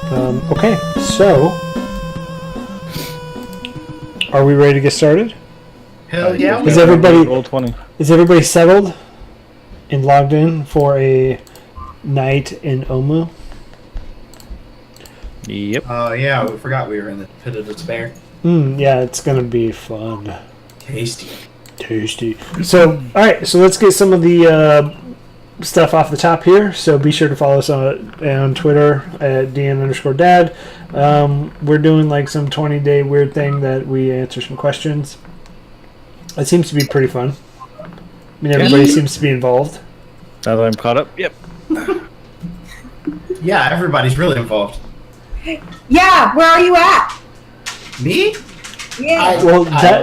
Okay, so are we ready to get started? Hell yeah! Is everybody settled and logged in for a night in Omu? Yep. Oh yeah, we forgot we were in the pit of despair. Yeah, it's gonna be fun. Tasty. So, all right, so let's get some of the stuff off the top here. So be sure to follow us on Twitter at DN_Dad. We're doing like some 20-day weird thing that we answer some questions. It seems to be pretty fun. I mean, everybody seems to be involved. Now that I'm caught up, yep. Yeah, everybody's really involved. Yeah, where are you at? Me? Yeah.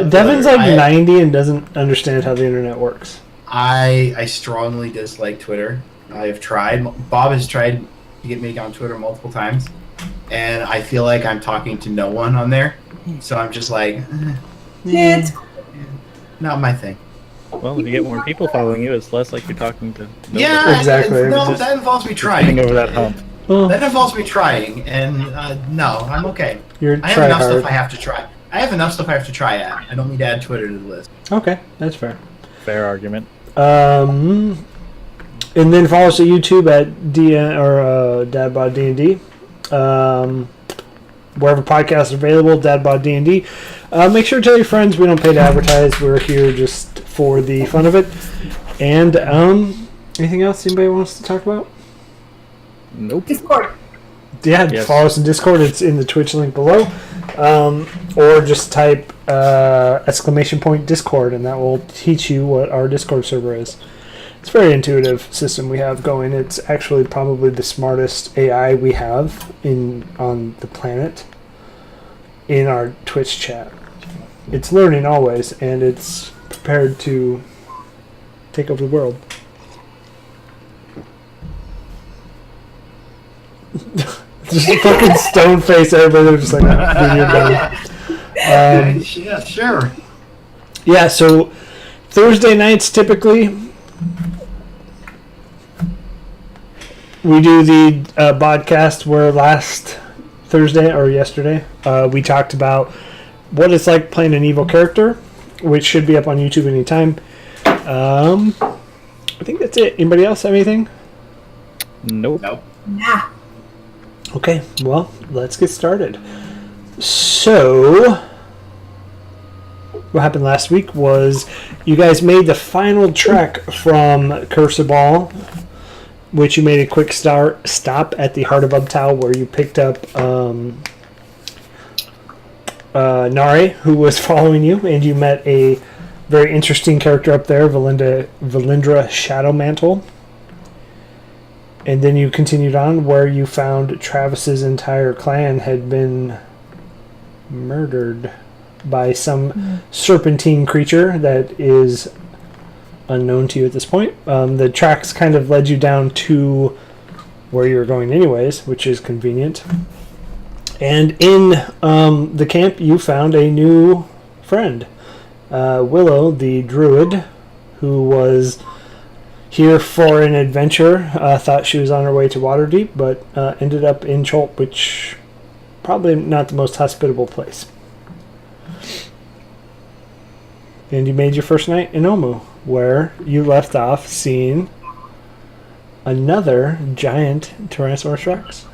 Devin's like 90 and doesn't understand how the internet works. I strongly dislike Twitter. I've tried. Bob has tried to get me on Twitter multiple times, and I feel like I'm talking to no one on there. So I'm just like, It's not my thing. Well, if you get more people following you, it's less like you're talking to nobody. Yeah, exactly. No, that involves me trying. Getting over that hump. Well, That involves me trying, and no, I'm okay. I have enough stuff I have to try. I have enough stuff I have to try at. I don't need to add Twitter to the list. Okay, that's fair. Fair argument. And then follow us at YouTube at DadBodDnd. Wherever podcasts are available, DadBodDnd. Make sure to tell your friends we don't pay to advertise. We're here just for the fun of it. And anything else anybody wants to talk about? Nope. Discord. Yeah, Yes. follow us in Discord. It's in the Twitch link below. Or just type !Discord, and that will teach you what our Discord server is. It's a very intuitive system we have going. It's actually probably the smartest AI we have on the planet in our Twitch chat. It's learning always, and it's prepared to take over the world. Just a fucking stone face. Everybody was just like, "Ah, you're done." Yeah, sure. Yeah, so Thursday nights typically we do the podcast where last Thursday or yesterday we talked about what it's like playing an evil character, which should be up on YouTube anytime. I think that's it. Anybody else have anything? Nope. Nah. Okay, well, let's get started. So, what happened last week was you guys made the final trek from Cursor Ball, which you made a quick stop at the Heart of Ubtao, where you picked up Nare, who was following you, and you met a very interesting character up there, Valindra Shadowmantle. And then you continued on where you found Travis's entire clan had been murdered by some serpentine creature that is unknown to you at this point. The tracks kind of led you down to where you were going anyways, which is convenient. And in the camp, you found a new friend, Willow, the druid, who was here for an adventure. Thought she was on her way to Waterdeep, but ended up in Cholp, which probably not the most hospitable place. And you made your first night in Omu, where you left off seeing another giant Tyrannosaurus Rex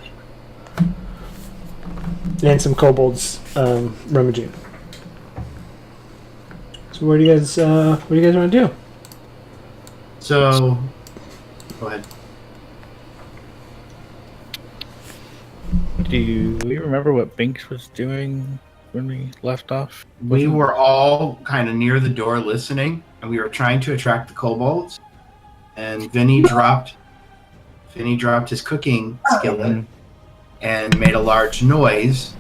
and some kobolds rummaging. So what do you guys want to do? So, go ahead. Do you remember what Binks was doing when we left off? We were all kind of near the door listening, and we were trying to attract the kobolds. And Vinny dropped his cooking skillet and made a large noise.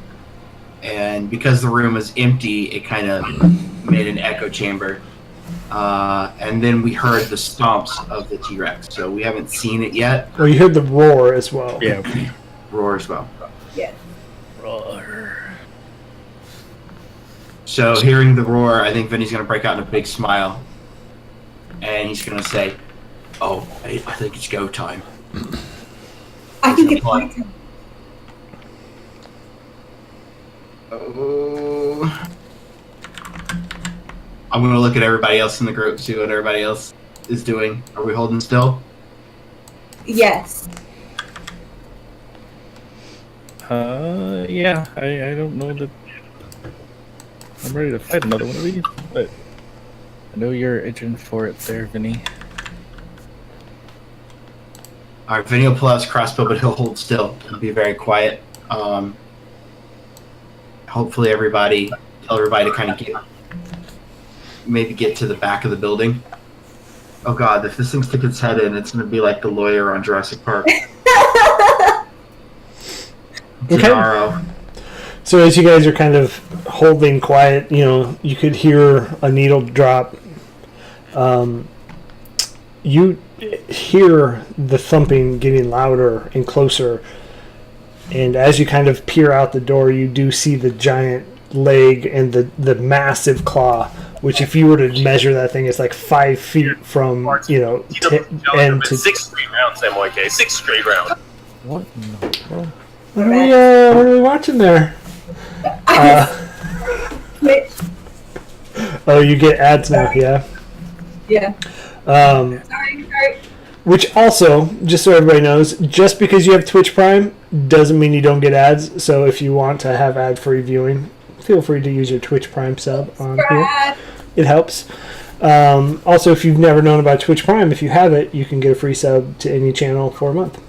And because the room was empty, it kind of made an echo chamber. And then we heard the stomps of the T-Rex. So we haven't seen it yet. Well, you heard the roar as well. Yeah. Roar as well. Yeah. Roar. So hearing the roar, I think Vinny's going to break out in a big smile. And he's going to say, "Oh, I think it's go time." I think it's my turn. Oh. I'm gonna look at everybody else in the group, see what everybody else is doing. Are we holding still? Yes. Yeah, I don't know that I'm ready to fight another one of these, but I know you're itching for it there, Vinny. Alright, Vinny will pull out his crossbow, but he'll hold still and be very quiet. Hopefully tell everybody to kind of maybe get to the back of the building. Oh god, if this thing sticks its head in, it's going to be like the lawyer on Jurassic Park. Okay. So as you guys are kind of holding quiet, you could hear a needle drop. You hear the thumping getting louder and closer. And as you kind of peer out the door, you do see the giant leg and the massive claw, which if you were to measure that thing, is like 5 feet from, end to... 6 straight rounds, MYK. 6 straight rounds. What in the world? What are we watching there? Oh, you get ads now, yeah? Yeah. Sorry. Which also, just so everybody knows, just because you have Twitch Prime doesn't mean you don't get ads. So if you want to have ad-free viewing, feel free to use your Twitch Prime sub on here. It helps. Also, if you've never known about Twitch Prime, if you have it, you can get a free sub to any channel for a month.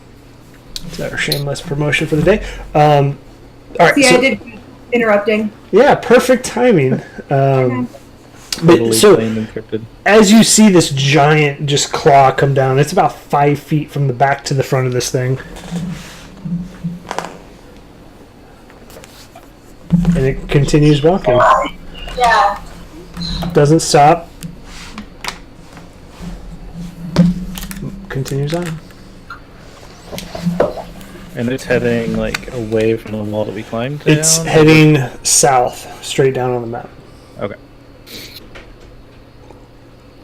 It's our shameless promotion for the day. All right. See, I did interrupting. Yeah, perfect timing. Totally plain encrypted. As you see this giant just claw come down, it's about 5 feet from the back to the front of this thing. And it continues walking. Yeah. Doesn't stop. Continues on. And it's heading like away from the wall that we climbed down? It's heading south, straight down on the map. Okay.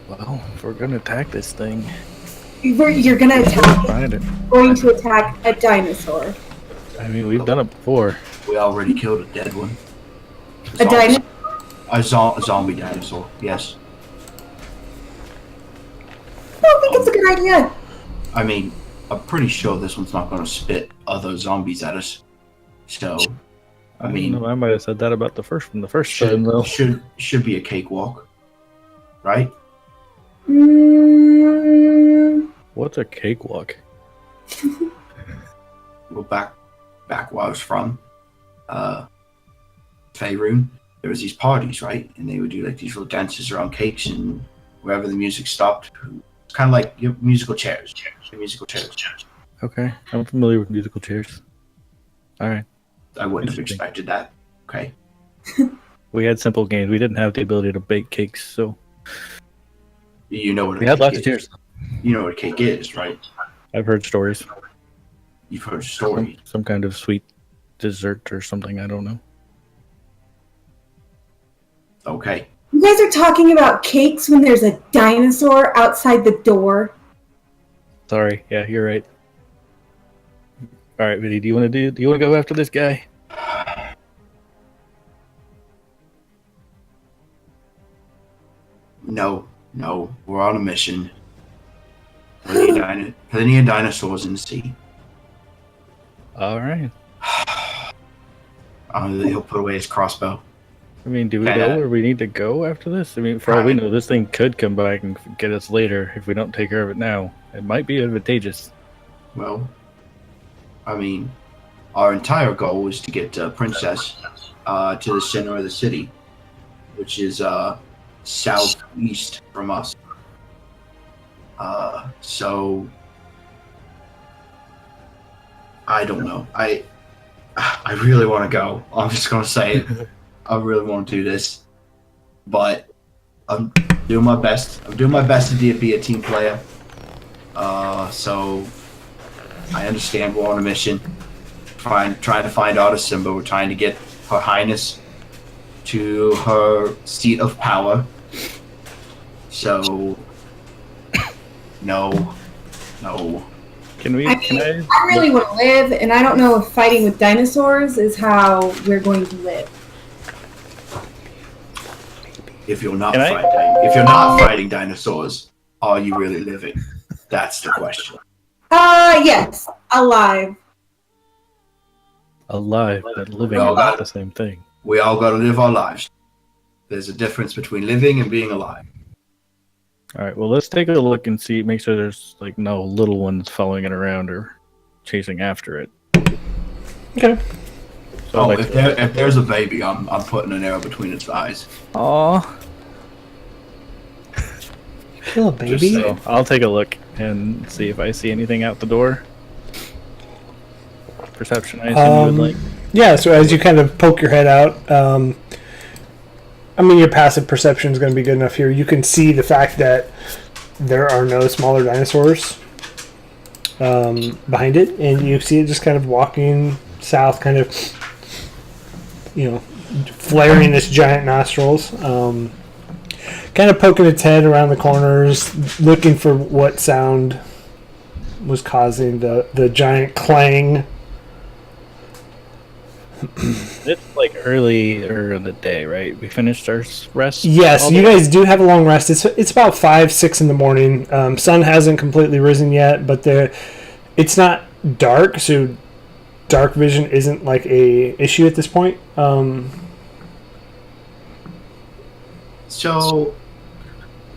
Well, if we're gonna attack this thing, You're gonna attack. find it. Going to attack a dinosaur. I mean, we've done it before. We already killed a dead one. A dinosaur. A zombie dinosaur, yes. I don't think it's a good idea. I mean, I'm pretty sure this one's not going to spit other zombies at us. So, I mean, I might have said that about the first one. The first time, though. should be a cakewalk, right? What's a cakewalk? Well, back where I was from, Faerun, there was these parties, right? And they would do like these little dances around cakes, and wherever the music stopped, it's kind of like musical chairs. Musical chairs. Okay, I'm familiar with musical chairs. All right. I wouldn't have expected that. Okay. We had simple games. We didn't have the ability to bake cakes, so You know what we had lots of chairs. You know what a cake is, right? I've heard stories. You've heard stories. Some kind of sweet dessert or something. I don't know. Okay. You guys are talking about cakes when there's a dinosaur outside the door. Sorry. Yeah, you're right. All right, Vinny. Do you want to go after this guy? No, we're on a mission. Plenty of dinosaurs in the sea. All right. He'll put away his crossbow. I mean, do we go where we need to go after this? I mean, for all we know, this thing could come back and get us later if we don't take care of it now. It might be advantageous. Well, I mean, our entire goal is to get Princess to the center of the city, which is southeast from us. So I don't know. I really want to go. I'm just gonna say it. I really want to do this, but I'm doing my best. I'm doing my best to be a team player. So I understand we're on a mission, trying to find out Simba. We're trying to get Her Highness to her seat of power. So no. Can we? I really want to live, and I don't know if fighting with dinosaurs is how we're going to live. If you're not fighting dinosaurs, are you really living? That's the question. Yes, alive. Alive, but living is not the same thing. We all got to live our lives. There's a difference between living and being alive. All right, well, let's take a look and see. Make sure there's like no little ones following it around or chasing after it. Okay. So if there's a baby, I'm putting an arrow between its eyes. Aw. Kill a baby? So I'll take a look and see if I see anything out the door. Perception, I assume you would like. Yeah, so as you kind of poke your head out, I mean, your passive perception is going to be good enough here. You can see the fact that there are no smaller dinosaurs behind it, and you see it just kind of walking south, kind of, flaring its giant nostrils, kind of poking its head around the corners, looking for what sound was causing the giant clang. It's like earlier in the day, right? We finished our rest? Yes, you guys do have a long rest. It's about 5, 6 in the morning. Sun hasn't completely risen yet, but it's not dark, so dark vision isn't like a issue at this point. So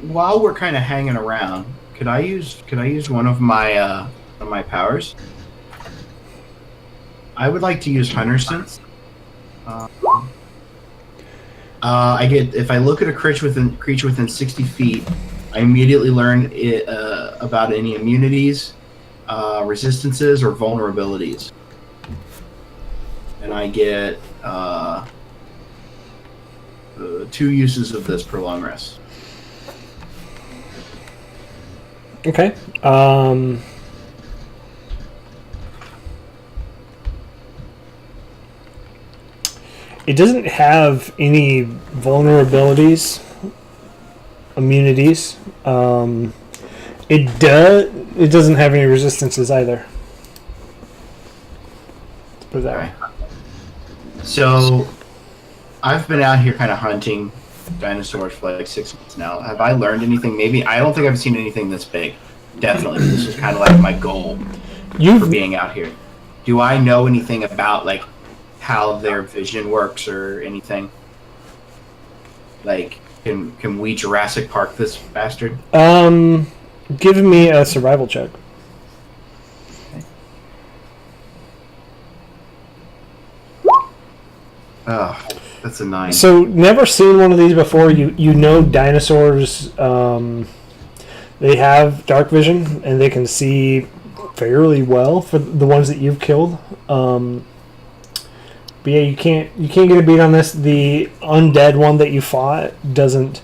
while we're kind of hanging around, could I use one of my powers? I would like to use Hunter Sense. I get, if I look at a creature within 60 feet, I immediately learn about any immunities, resistances, or vulnerabilities, and I get 2 uses of this per long rest. Okay. It doesn't have any vulnerabilities, immunities. It doesn't have any resistances either. Let's put it that way. So, I've been out here kind of hunting dinosaurs for like 6 months now. Have I learned anything? Maybe. I don't think I've seen anything this big. Definitely. This is kind of like my goal for being out here. Do I know anything about like how their vision works or anything? Like, can we Jurassic Park this bastard? Give me a survival check. Oh, that's a 9. So, never seen one of these before. You know dinosaurs, they have dark vision, and they can see fairly well for the ones that you've killed. But yeah, you can't get a beat on this. The undead one that you fought doesn't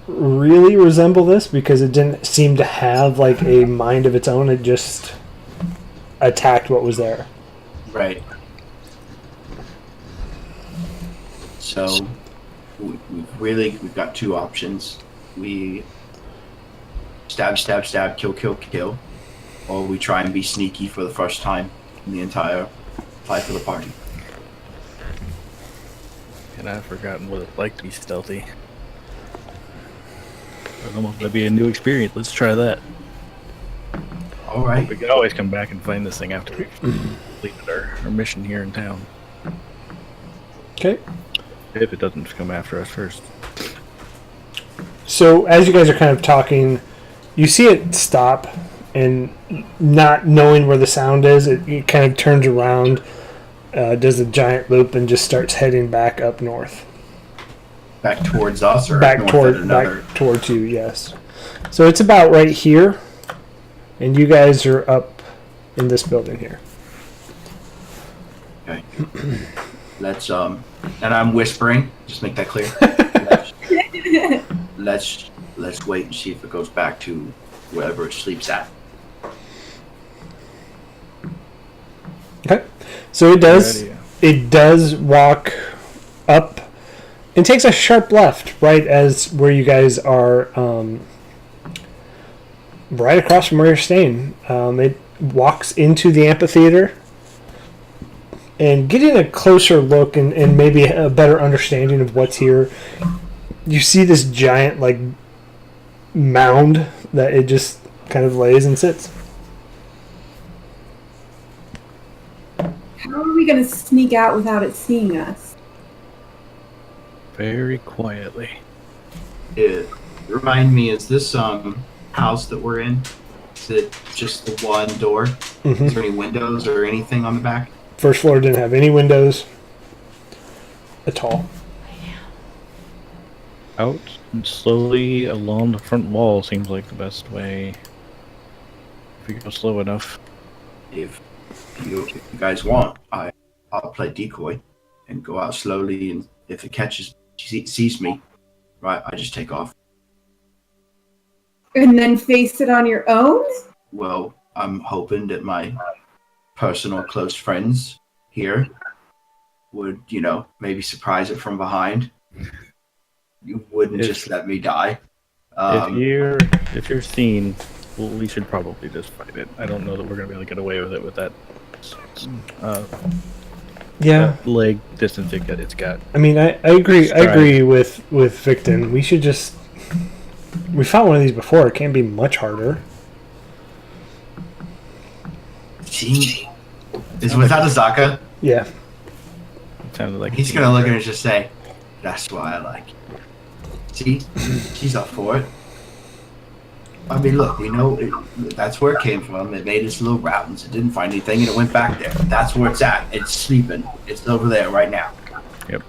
really resemble this because it didn't seem to have like a mind of its own. It just attacked what was there. Right. So we've got 2 options. We stab, kill, or we try and be sneaky for the first time in the entire life of the party. And I've forgotten what it's like to be stealthy. That'll be a new experience. Let's try that. All right. We could always come back and find this thing after we've completed our mission here in town. Okay. If it doesn't come after us first. So as you guys are kind of talking, you see it stop, and not knowing where the sound is, it kind of turns around, does a giant loop, and just starts heading back up north. Back towards us, or back towards you, yes. So it's about right here, and you guys are up in this building here. Okay. Let's and I'm whispering. Just make that clear. Let's wait and see if it goes back to wherever it sleeps at. Okay. So it does. It does walk up and takes a sharp left, right as where you guys are, right across from where you're staying. It walks into the amphitheater, and getting a closer look and maybe a better understanding of what's here, you see this giant like mound that it just kind of lays and sits. How are we going to sneak out without it seeing us? Very quietly. Remind me, is this house that we're in? Is it just the one door? Mm-hmm. Is there any windows or anything on the back? First floor didn't have any windows at all. Out and slowly along the front wall seems like the best way. If we go slow enough. If you guys want, I'll play decoy and go out slowly, and if it sees me, right, I just take off. And then face it on your own? Well, I'm hoping that my personal close friends here would, maybe surprise it from behind. You wouldn't just let me die. If you're seen, well, we should probably just fight it. I don't know that we're gonna be able to get away with it with that. That leg distance it's got. I mean, I agree. I agree with Victon. We should just. We fought one of these before. It can't be much harder. See, is without Azaka. Yeah. It sounded like he's gonna look at her and just say, "That's why I like you." See, she's up for it. I mean, look, we know that's where it came from. It made its little rounds. It didn't find anything, and it went back there. That's where it's at. It's sleeping. It's over there right now. Yep.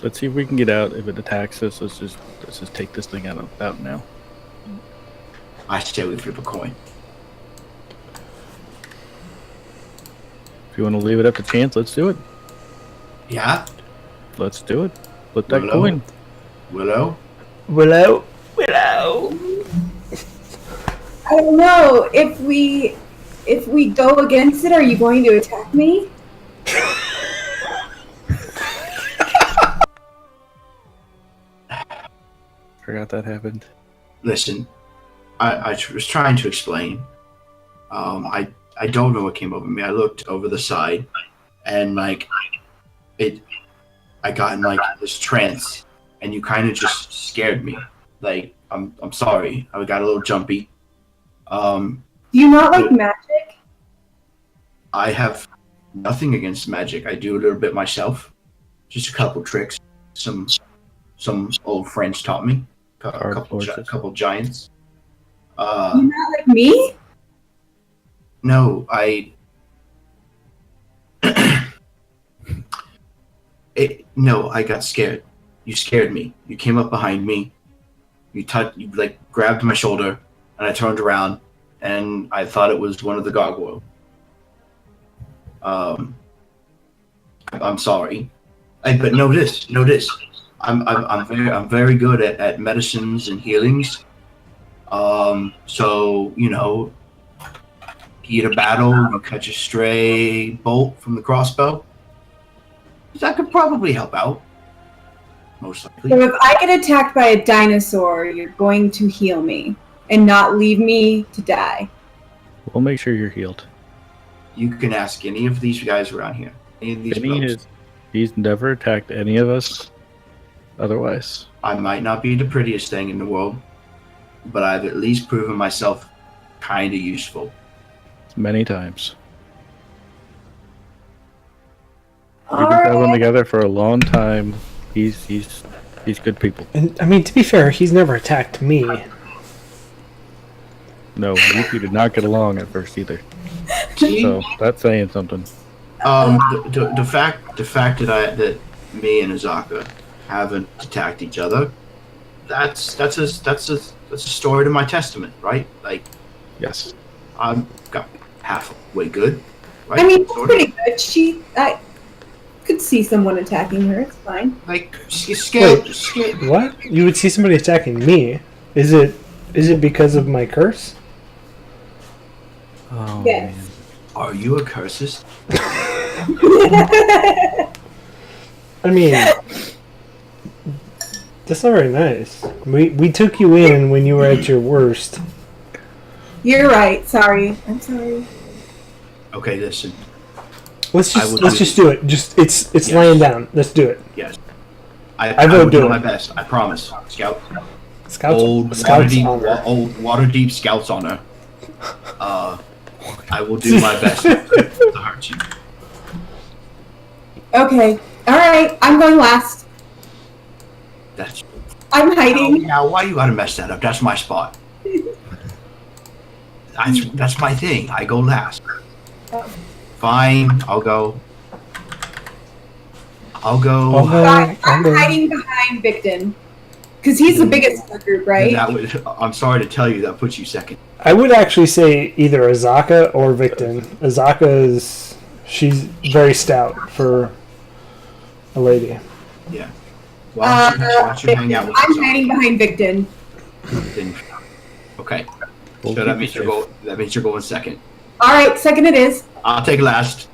Let's see if we can get out. If it attacks us, let's just take this thing out now. I say we flip a coin. If you want to leave it up to chance, let's do it. Yeah. Let's do it. Flip that coin. Willow. I don't know. If we go against it, are you going to attack me? Forgot that happened. Listen, I was trying to explain. I don't know what came over me. I looked over the side, and I got in this trance, and you kind of just scared me. I'm sorry. I got a little jumpy. Do you not like magic? I have nothing against magic. I do a little bit myself. Just a couple tricks. Some old friends taught me. A couple giants. You not like me? No, No, I got scared. You scared me. You came up behind me. You grabbed my shoulder, and I turned around, and I thought it was one of the gargoyles. I'm sorry, but know this. I'm very good at medicines and healings. So heat a battle, you catch a stray bolt from the crossbow. That could probably help out. Most likely. So if I get attacked by a dinosaur, you're going to heal me and not leave me to die. We'll make sure you're healed. You can ask any of these guys around here. Any of these he's never attacked any of us otherwise. I might not be the prettiest thing in the world, but I've at least proven myself kind of useful. Many times. All We've been traveling right. together for a long time. He's good people. And I mean, to be fair, he's never attacked me. No, you two did not get along at first either. See? So that's saying something. The fact that me and Azaka haven't attacked each other, that's a story to my testament, right? Yes. I'm got halfway good, right? I mean, it's Sort of. pretty good. I could see someone attacking her. It's fine. She's scared. What? You would see somebody attacking me? Is it because of my curse? Oh, Yes. man. Are you a cursist? I mean, that's not very nice. We took you in when you were at your worst. You're right. Sorry. I'm sorry. Okay, listen. Let's I will just do it. It's Yes. laying down. Let's do it. Yes. I will do my best. I promise. Scout. Scouts. Old Waterdeep Scouts honor. I will do my best to hurt you. Okay. All right. I'm going last. I'm hiding. Now, why you gotta mess that up? That's my spot. That's my thing. I go last. Fine. I'll go. I'm hiding behind Victon. Because he's the biggest in the group, right? I'm sorry to tell you, that puts you second. I would actually say either Azaka or Victon. Azaka she's very stout for a lady. Yeah. Why don't you hang out with I'm hiding behind Victon. Okay. So that means you're going second. All right, second it is. I'll take last.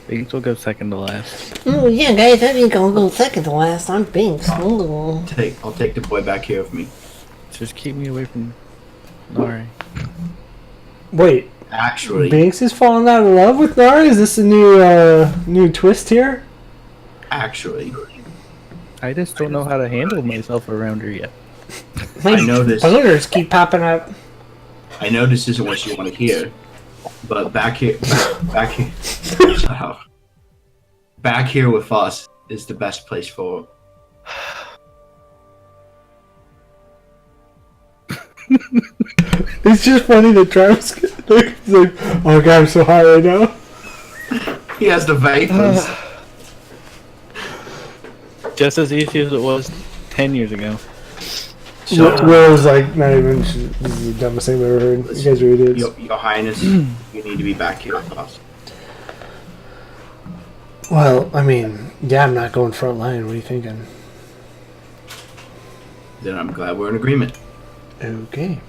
Binks will go second to last. Oh yeah, guys, I think I'll go second to last. I'm Binks. I'll take the boy back here with me. Just keep me away from Nari. Wait. Actually, Binks is falling out of love with Nari? Is this a new twist here? Actually, I just don't know how to handle myself around her yet. I know this. Boners keep popping up. I know this isn't what you want to hear, but back here, shut up. Back here with us is the best place for. It's just funny that Travis he's like, oh god, I'm so high right now. He has the vapors. Just as easy as it was 10 years ago. Will was like, not even, this is the dumbest thing I've ever heard. You guys are idiots. Your Highness, you need to be back here with us. Well, I mean, yeah, I'm not going front line. What are you thinking? Then I'm glad we're in agreement. Okay.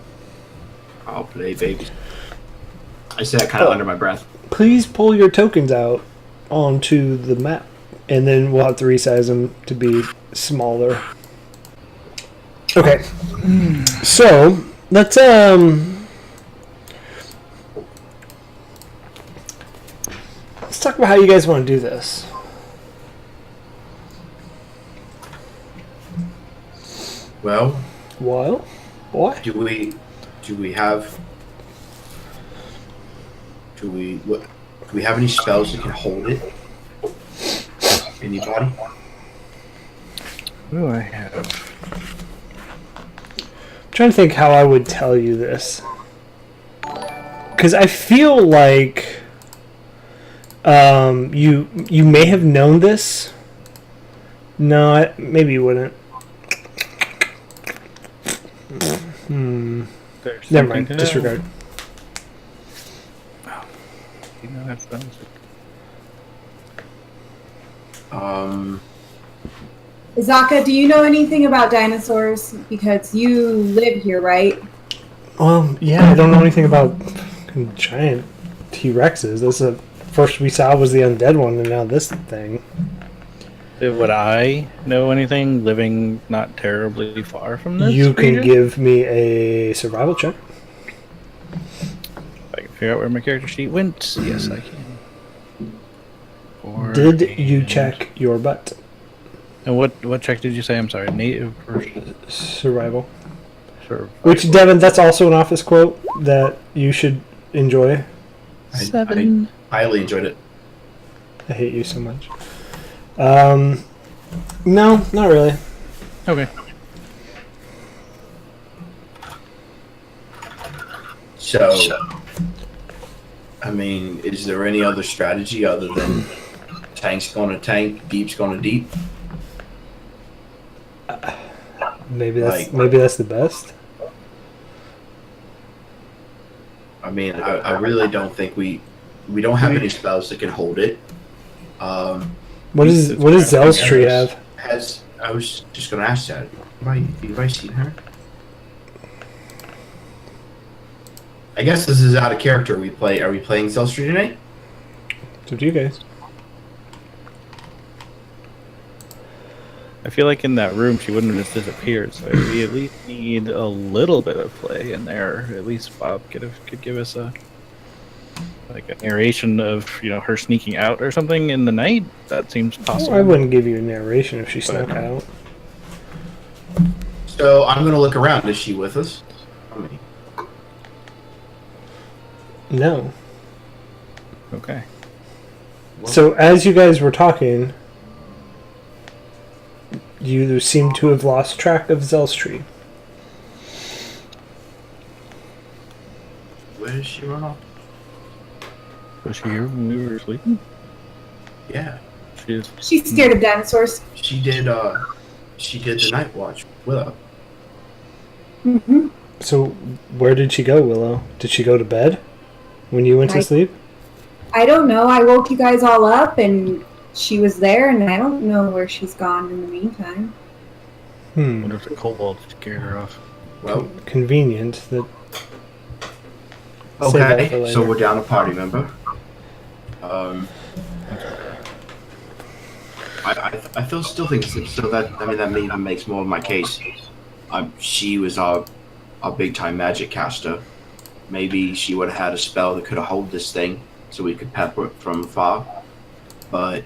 I'll play baby. I say that kind of under my breath. Please pull your tokens out onto the map, and then we'll have to resize them to be smaller. Okay. So let's talk about how you guys want to do this. Well, what? do we have any spells that can hold it? Anybody? What do I have? I'm trying to think how I would tell you this, because I feel like you may have known this. No, maybe you wouldn't. Never mind. Disregard. Oh, you know that sounds. Zaka, do you know anything about dinosaurs? Because you live here, right? Well, yeah, I don't know anything about giant T-Rexes. This is the first we saw was the undead one, and now this thing. Would I know anything living not terribly far from this? You can region? give me a survival check. I can figure out where my character sheet went. Yes, I can. Did you check your butt? And what check did you say? I'm sorry, native or Survival. survival? Which, Devin, that's also an office quote that you should enjoy. 7. I highly enjoyed it. I hate you so much. No, not really. Okay. So, I mean, is there any other strategy other than tank's going to tank, deep's going to deep? Maybe that's the best. I mean, I really don't think we don't have any spells that can hold it. What does Zell's tree have? I was just going to ask that. Have I seen her? I guess this is out of character. Are we playing Zell's tree tonight? It's up to you guys. I feel like in that room she wouldn't have just disappeared, so we at least need a little bit of play in there. At least Bob could give us a Like a narration of her sneaking out or something in the night. That seems possible. Well, I wouldn't give you a narration if she snuck out. So I'm going to look around. Is she with us? No. Okay. So as you guys were talking, you seem to have lost track of Zelstree. Where did she run off? Was she here when we were sleeping? Yeah. She is. She's scared of dinosaurs. She did the night watch with Willow. Mm-hmm. So where did she go, Willow? Did she go to bed when you went to sleep? I don't know. I woke you guys all up and she was there, and I don't know where she's gone in the meantime. I wonder if the kobold scared her off. Well, convenient that. Okay, so we're down a party member. I still think so. That even makes more of my case. She was our big time magic caster. Maybe she would have had a spell that could have hold this thing, so we could pepper it from afar. But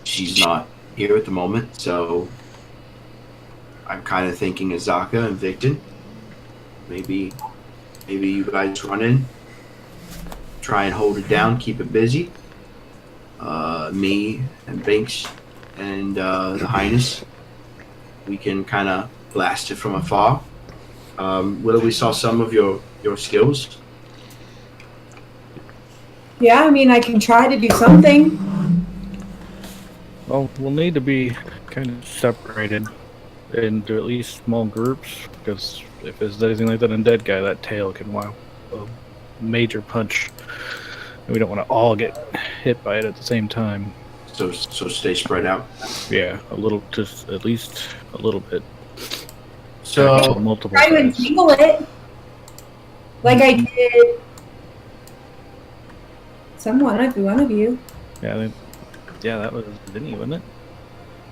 she's not here at the moment, so I'm kind of thinking Azaka and Victon. Maybe you guys run in, try and hold it down, keep it busy. Me and Binks and the Highness, we can kind of blast it from afar. Willow, we saw some of your skills. Yeah, I mean, I can try to do something. Well, we'll need to be kind of separated into at least small groups, because if it's anything like that undead guy, that tail can wow a major punch. And we don't want to all get hit by it at the same time. So stay spread out. Yeah, just at least a little bit. So multiple Try to times. entangle it, like I did. One of you. Yeah, that was Vinny, wasn't it?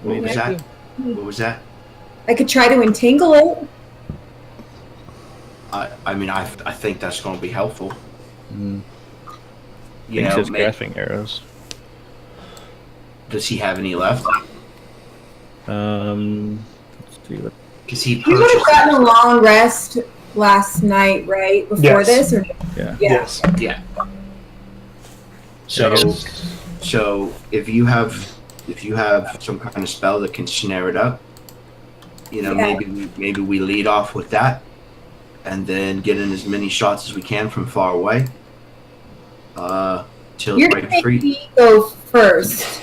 What was that? What was that? I could try to entangle it. I think that's going to be helpful. You He's know, just grasping arrows. Does he have any left? Let's see what. Because he You would have purchased. gotten a long rest last night, right? Before Yes. this, or Yeah. Yes. Yeah. So if you have some kind of spell that can snare it up, Yeah. maybe we lead off with that, and then get in as many shots as we can from far away. Till you're it gonna breaks make free. me go first.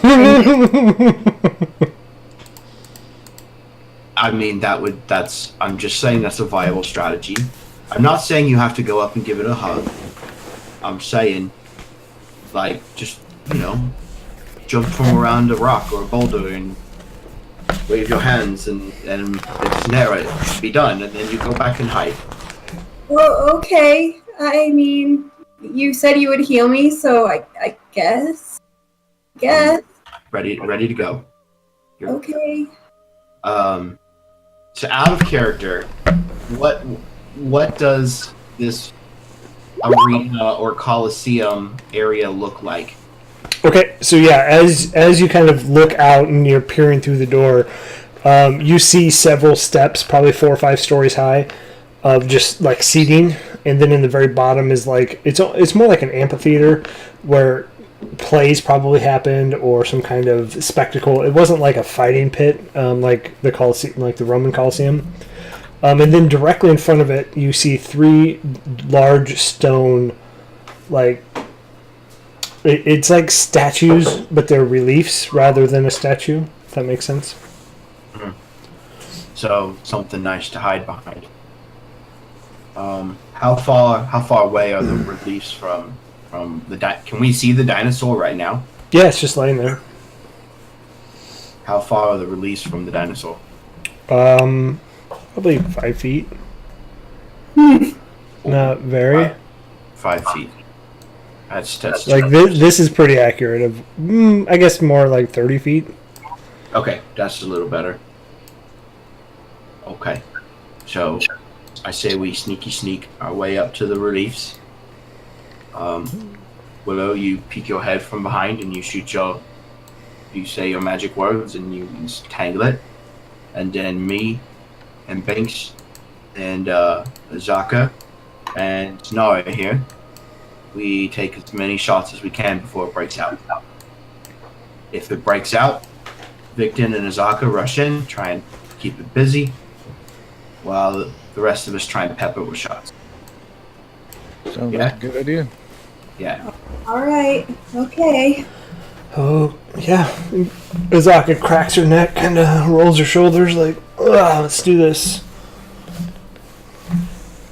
I mean, I'm just saying that's a viable strategy. I'm not saying you have to go up and give it a hug. I'm saying, like, just, jump from around a rock or a boulder and wave your hands and snare it. Be done, and then you go back and hide. Well, okay. I mean, you said you would heal me, so I guess. Ready to go. Okay. So out of character, what does this arena or coliseum area look like? Okay, so yeah, as you kind of look out and you're peering through the door, you see several steps, probably 4 or 5 stories high, of just like seating, and then in the very bottom is like it's more like an amphitheater where plays probably happened or some kind of spectacle. It wasn't like a fighting pit, like the Colosseum, like the Roman Colosseum. And then directly in front of it, you see 3 large stone, like it's like statues, but they're reliefs rather than a statue. If that makes sense. Mm-hmm. So something nice to hide behind. How far away are the reliefs from the? Can we see the dinosaur right now? Yeah, it's just laying there. How far are the reliefs from the dinosaur? Probably 5 feet. Not very. 5 feet. That's Like this is pretty accurate. Of I guess more like 30 feet. Okay, that's a little better. Okay, so I say we sneak our way up to the reliefs. Willow, you peek your head from behind and you say your magic words and you tangle it. And then me and Binks and Zaka and Nara here, we take as many shots as we can before it breaks out. If it breaks out, Victon and Azaka rush in, try and keep it busy, while the rest of us try and pepper with shots. Sounds like a good idea. Yeah. Alright, okay. Oh, yeah. Azaka cracks her neck, kind of rolls her shoulders like, ugh, let's do this.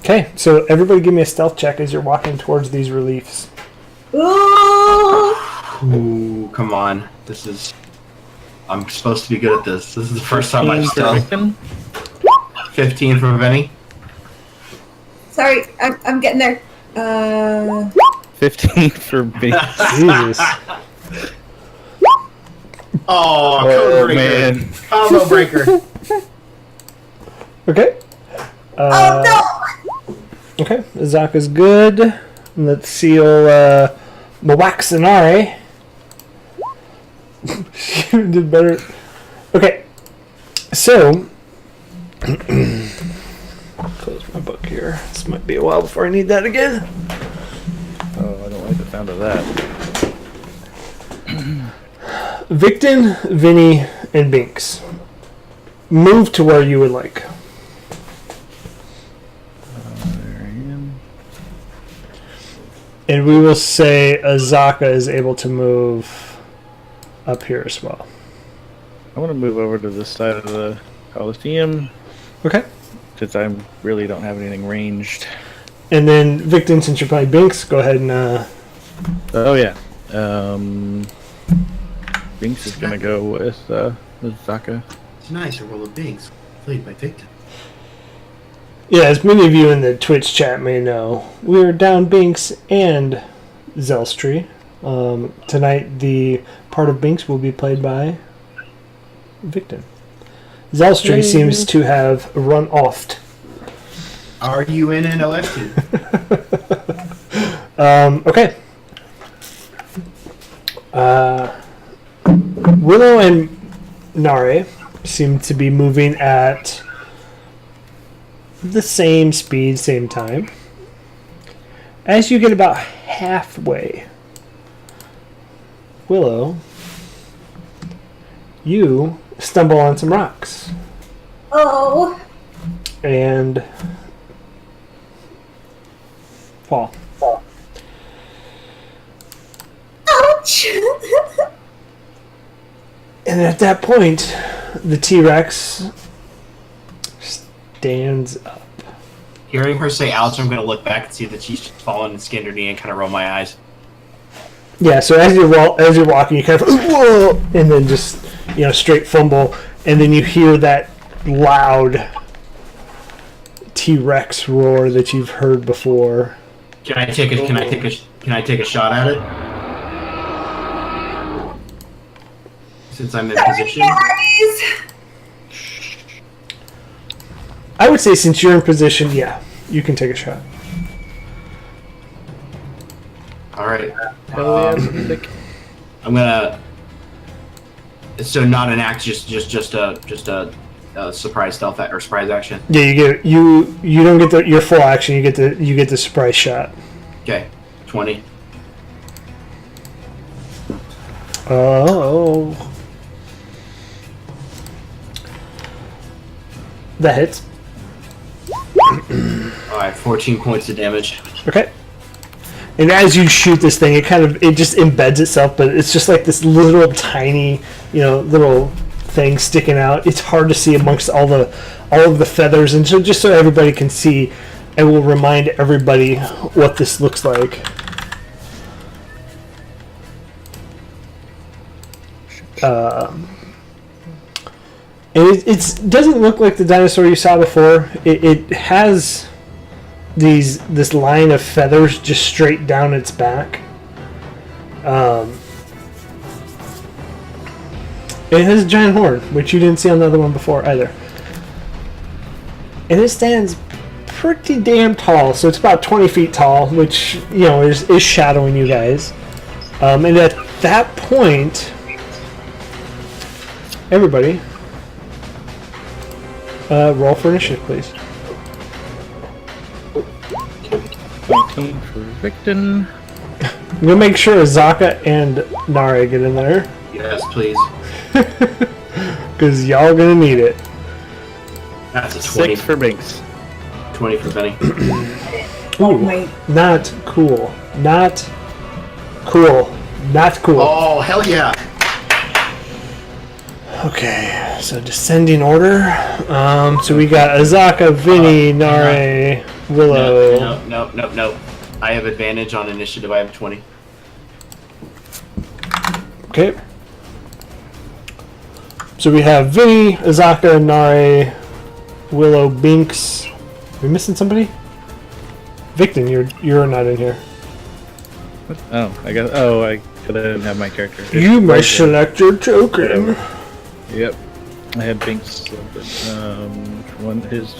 Okay, so everybody give me a stealth check as you're walking towards these reliefs. Ooh, come on. I'm supposed to be good at this. This is the first time I've stealth. 15 for Vinny. Sorry, I'm getting there. 15 for me. Jesus. Oh, Oh, man. Combo breaker. Okay. Oh no! Okay, Azaka's good. Let's seal Mwaxanare. She did better. Okay, so close my book here. This might be a while before I need that again. Oh, I don't like the sound of that. Victon, Vinny, and Binks, move to where you would like. There I am. And we will say Azaka is able to move up here as well. I want to move over to this side of the Coliseum Okay. since I really don't have anything ranged. And then Victon, since you're playing Binks, go ahead and Oh yeah. Binks is gonna go with Zaka. It's nice, a roll of bigs, played by Victon. yeah, as many of you in the Twitch chat may know, we're down Binks and Zelstree. Tonight, the part of Binks will be played by Victon. Zelstree seems to have run off. RUNNOF2. Okay. Willow and Nare seem to be moving at the same speed, same time. As you get about halfway, Willow, you stumble on some rocks Oh. and fall. Ouch! And at that point, the T-Rex stands up. Hearing her say ouch, I'm going to look back and see that she's just fallen and skinned her knee and kind of roll my eyes. Yeah, so as you're walking, you kind of whoa, and then just straight fumble, and then you hear that loud T-Rex roar that you've heard before. Can I take a shot at it? Since I'm in position. Guys! I would say since you're in position, yeah, you can take a shot. All right. Hell yeah, music. I'm gonna. So not an act, just a surprise stealth or surprise action. Yeah, you don't get your full action. You get the surprise shot. Okay, 20. Oh, that hits. All right, 14 points of damage. Okay. And as you shoot this thing, it just embeds itself, but it's just like this little tiny, little thing sticking out. It's hard to see amongst all of the feathers, and so just so everybody can see, I will remind everybody what this looks like. And it doesn't look like the dinosaur you saw before. It has this line of feathers just straight down its back. It has a giant horn, which you didn't see on the other one before either. And it stands pretty damn tall. So it's about 20 feet tall, which, you know, is shadowing you guys. And at that point, everybody, roll for initiative, please. 19 for Victon. I'm gonna make sure Azaka and Nare get in there, Yes, please. because y'all gonna need it. That's a 20. 6 for Binks. 20 for Benny. Ooh, Wait. not cool. Not cool. Not cool. Oh, hell yeah. Okay, so descending order. So we got Azaka, Vinny, Nare, Willow. No. I have advantage on initiative. I have 20. Okay. So we have Vinny, Azaka, Nare, Willow, Binks. Are we missing somebody? Victon, you're not in here. What? Oh, I guess. Oh, I didn't have my character. It's You may right there. select your token. Yep. I had Binks. One his.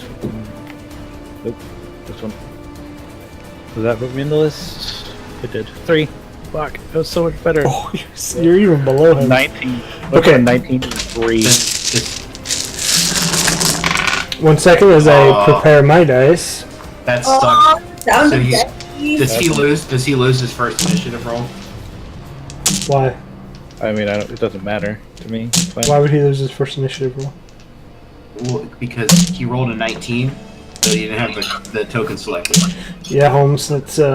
Nope. This one. Does that put me in the list? It did. 3. Fuck. That was so much better. Oh, you're even below him. 19. Okay. 19 3. One second as I prepare my dice. That Oh, sucks. sound So effects. Does he lose? Does he lose his first initiative roll? Why? I mean, it doesn't matter to me. It's fine. Why would he lose his first initiative roll? Well, because he rolled a 19, so he didn't have the token selected. Yeah, Holmes, that's Hey,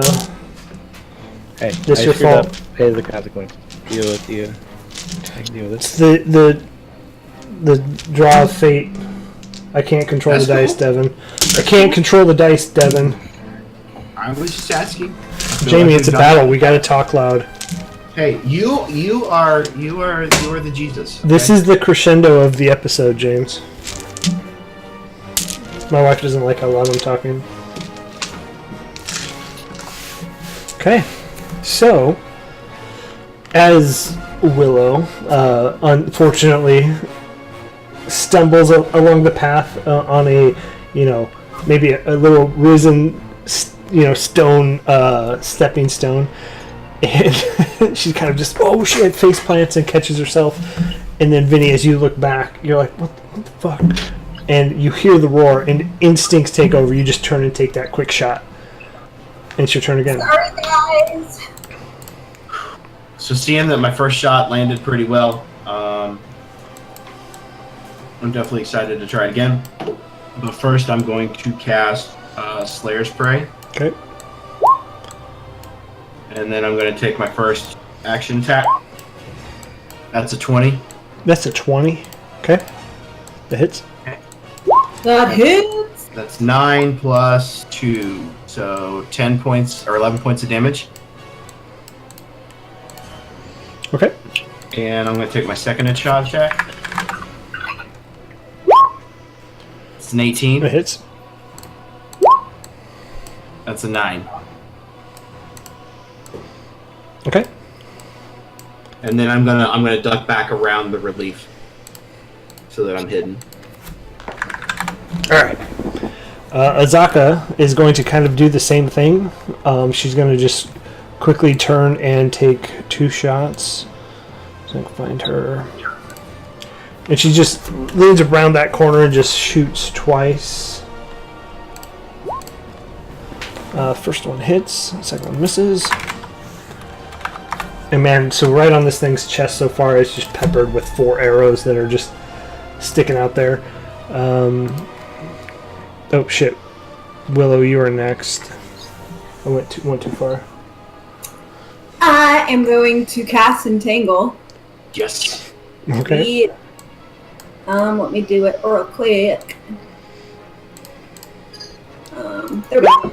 That's I your screwed fault. Up. Pay the consequences. Deal with the. I can deal with it's this. the draw of fate. I can't control That's the dice, cool. Devin. I can't control the dice, Devin. I was just asking. I feel Jamie, like it's a we've battle. done- We gotta talk loud. Hey, you are the Jesus. This is the crescendo of the episode, James. My wife doesn't like how loud I'm talking. Okay, so as Willow, unfortunately, stumbles along the path on a, maybe a little risen, stone, stepping stone, and she kind of just, oh shit, face plants and catches herself. And then Vinny, as you look back, you're like, what the fuck? And you hear the roar, and instincts take over. You just turn and take that quick shot. And it's your turn again. Sorry, guys. So seeing that my first shot landed pretty well, I'm definitely excited to try it again. But first, I'm going to cast Slayer's Prey, Okay. and then I'm going to take my first action attack. That's a 20. That's a 20. Okay. That hits. That hits. That's 9 plus 2, so 10 points or 11 points of damage. Okay. And I'm going to take my second shot attack. It's an 18. That hits. That's a 9. Okay. And then I'm gonna duck back around the relief so that I'm hidden. Alright. Azaka is going to kind of do the same thing. She's going to just quickly turn and take 2 shots. So I can find her. And she just leans around that corner and just shoots twice. First one hits, second one misses. And man, so right on this thing's chest so far, it's just peppered with 4 arrows that are just sticking out there. Oh shit, Willow, you are next. I went too far. I am going to cast Entangle. Yes. Okay. Let me do it real quick. There we go.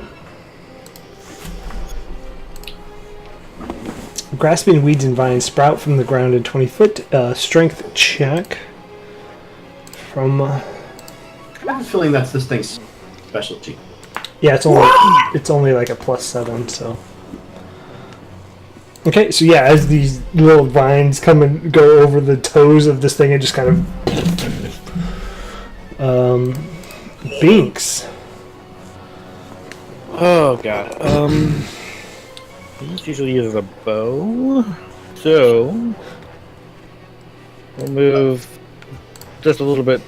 Grasping weeds and vines sprout from the ground in 20 foot. Strength check from. I have a feeling that's this thing's specialty. Yeah, it's only like a +7, so. Okay, so yeah, as these little vines come and go over the toes of this thing, it just kind of. Binks. Oh god. He usually uses a bow, so we'll move just a little bit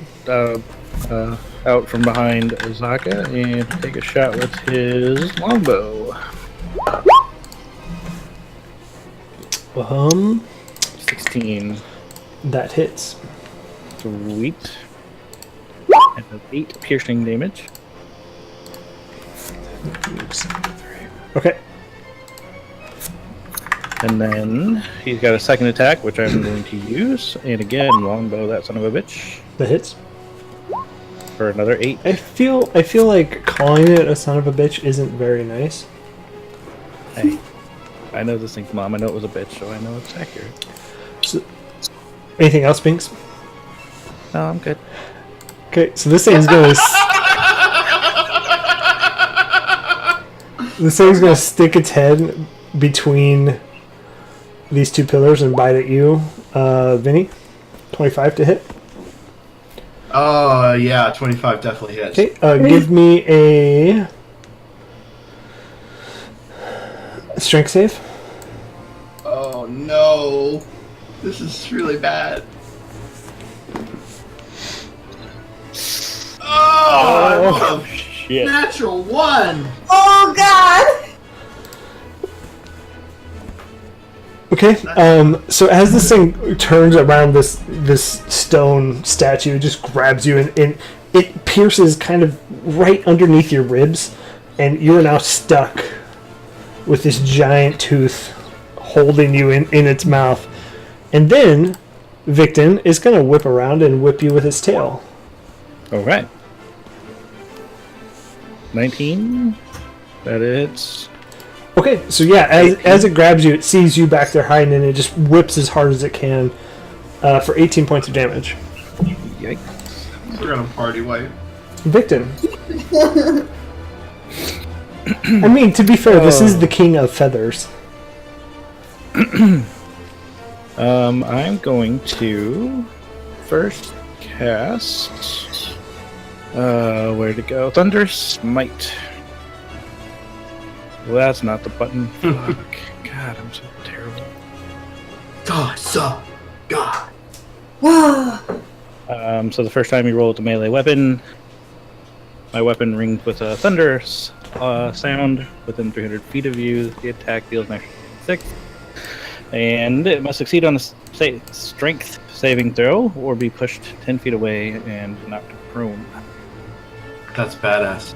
out from behind Ozaka and take a shot with his longbow. 16. That hits. Sweet. And an 8 piercing damage. Okay. And then he's got a second attack, which I'm going to use. And again, longbow that son of a bitch. That hits. For another 8. I feel like calling it a son of a bitch isn't very nice. Hey, I know this thing's mom. I know it was a bitch, so I know it's accurate. So, anything else, Binks? No, I'm good. Okay, so this thing's gonna this thing's gonna stick its head between these two pillars and bite at you, Vinny. 25 to hit. Oh, yeah, 25 definitely hits. Okay, give me a strength save. Oh, no. This is really bad. Oh, shit. Natural 1. Oh God! Okay, so as this thing turns around this stone statue, it just grabs you and it pierces kind of right underneath your ribs, and you are now stuck with this giant tooth holding you in its mouth. And then Victon is going to whip around and whip you with his tail. Alright. 19. That is. Okay, so yeah, as it grabs you, it sees you back there hiding, and it just whips as hard as it can for 18 points of damage. Yikes. We're gonna party wipe. Victon. I mean, to be fair, this is the king of feathers. I'm going to first cast. Where to go? Thunder Smite. Well, that's not the button. Fuck. God, I'm so terrible. God, so God. So the first time you roll with the melee weapon, my weapon rings with a thunder sound within 300 feet of you. The attack deals an extra 6. And it must succeed on a strength saving throw or be pushed 10 feet away and knocked prone. That's badass.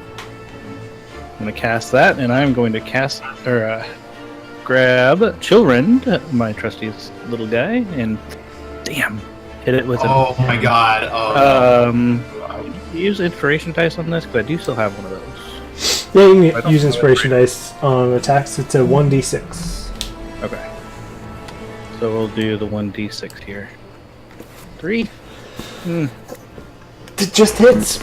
I'm going to cast that, and I'm going to grab Children, my trustiest little guy, and damn, hit it with Oh my god. Oh, use inspiration dice on this, because I do still have one of those. Yeah, you can use inspiration dice on attacks. It's a 1d6. Okay. So we'll do the 1d6 here. 3? It just hits.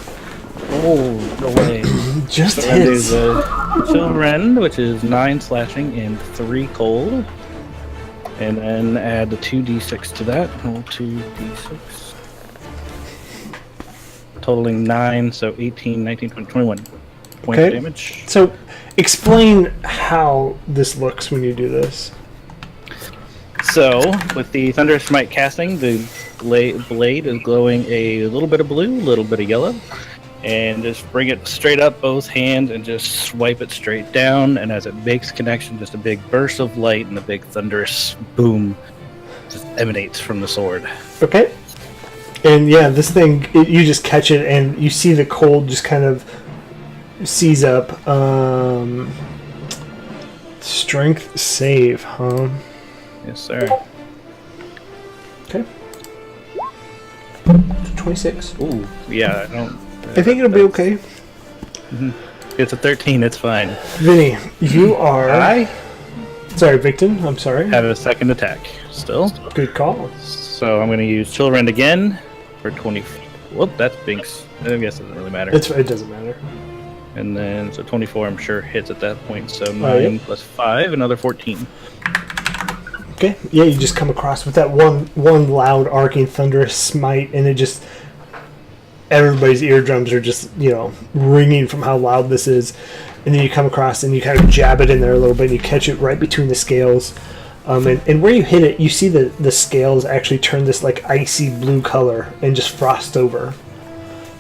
Oh, no way. Just So then hits. there's a Children, which is 9 slashing and 3 cold. And then add the 2d6 to that. Roll 2d6. Totaling 9, so 18, 19, 20, 21 points of damage. So, explain how this looks when you do this. So, with the Thunder Smite casting, the blade is glowing a little bit of blue, a little bit of yellow. And just bring it straight up both hands and just swipe it straight down. And as it makes connection, just a big burst of light and a big thunderous boom just emanates from the sword. Okay. And yeah, this thing, you just catch it and you see the cold just kind of seize up. Strength save, huh? Yes, sir. Okay. 26. Ooh, yeah, I don't. I think it'll be okay. It's a 13, it's fine. Vinny, you are... I Sorry, Victon, I'm sorry. have a second attack still. Good call. So I'm going to use Children again for 20. Whoop, that's Binks. I guess it doesn't really matter. It doesn't matter. And then, so 24 I'm sure hits at that point. So 9 yep. plus 5, another 14. Okay, yeah, you just come across with that one loud arcing thunderous smite, and it just... Everybody's eardrums are just, ringing from how loud this is. and then you come across and you kind of jab it in there a little bit, and you catch it right between the scales. And where you hit it, you see the scales actually turn this like icy blue color and just frost over.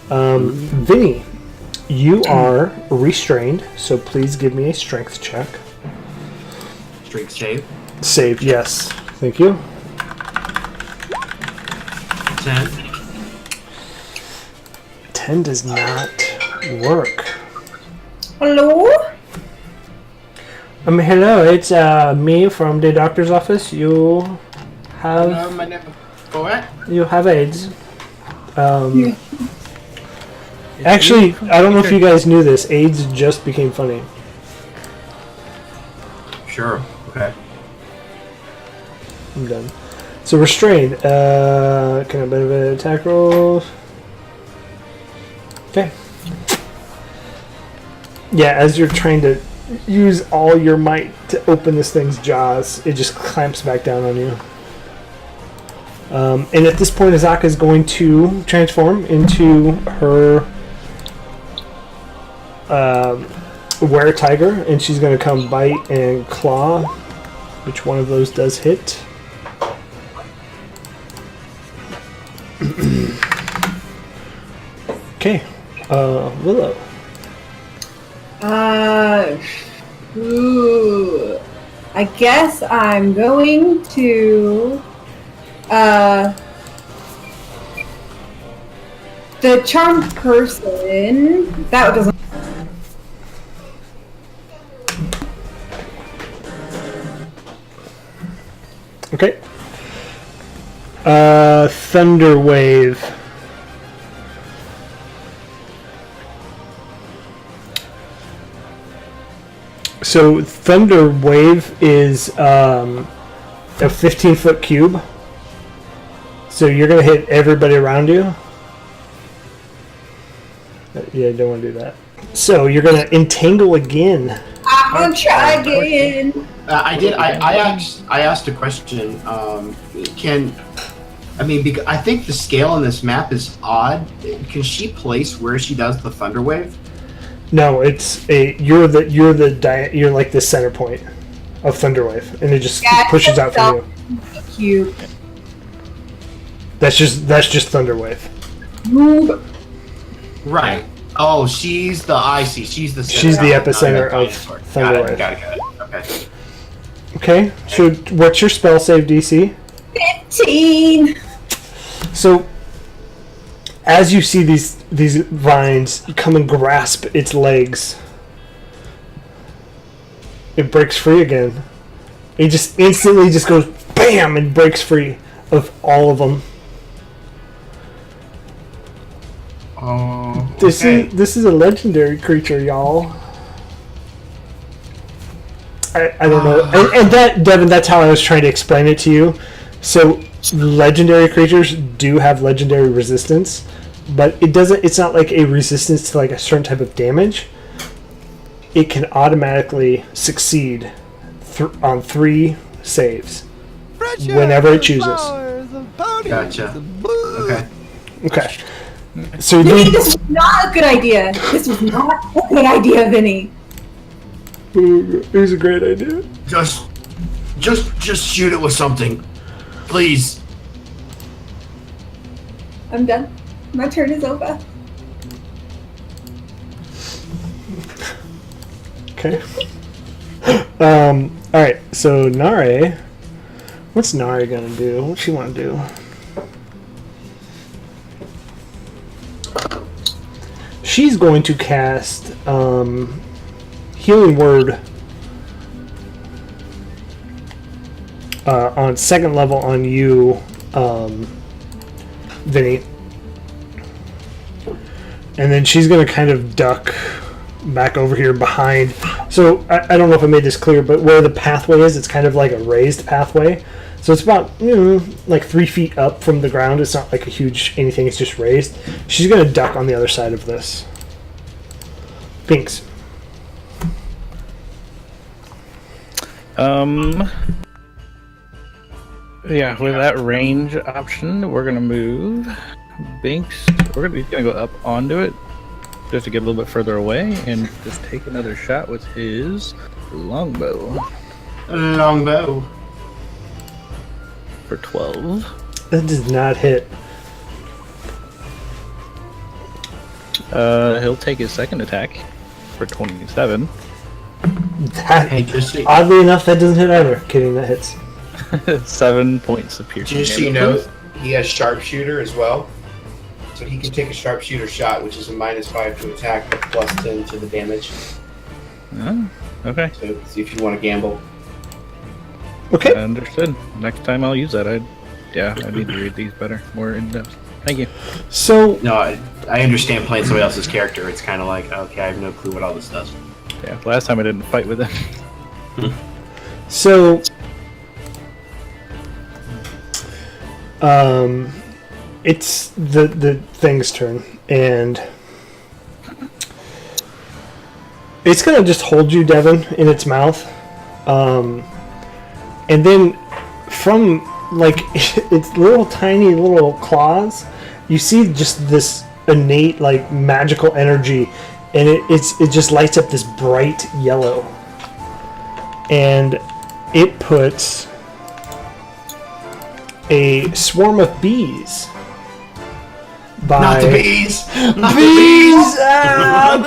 Vinny, you are restrained, so please give me a strength check. Strength save. Save, yes. Thank you. 10. 10 does not work. Hello? Hello, it's me from the doctor's office. You have Hello, my name is Poet. you have AIDS. Actually, I don't know if you guys knew this. AIDS just became funny. Sure. Okay. I'm done. So restrained. Can I benefit attack rolls? Okay. Yeah, as you're trying to use all your might to open this thing's jaws, it just clamps back down on you. And at this point, Azaka is going to transform into her were-tiger, and she's going to come bite and claw. Which one of those does hit? Okay. Willow. Ooh. I guess I'm going to, the charmed person, that doesn't, Okay. Thunder Wave. So Thunder Wave is a 15-foot cube. So you're gonna hit everybody around you. Yeah, don't want to do that. So you're gonna entangle again. I'm gonna try again. I did. I asked a question. I think the scale on this map is odd. Can she place where she does the thunder wave? No, it's you're like the center point of Thunderwave, and it just pushes out from you. Cube. That's just Thunderwave. Move. Right. Oh, she's the icy. She's the center. She's the epicenter of Thunderwave. Thunderwave. Got it. Okay. Okay, so what's your spell save DC? 15. So, as you see these vines come and grasp its legs, it breaks free again. It just instantly just goes BAM and breaks free of all of them. Oh. This is a legendary creature, y'all. I don't know. And that, Devin, that's how I was trying to explain it to you. So, legendary creatures do have legendary resistance, but it's not like a resistance to like a certain type of damage. It can automatically succeed on 3 saves whenever it chooses. Gotcha. Okay. So Vinny, this was not a good idea. This was not a good idea, Vinny. it was a great idea. Just shoot it with something, please. I'm done. My turn is over. Okay. Alright, so Nare. What's Nare gonna do? What's she wanna do? She's going to cast Healing Word on 2nd level on you, Vinny. And then she's going to kind of duck back over here behind. So I don't know if I made this clear, but where the pathway is, it's kind of like a raised pathway. So it's about like 3 feet up from the ground. It's not like a huge anything. It's just raised. She's going to duck on the other side of this. Binks. Yeah, with that range option, we're gonna move Binks. He's gonna go up onto it. just to get a little bit further away and just take another shot with his longbow Longbow. for 12. That does not hit. He'll take his second attack for 27. That, Hey, just so, oddly enough, that doesn't hit either. Kidding, that hits. 7 points of piercing just so you damage. know, he has sharpshooter as well. So he can take a sharpshooter shot, which is a -5 to attack, but +10 to the damage. Oh, okay. So see if you want to gamble. Okay. Understood. Next time I'll use that. I need to read these better, more in depth. Thank you. So, No, I understand playing somebody else's character. It's kind of like, okay, I have no clue what all this does. Yeah, last time I didn't fight with him. so, it's the thing's turn, and it's gonna just hold you, Devin, in its mouth, and then from like its little tiny little claws, you see just this innate like magical energy, and it just lights up this bright yellow, and it puts a swarm of bees by Not the bees. Not bees,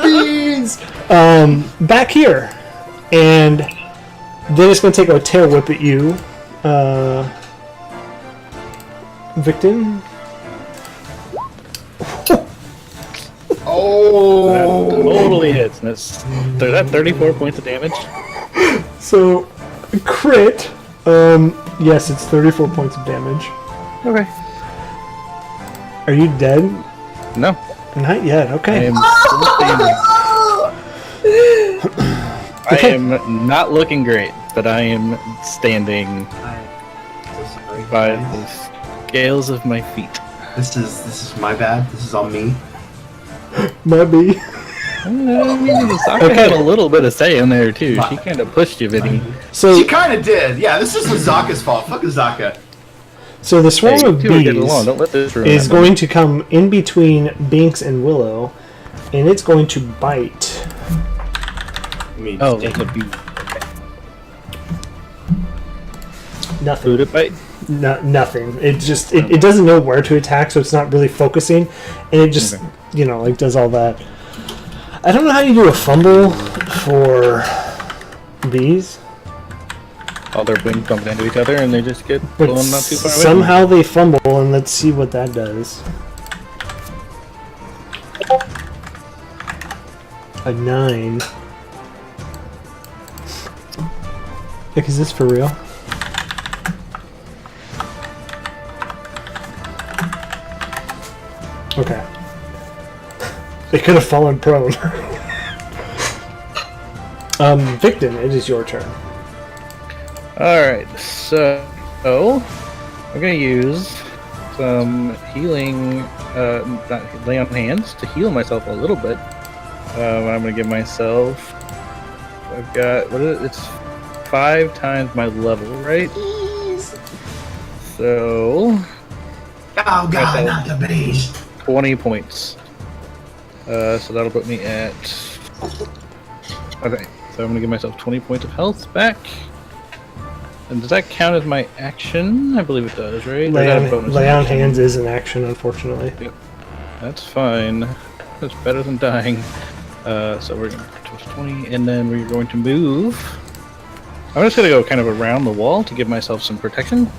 bees, back here, and then it's going to take a tail whip at you, victim. Oh. That totally hits. And that's 34 points of damage. So, crit. Yes, it's 34 points of damage. Okay. Are you dead? No. Not yet. I Okay. am still standing. I am not looking great, but I am standing by the scales of my feet. This is my bad. This is on me. Might be. I mean, Zaka had a little bit of say in there too. She kind of pushed you, Vinny. So, She kind of did. Yeah, this isn't Zaka's fault. Fuck Zaka. so the swarm Hey, of two are getting along. bees Don't let this ruin is that. going to come in between Binks and Willow, and it's going to bite. I mean, Oh, take it's a bee. Nothing. Food it bite. Nothing. It just it doesn't know where to attack, so it's not really focusing, and it just Okay. like does all that. I don't know how you do a fumble for bees, All their wings bump into each other and they just get but blown not too far away. somehow they fumble, and let's see what that does. A 9. Like, is this for real? Okay. They could have fallen prone. Victon, it is your turn. Alright, so I'm gonna use some healing, not lay on hands to heal myself a little bit. I'm gonna give myself, I've got, what is it? It's 5 times my level, right? So, Oh god, not the bees. 20 points. So that'll put me at, okay, so I'm gonna give myself 20 points of health back. And does that count as my action? I believe it does, right? Or is that a bonus Lay on action? hands is an action, unfortunately. That's fine. That's better than dying. So we're gonna plus 20, and then we're going to move. I'm just gonna go kind of around the wall to give myself some protection.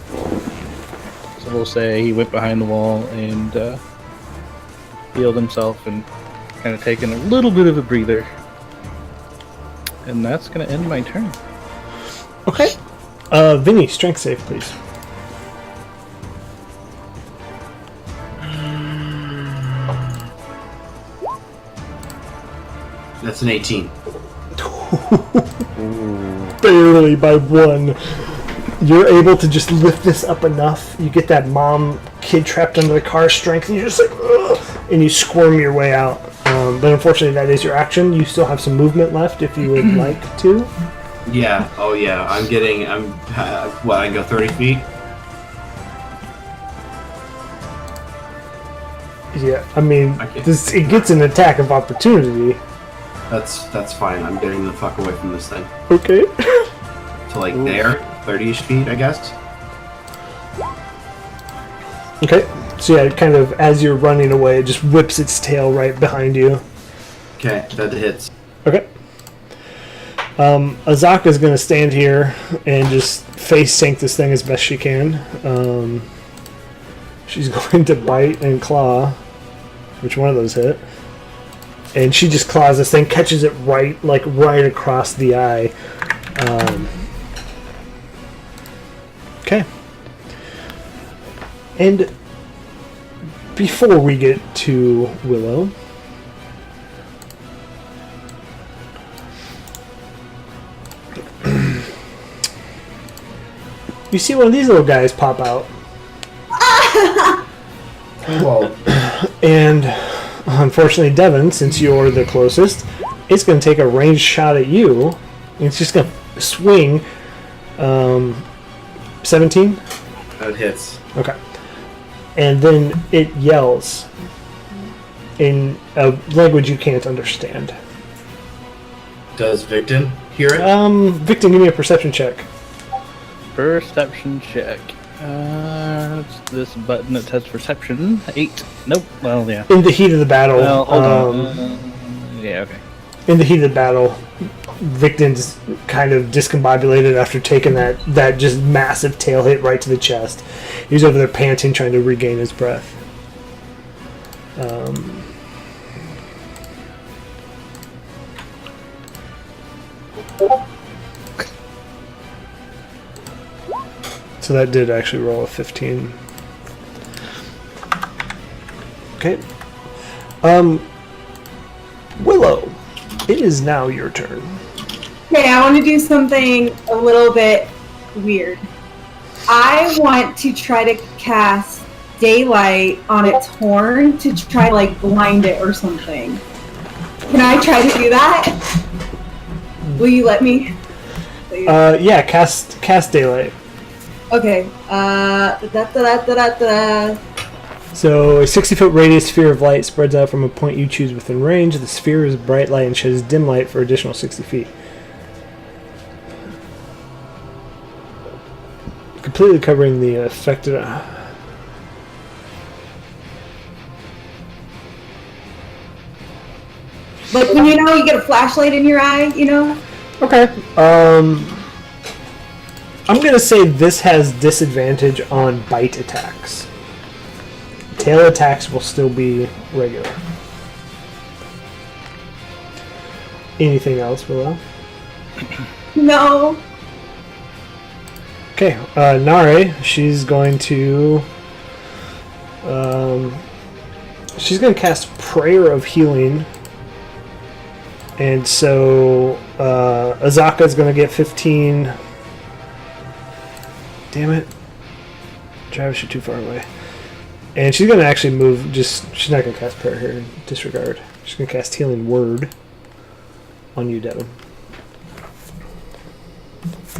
So we'll say he went behind the wall and healed himself and kind of taken a little bit of a breather. And that's gonna end my turn. Okay. Vinny, strength save, please. That's an 18. Barely by 1. You're able to just lift this up enough. You get that mom kid trapped under the car strength, and you're just like, ugh, and you squirm your way out. But unfortunately, that is your action. You still have some movement left if you would like to. Yeah. Oh yeah. I can go 30 feet. Yeah, I mean, Okay. it gets an attack of opportunity. That's fine. I'm getting the fuck away from this thing. Okay. To like there, 30-ish feet, I guess. Okay. So yeah, it kind of, as you're running away, it just whips its tail right behind you. Okay, that hits. Okay. Azaka's going to stand here and just face sink this thing as best she can. She's going to bite and claw. Which one of those hit? And she just claws this thing, catches it right across the eye. Okay. And before we get to Willow, you see one of these little guys pop out. Well, And unfortunately, Devin, since you're the closest, it's going to take a ranged shot at you. It's just going to swing. 17? that hits. Okay. And then it yells in a language you can't understand. Does Victon hear it? Victor, give me a perception check. Perception check. It's this button that says perception. 8. Nope. Well, yeah. In the heat of the battle, Well, hold on. Yeah, okay. in the heat of the battle, Victon's kind of discombobulated after taking that just massive tail hit right to the chest. He's over there panting, trying to regain his breath. So that did actually roll a 15. Okay. Willow, it is now your turn. Okay, I want to do something a little bit weird. I want to try to cast daylight on its horn to try to like blind it or something. Can I try to do that? Will you let me? Yeah, cast daylight. Okay. So, a 60-foot radius sphere of light spreads out from a point you choose within range. The sphere is bright light and sheds dim light for additional 60 feet. Completely covering the affected... Like when you get a flashlight in your eye, Okay. I'm going to say this has disadvantage on bite attacks. Tail attacks will still be regular. Anything else, Willow? No. Okay, Nare, she's going to cast Prayer of Healing, and so Azaka is going to get 15. Damn it, Travis, you're too far away. And she's going to actually move. She's not going to cast Prayer here. Disregard. She's going to cast Healing Word on you, Devin.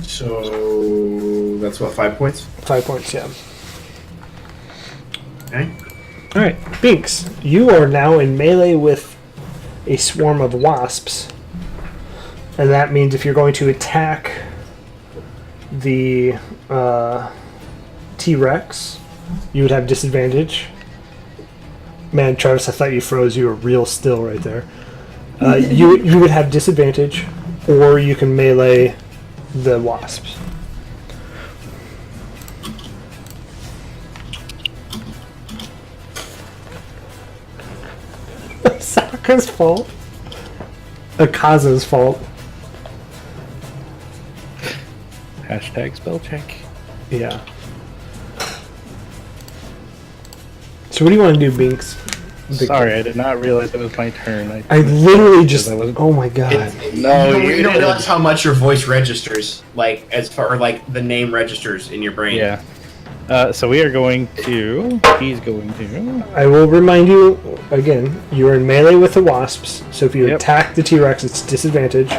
So that's what, 5 points? 5 points, yeah. Okay. Alright, Binks, you are now in melee with a swarm of wasps. And that means if you're going to attack the T-Rex, you would have disadvantage. Man, Travis, I thought you froze. You were real still right there. You would have disadvantage, or you can melee the wasps. Sokka's fault. Akaza's fault. Hashtag spell check. Yeah. So what do you want to do, Binks? Sorry, I did not realize it was my turn. I literally just... I wasn't- Oh my god. No, you don't realize how much your voice registers, like as far like the name registers in your brain. Yeah. So we are going to... He's going to... I will remind you, again, you are in melee with the wasps, so if you Yep. attack the T-Rex, it's disadvantage,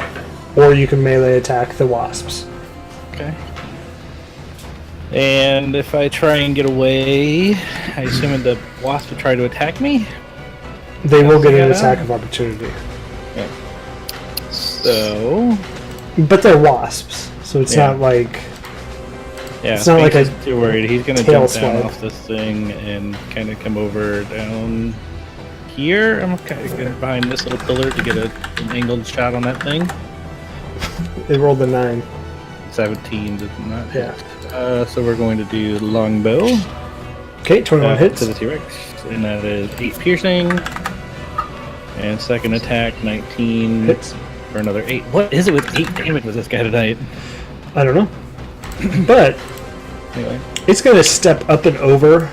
or you can melee attack the wasps. Okay. And if I try and get away, I assume the wasp will try to attack me. They will get an Yeah. attack of opportunity. So But they're wasps, so it's Yeah. not like... yeah, It's not like Sphinx a is too worried. He's gonna tail jump down swipe. off this thing and kind of come over down here. I'm kind of getting behind this little pillar to get an angled shot on that thing. They rolled a 9. 17 does not hit. Yeah. So we're going to do longbow. Okay, 21 hits. To the T-Rex, and that is 8 piercing. And second attack, 19 Hits. for another 8. What is it with 8 damage with this guy tonight? I don't know. But Anyway, it's going to step up and over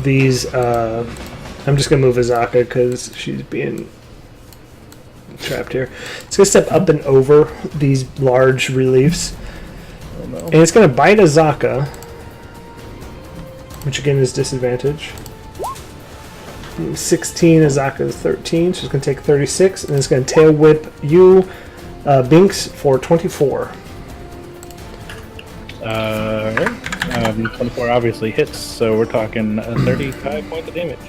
these... I'm just going to move Azaka because she's being trapped here. It's going to step up and over these large reliefs. oh no. And it's going to bite Azaka, which again is disadvantage. 16, Azaka is 13, so it's going to take 36, and it's going to tail whip you, Binks, for 24. Alright. 24 obviously hits, so we're talking 35 points of damage.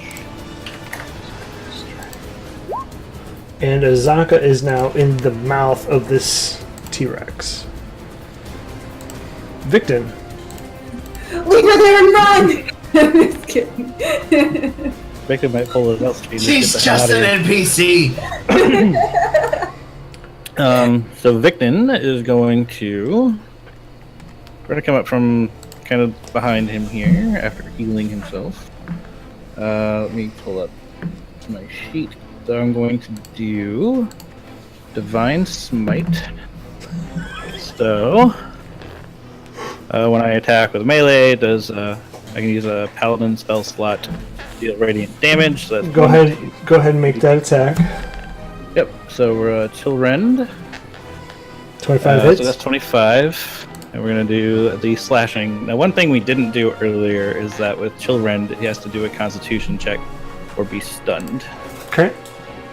And Azaka is now in the mouth of this T-Rex. Victon. Leave her there and run! I'm just kidding. Victor might pull his out speed. She's just an NPC. So Victon is going to try to come up from kind of behind him here after healing himself. Let me pull up my sheet. So I'm going to do Divine Smite. So when I attack with melee, it does I can use a Paladin spell slot to deal radiant damage. So that's Go ahead and make that attack. Yep. So we're Chillrend. 25 hits. So that's 25. And we're going to do the slashing. Now, one thing we didn't do earlier is that with Chillrend, he has to do a Constitution check or be stunned Okay.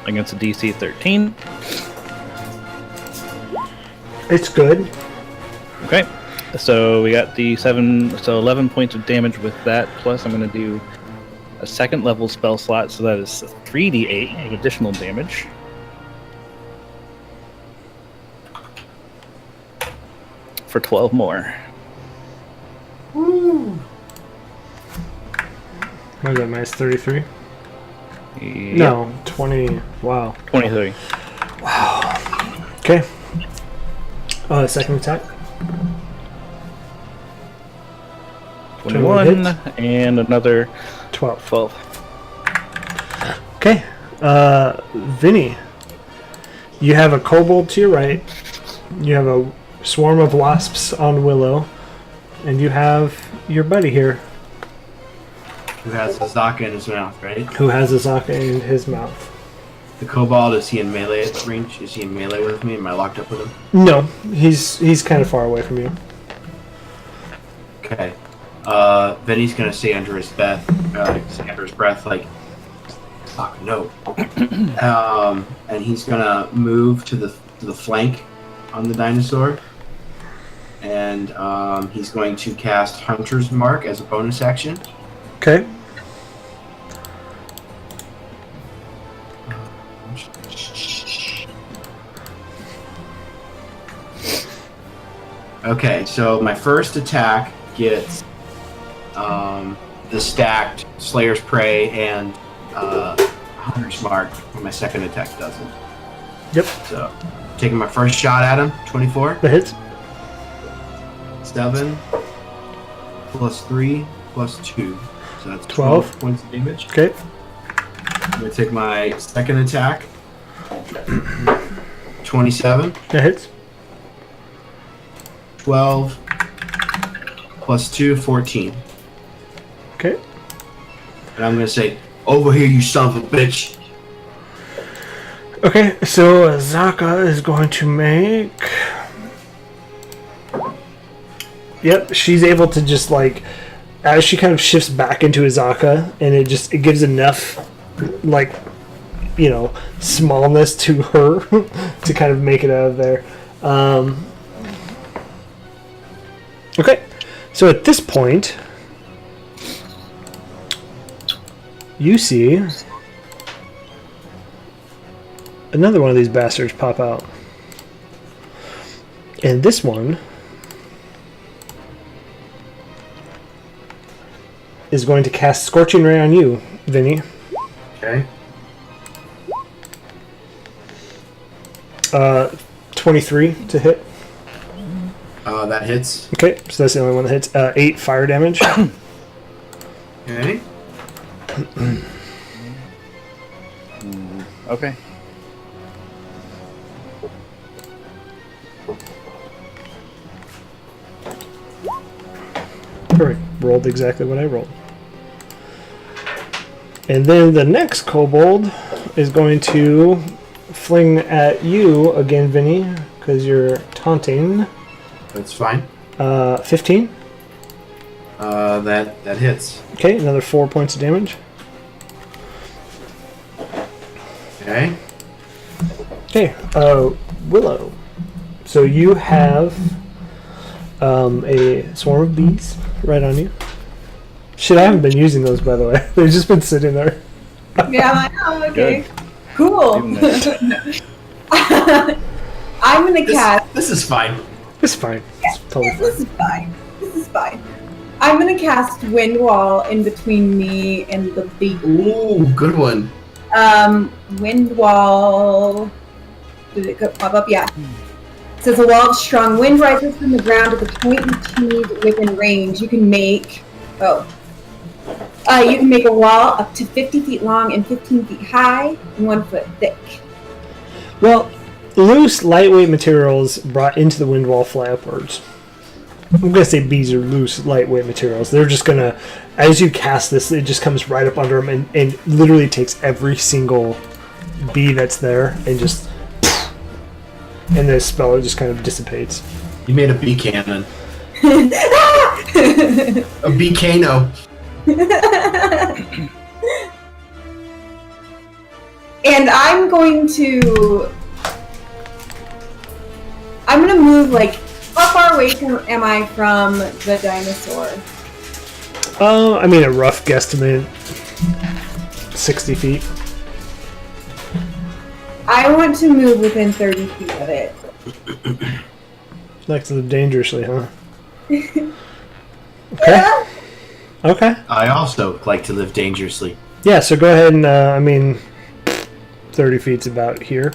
against a DC 13. It's good. Okay. So we got the 11 points of damage with that. Plus, I'm going to do a second level spell slot, so that is 3d8 of additional damage. For 12 more. What is that, minus 33? Yep. No, 20. Wow. 23. Okay. Second attack. 21 hits. and another 12. 12. Okay. Vinny. You have a kobold to your right. You have a swarm of wasps on Willow. And you have your buddy here, Who has Azaka in his mouth, right? who has Azaka in his mouth. The kobold, is he in melee range? Is he in melee with me? Am I locked up with him? No, he's kind of far away from you. Okay. Vinny's gonna say under his breath, like, fuck no. And he's gonna move to the flank on the dinosaur, and he's going to cast Hunter's Mark as a bonus action. Okay. Okay, so my first attack gets the stacked Slayer's Prey and Hunter's Mark, and my second attack doesn't. Yep. So, taking my first shot at him, 24, That hits. 7, plus 3, plus 2. So that's 12 points of damage. Okay. I'm going to take my second attack, 27, That hits. 12, plus 2, 14. Okay. And I'm going to say, over here, you son of a bitch. Okay, so Azaka is going to make... Yep, she's able to just like... As she kind of shifts back into Azaka, and it gives enough, like, you know, smallness to her to kind of make it out of there. Okay, So at this point, you see another one of these bastards pop out. And this one is going to cast Scorching Ray on you, Vinny. Okay. 23 to hit. That hits. Okay, so that's the only one that hits. 8 fire damage. Okay. Okay. Perfect. Rolled exactly what I rolled. And then the next kobold is going to fling at you again, Vinny, because you're taunting. That's fine. 15. That hits. Okay, another 4 points of damage. Okay. Okay, Willow. So you have a swarm of bees right on you. Shit, I haven't been using those, by the way. They've just been sitting there. Yeah, I'm like, oh, okay. Good. Cool. I'm gonna cast. This is fine. It's fine. It's totally This is fine. This is fine. I'm gonna cast Wind Wall in between me and the bee. Ooh, good one. Wind Wall. Did it pop up? Yeah. It says a wall of strong wind rises from the ground at the point you choose within range. You can make. You can make a wall up to 50 feet long and 15 feet high and 1 foot thick. Well, loose, lightweight materials brought into the wind wall fly upwards. I'm going to say bees are loose, lightweight materials. They're just going to, as you cast this, it just comes right up under them and literally takes every single bee that's there and just... And the spell just kind of dissipates. You made a bee cannon. A bee cano. And I'm going to move, like, how far away am I from the dinosaur? I mean, a rough guesstimate, 60 feet. I want to move within 30 feet of it. Like to live dangerously, huh? Okay. Yeah. Okay. I also like to live dangerously. Yeah, so go ahead and, 30 feet's about here.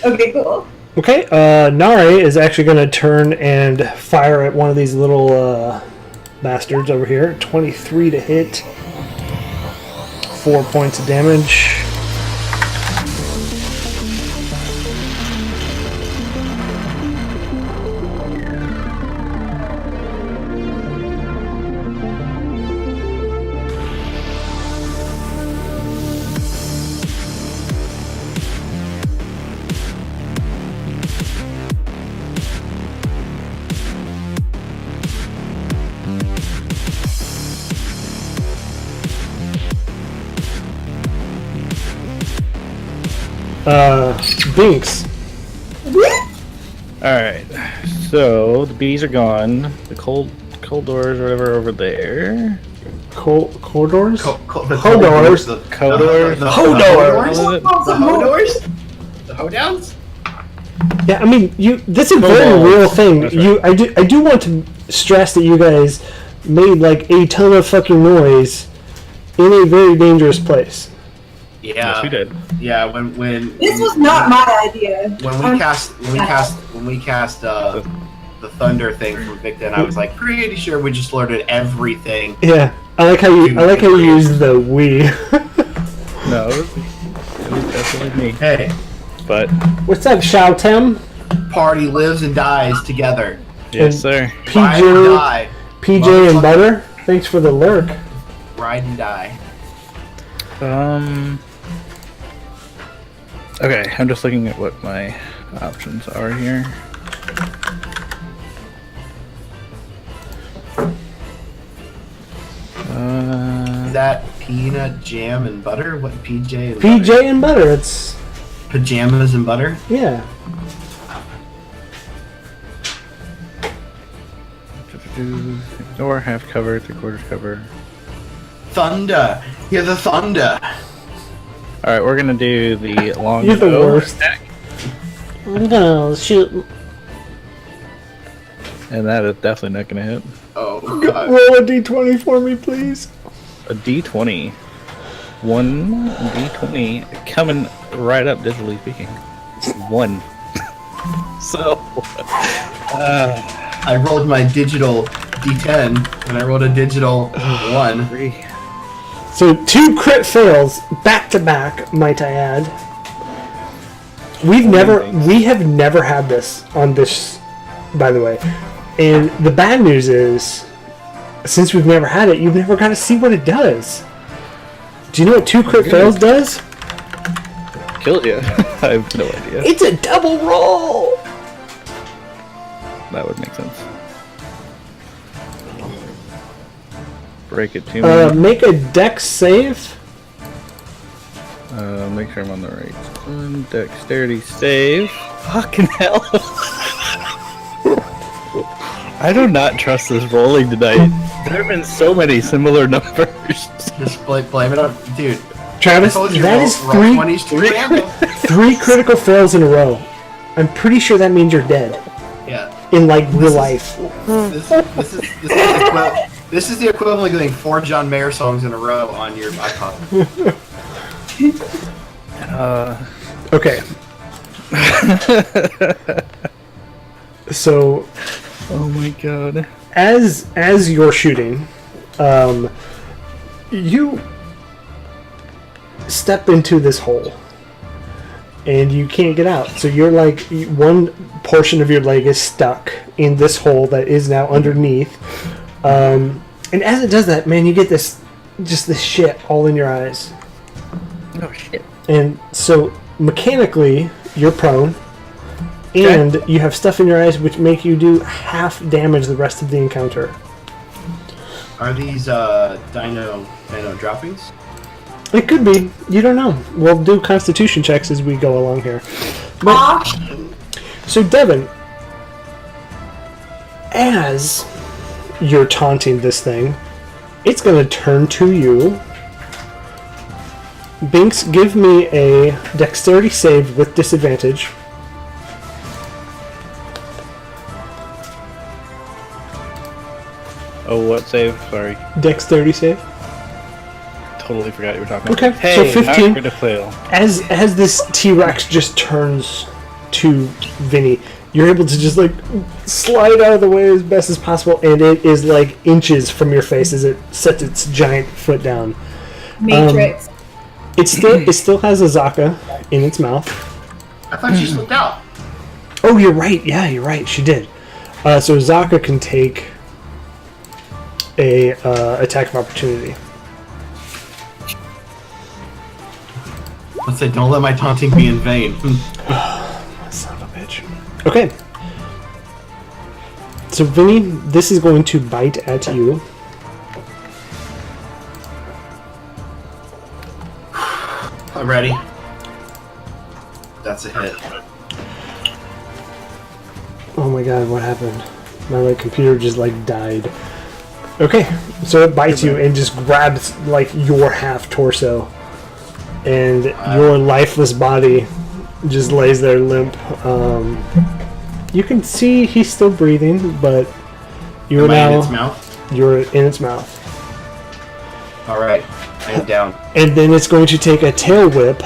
Okay, cool. Okay, Nare is actually going to turn and fire at one of these little bastards over here. 23 to hit. 4 points of damage. Binks. Alright. So the bees are gone. The cold doors or whatever over there. Corridors? The Hodors. The Hodors. The Hodors. The Hodors? The Hodowns? Yeah, I mean, that's a very Kobolds. real thing. That's right. I do want to stress that you guys made like a ton of fucking noise in a very dangerous place. Yeah. Yes, we did. Yeah, when This was not my idea. when we cast the thunder thing from Victor, I was like pretty sure we just alerted everything. Yeah, I like how you use the we. No, it was definitely me. Hey, But What's up, Shao Tem? party lives and dies together. yes, sir. Ride and PJ, die. PJ and Butter. Thanks for the lurk. Ride and die. Okay, I'm just looking at what my options are here. Is that peanut jam and butter? What PJ and PJ butter? and Butter. It's Pajamas and butter? yeah. Door, half cover, 3/4 cover. Thunder. Hear the thunder. Alright, we're gonna do the long You're the bow worst. attack, I'm gonna shoot. and that is definitely not gonna hit. Oh, God. Roll a d20 for me, please. A d20. One d20 coming right up, digitally speaking. 1. So, I rolled my digital d10, and I rolled a digital 1. 3. So 2 crit fails back to back, might I add. We have never had this on this, by the way. And the bad news is, since we've never had it, you've never got to see what it does. Do you know what 2 crit fails does? Killed you. I have no idea. It's a double roll. That would make sense. Break it to me. Make a dex save. Make sure I'm on the right one. Dexterity save. Fucking hell. I do not trust this rolling tonight. There have been so many similar numbers. Just blame it on... Dude, Travis, I told you, that is roll 20s to random. 3 critical fails in a row. I'm pretty sure that means you're dead Yeah. in like real life. This is the equivalent of getting 4 John Mayer songs in a row on your iPod. Okay. So, Oh my god. as you're shooting, you step into this hole, and you can't get out. So you're like, one portion of your leg is stuck in this hole that is now underneath. And as it does that, man, you get this shit all in your eyes. Oh shit. And so mechanically, you're prone, and you have stuff in your eyes which make you do half damage the rest of the encounter. Are these dino droppings? It could be. You don't know. We'll do constitution checks as we go along here. But, so Devin, as you're taunting this thing, it's going to turn to you. Binks, give me a dexterity save with disadvantage. Oh, what save? Sorry. Dexterity save. Totally forgot you were talking Okay, about. Hey, so 15. I'm gonna fail. As this T-Rex just turns to Vinny, you're able to just like slide out of the way as best as possible, and it is like inches from your face as it sets its giant foot down. Matrix. It still has a Zaka in its mouth. I thought she slipped out. Oh, you're right. Yeah, you're right. She did. So Zaka can take a attack of opportunity. Let's say, don't let my taunting be in vain. Son of a bitch. Okay. So Vinny, this is going to bite at you. I'm ready. That's a hit. Oh my god, what happened? My computer just died. Okay, so it bites you and just grabs your half torso, and your lifeless body just lays there limp. You can see he's still breathing, but you are Am I in now its mouth? you're in its mouth. All right, I am down. And then it's going to take a tail whip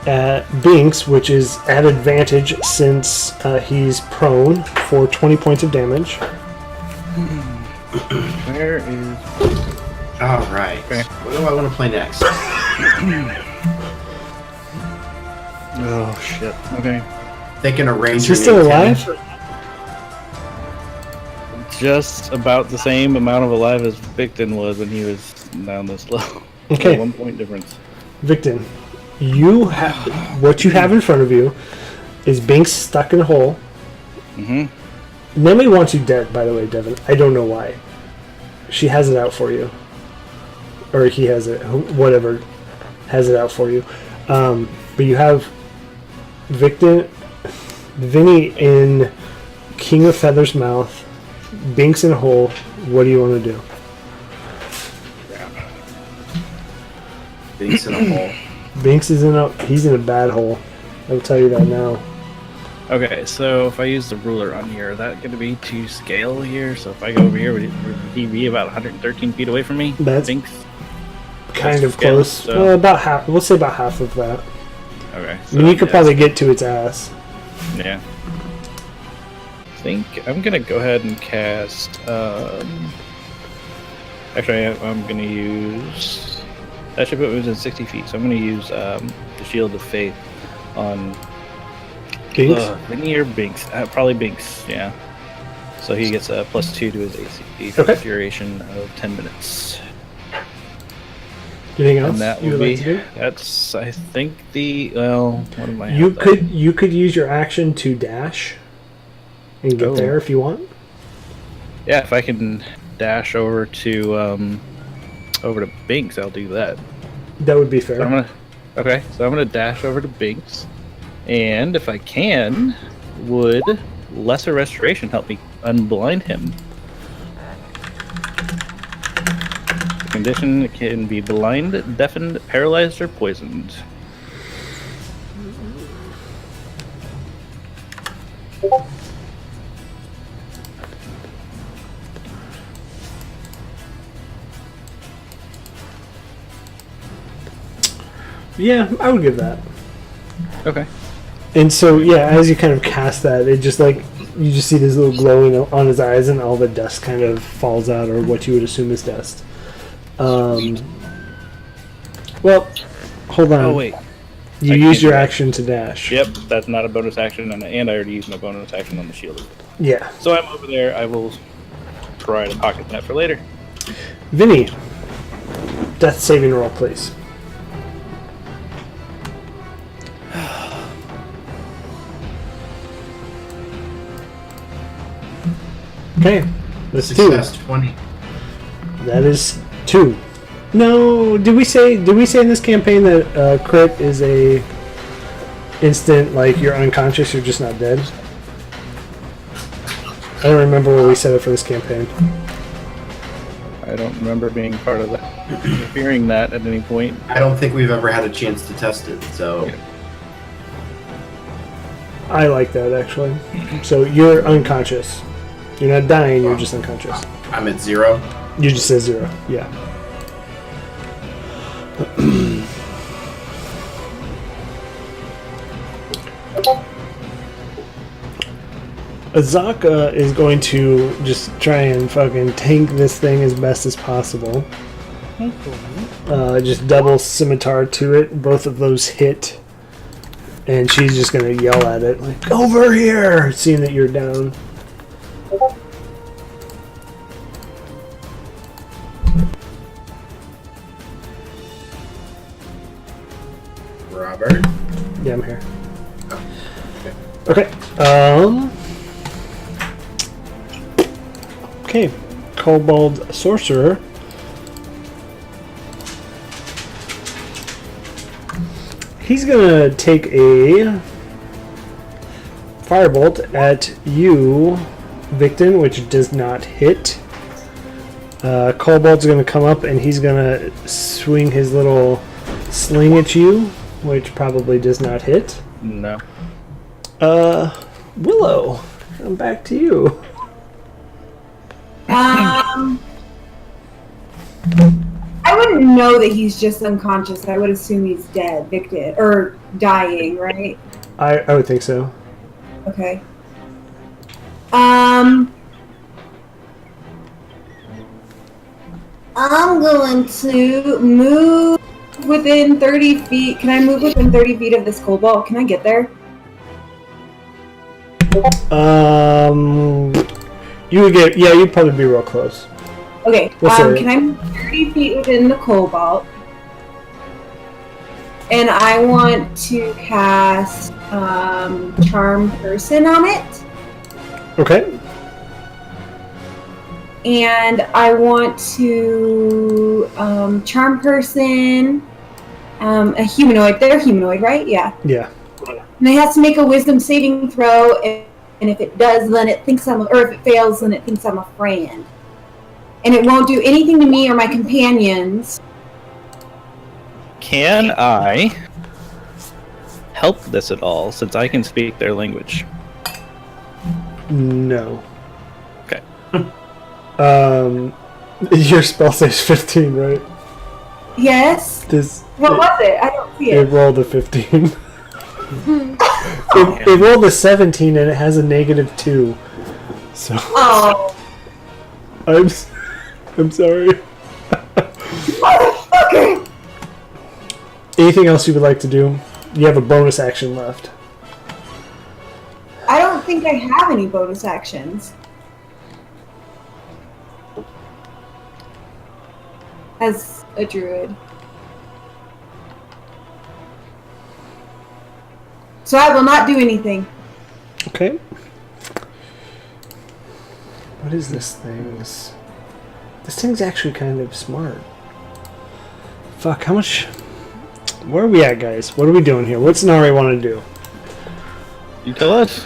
at Binks, which is at advantage since he's prone, for 20 points of damage. Where is... All right. Okay. What do I want to play next? Oh, shit. Okay. Thinking a ranger. Is he still alive? Just about the same amount of alive as Victon was when he was down this low. Okay. 1 point difference. Victon, you have what you have in front of you is Binks stuck in a hole. Mm-hmm. Nemi wants you dead, by the way, Devin. I don't know why. She has it out for you. Or he has it, whatever, has it out for you. But you have Vinny in King of Feathers' mouth, Binks in a hole. What do you want to do? Binks in a hole. Binks is he's in a bad hole. I'll tell you that now. Okay, so if I use the ruler on here, is that going to be to scale here? So if I go over here, would he be about 113 feet away from me? That's Binks? kind of scale, close. so- About half. We'll say about half of that. Okay. I mean, you could probably get to its ass. Yeah. I think I'm going to go ahead and cast... Actually, I'm going to use... That should put me within 60 feet, so I'm going to use the Shield of Faith on... Binks? Vinny or Binks? Probably Binks, yeah. So he gets a +2 to his AC for Okay. the duration of 10 minutes. Anything else And that you would would be... like to do? That's, I think, the... Well, what am I... You could use your action to dash and get Oh. there if you want. Yeah, if I can dash over to Binks, I'll do that. That would be So fair. I'm gonna dash over to Binks, and if I can, would Lesser Restoration help me unblind him? The condition can be blind, deafened, paralyzed, or poisoned. Yeah, I would give that. Okay. And so, yeah, as you kind of cast that, it just like you just see this little glowing on his eyes, and all the dust kind of falls out, or what you would assume is dust. Well, hold on. Oh wait. You I used can't your do that. action to dash. Yep, that's not a bonus action, and I already used my bonus action on the shield. Yeah. So I'm over there. I will try to pocket that for later. Vinny, death saving roll, please. Okay, that's two. Success 20. That is two. No, did we say in this campaign that crit is a instant, like you're unconscious, you're just not dead? I don't remember where we said it for this campaign. I don't remember being part of that, hearing that at any point. I don't think we've ever had a chance to test it, so I like that actually. So you're unconscious. You're not dying, you're just unconscious. I'm at 0. You just said 0, yeah. Azaka is going to just try and fucking tank this thing as best as possible. Just double scimitar to it. Both of those hit. And she's just going to yell at it, like, over here! Seeing that you're down. Robert. Yeah, I'm here. Oh, Okay. Okay. Kobold Sorcerer. He's gonna take a firebolt at you, Victon, which does not hit. Kobold's gonna come up and he's gonna swing his little sling at you, which probably does not hit. No. Willow, I'm back to you. I wouldn't know that he's just unconscious. I would assume he's dead, victim, or dying, right? I would think so. Okay. I'm going to move within 30 feet. Can I move within 30 feet of this cobalt? Can I get there? You would get, yeah, you'd probably be real close. Okay. We'll say it. Can I move 30 feet within the cobalt? And I want to cast Charm Person on it. Okay. And I want to Charm Person a humanoid. They're humanoid, right? Yeah. Yeah. And they have to make a Wisdom saving throw. And if it does, then it thinks or if it fails, then it thinks I'm a friend. And it won't do anything to me or my companions. Can I help this at all, since I can speak their language? No. Okay. Your spell saves 15, right? Yes. This. What was it? I don't see It it. rolled a 15. It rolled a 17 and it has a -2. So Oh, I'm sorry. motherfucker! Anything else you would like to do? You have a bonus action left. I don't think I have any bonus actions. As a druid. So I will not do anything. Okay. What is this thing? This thing's actually kind of smart. Fuck, how much... Where are we at, guys? What are we doing here? What's Nari want to do? You tell us.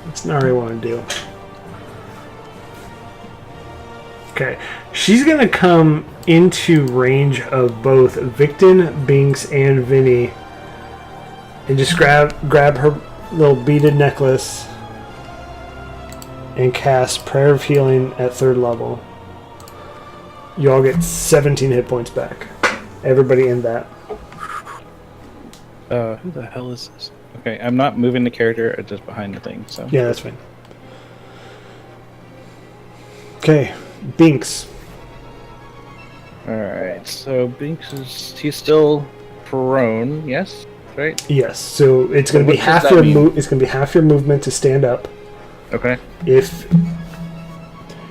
What's Nari want to do? Okay. She's going to come into range of both Victon, Binks, and Vinny. And just grab her little beaded necklace and cast Prayer of Healing at 3rd level. You all get 17 hit points back. Everybody in that. Who the hell is this? Okay, I'm not moving the character, it's just behind the thing, so. Yeah, that's fine. Okay, Binks. Alright, so Binks he's still prone, yes? Right? Yes, so it's going to be What does half that your mean? It's going to be half your movement to stand up. Okay. If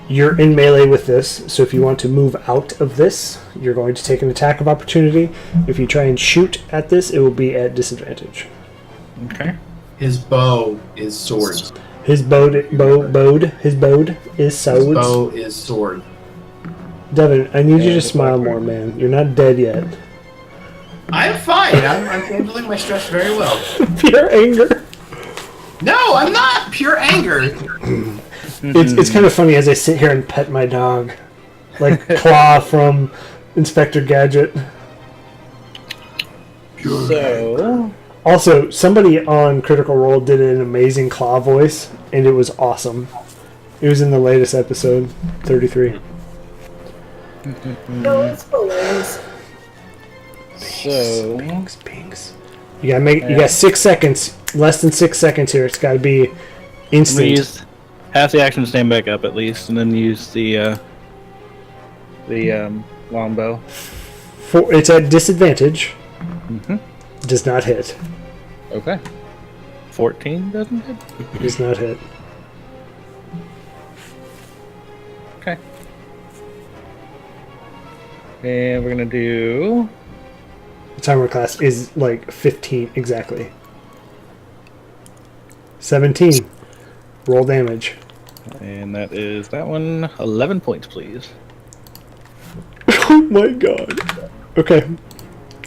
you're in melee with this, so if you want to move out of this, you're going to take an attack of opportunity. If you try and shoot at this, it will be at disadvantage. Okay. His bow is swords. His bow is His swords. bow is sword. Devin, I need you to Yeah, smile more, man. You're not dead yet. I'm fine. I'm handling my stress very well. Pure anger. No, I'm not. Pure anger. It's kind of funny as I sit here and pet my dog, like Claw from Inspector Gadget. So, Also, somebody on Critical Role did an amazing Claw voice, and it was awesome. It was in the latest episode, 33. No, it's hilarious. so Binks. You got 6 seconds. Less than 6 seconds here. It's got to be I'm gonna instant. use half the action to stand back up at least, and then use the longbow. It's at disadvantage. Mm-hmm. Does not hit. Okay. 14 doesn't hit? Does not hit. Okay. And we're gonna do... The timer class is like 15 exactly. 17. Roll damage. And that is that one. 11 points, please. Oh my god. Okay.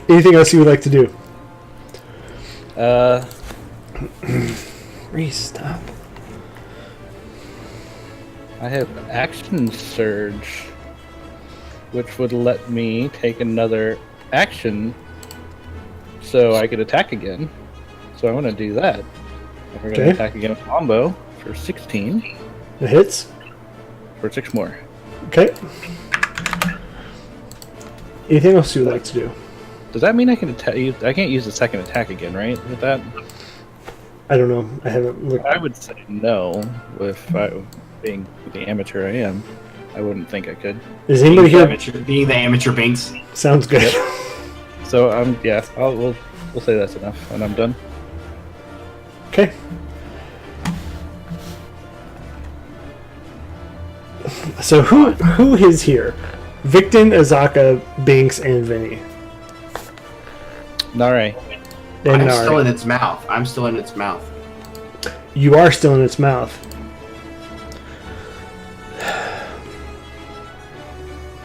Anything else you would like to do? Reese, stop. I have Action Surge, which would let me take another action so I could attack again. So I want to do that. We're going to Okay. attack again with combo for 16 It hits. for 6 more. Okay. Anything else you would like to do? Does that mean I can I can't use the second attack again, right? With that, I don't know. I haven't looked. I would say no. If I, being the amateur I am, I wouldn't think I could. Is anybody here? Being the amateur Binks. Sounds good. So yeah, we'll say that's enough, and I'm done. Okay. So who is here? Victon, Azaka, Binks, and Vinny. Nare. And I'm still Nari. in its mouth. I'm still in its mouth. You are still in its mouth.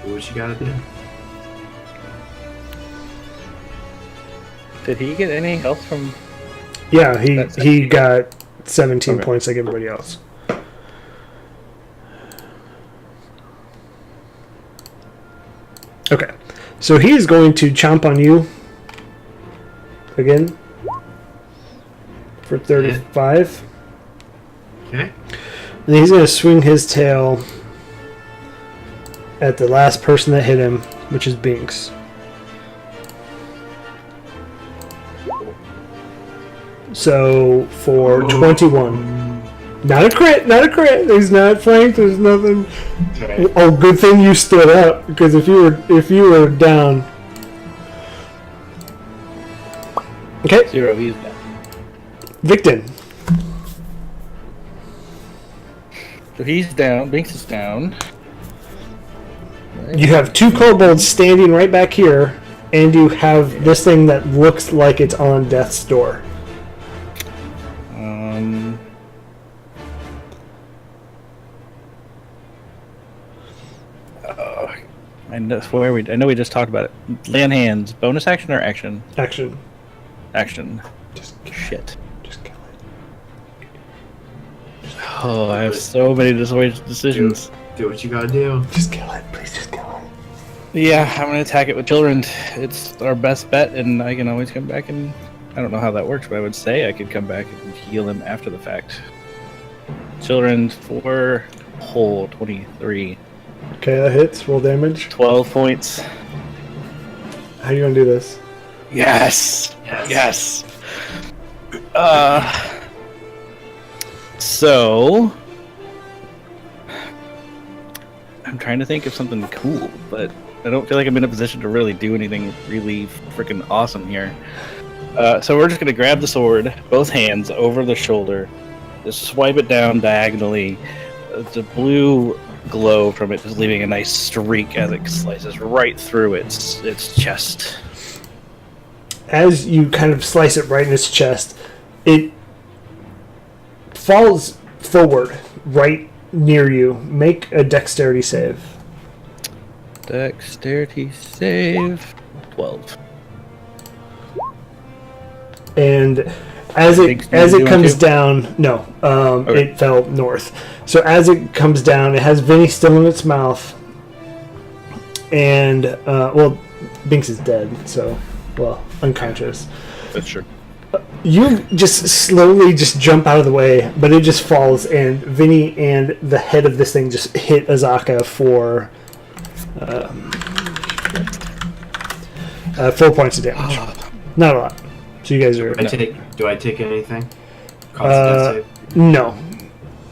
What you gotta do? Did he get any health from? Yeah, he That's got 17 points like everybody else. Okay. So he's going to chomp on you again for 35. Okay. And he's going to swing his tail at the last person that hit him, which is Binks. So for 21. Not a crit, not a crit. He's not flanked. There's nothing. Okay. Oh, good thing you stood up, because if you were down. Okay, 0, he's down. Victon. So he's down. Binks is down. You have 2 kobolds standing right back here, and you have this thing that looks like it's on death's door. I know we just talked about it. Land hands. Bonus action or action? Action. Action. Just Shit. Just kill it. Oh, I have so many decisions. Do what you gotta do. Just kill it. Please just kill it. Yeah, I'm gonna attack it with children. It's our best bet, and I can always come back and I don't know how that works, but I would say I could come back and heal him after the fact. Children for whole 23. Okay, that hits. Roll damage. 12 points. How you gonna do this? Yes. Yes. So I'm trying to think of something cool, but I don't feel like I'm in a position to really do anything really freaking awesome here. So we're just gonna grab the sword, both hands over the shoulder, just swipe it down diagonally. The blue glow from it is leaving a nice streak as it slices right through its chest. As you kind of slice it right in its chest, it falls forward right near you. Make a dexterity save. Dexterity save 12. And as it comes down, no, Okay. it fell north. So as it comes down, it has Vinny still in its mouth, and well, Binks is dead, so unconscious. That's true. You just slowly just jump out of the way, but it just falls, and Vinny and the head of this thing just hit Azaka for 4 points of damage. Not a lot. So you guys are Do I take anything? Constitution save? no.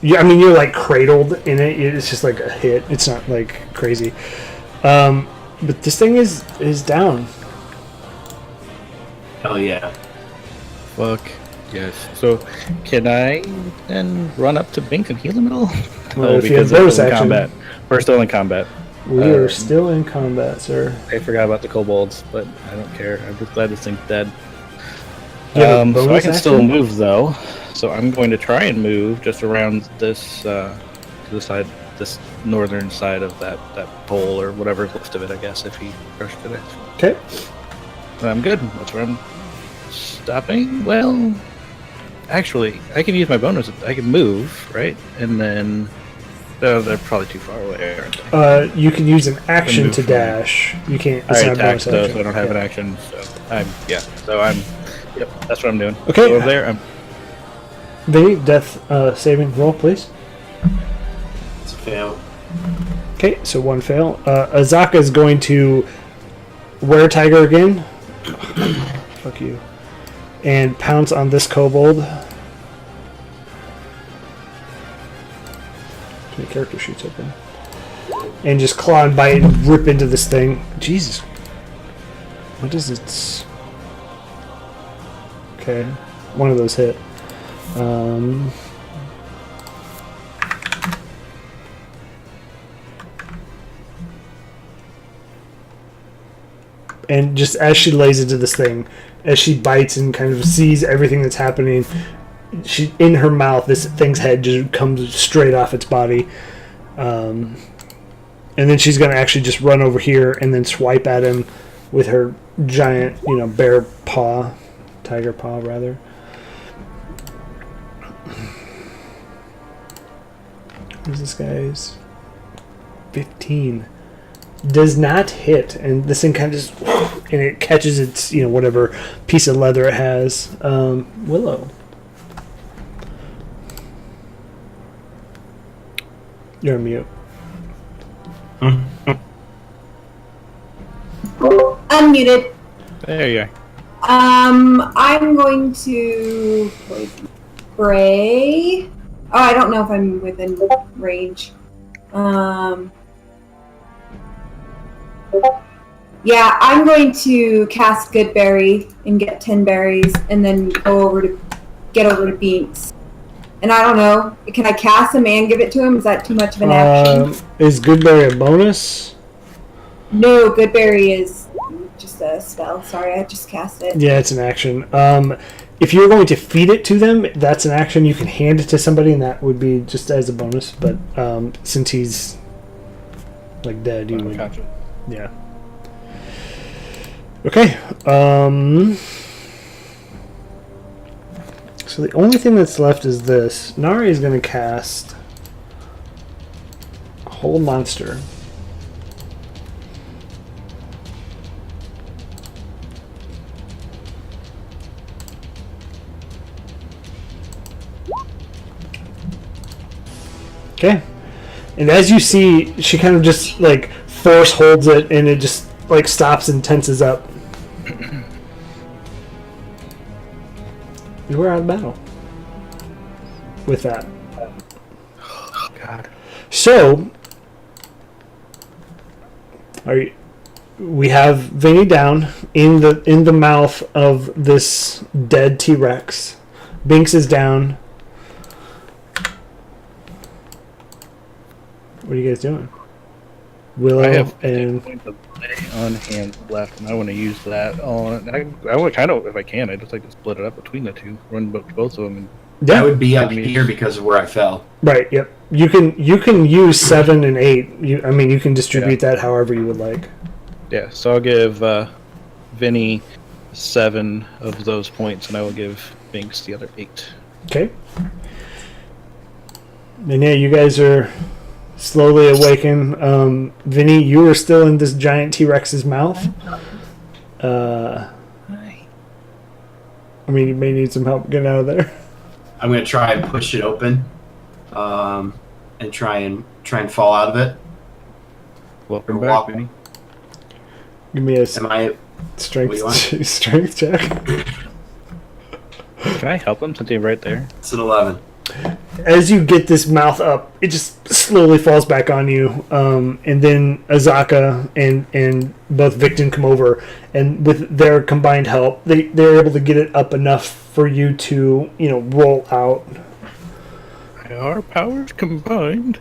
I mean, you're like cradled in it. It's just like a hit. It's not like crazy. But this thing is down. Hell yeah. Fuck yes. So can I then run up to Binks and heal him at all? Well, if you have we're bonus still in action. combat. We're still in combat. We are still in combat, sir. I forgot about the kobolds, but I don't care. I'm just glad this thing's dead. You have a So I bonus can still action? move though. So I'm going to try and move just around this to the side, this northern side of that pole or whatever's left of it. I guess if he crushed it. Okay. I'm good. That's where I'm stopping. Well, actually, I can use my bonus. I can move, right? And then they're probably too far away, aren't they? You can use an action move to from me. dash. You can't. I It's not a attacked bonus though, action. so I don't have an action. So I'm. Yep, that's what I'm doing. Okay. Go over there. Vinny, death saving roll, please. It's a fail. Okay, so one fail. Azaka is going to were-tiger again. Fuck you. And pounce on this kobold. Too many character sheets open. And just claw and bite and rip into this thing. Jesus. What is it? Okay. One of those hit. And just as she lays into this thing, as she bites and kind of sees everything that's happening, she in her mouth, this thing's head just comes straight off its body. And then she's going to actually just run over here and then swipe at him with her giant, bear paw. Tiger paw, rather. Who's this guy's? 15. Does not hit, and this thing kind of just, and it catches its, whatever piece of leather it has. Willow. You're on mute. Unmuted. There you go. I'm going to spray. Oh, I don't know if I'm within range. Yeah, I'm going to cast Good Berry and get 10 berries, and then get over to Binks. And I don't know, can I cast him and give it to him? Is that too much of an action? Is Goodberry a bonus? No, Good Berry is just a spell. Sorry, I just cast it. Yeah, it's an action. If you're going to feed it to them, that's an action. You can hand it to somebody, and that would be just as a bonus. But since he's dead, you would. Gotcha. Yeah. Okay. So the only thing that's left is this. Nari is going to cast a whole monster. Okay. And as you see, she kind of just force holds it, and it just stops and tenses up. And we're out of battle with that. Oh, God. So, we have Vinny down in the mouth of this dead T-Rex. Binks is down. What are you guys doing? Willow I have and on hand left, and I want to use that on. I want kind of, if I can, I just like to split it up between the two, run both of them. And That would be up here because of where I fell. right. Yep. You can use 7 and 8. You can distribute that however you would like. yeah, so I'll give Vinny 7 of those points, and I will give Binks the other 8. Okay. And yeah, you guys are slowly awaken. Vinny, you are still in this giant T-Rex's mouth. You may need some help getting out of there. I'm gonna try and push it open, and try and fall out of it. Welcome Or back, walk. Vinny. Give me a Am I? What do you want? strength check. Can I help him since he's right there? It's an 11. As you get this mouth up, it just slowly falls back on you, and then Azaka and both Victon come over, and with their combined help, they're able to get it up enough for you to roll out. Our powers combined.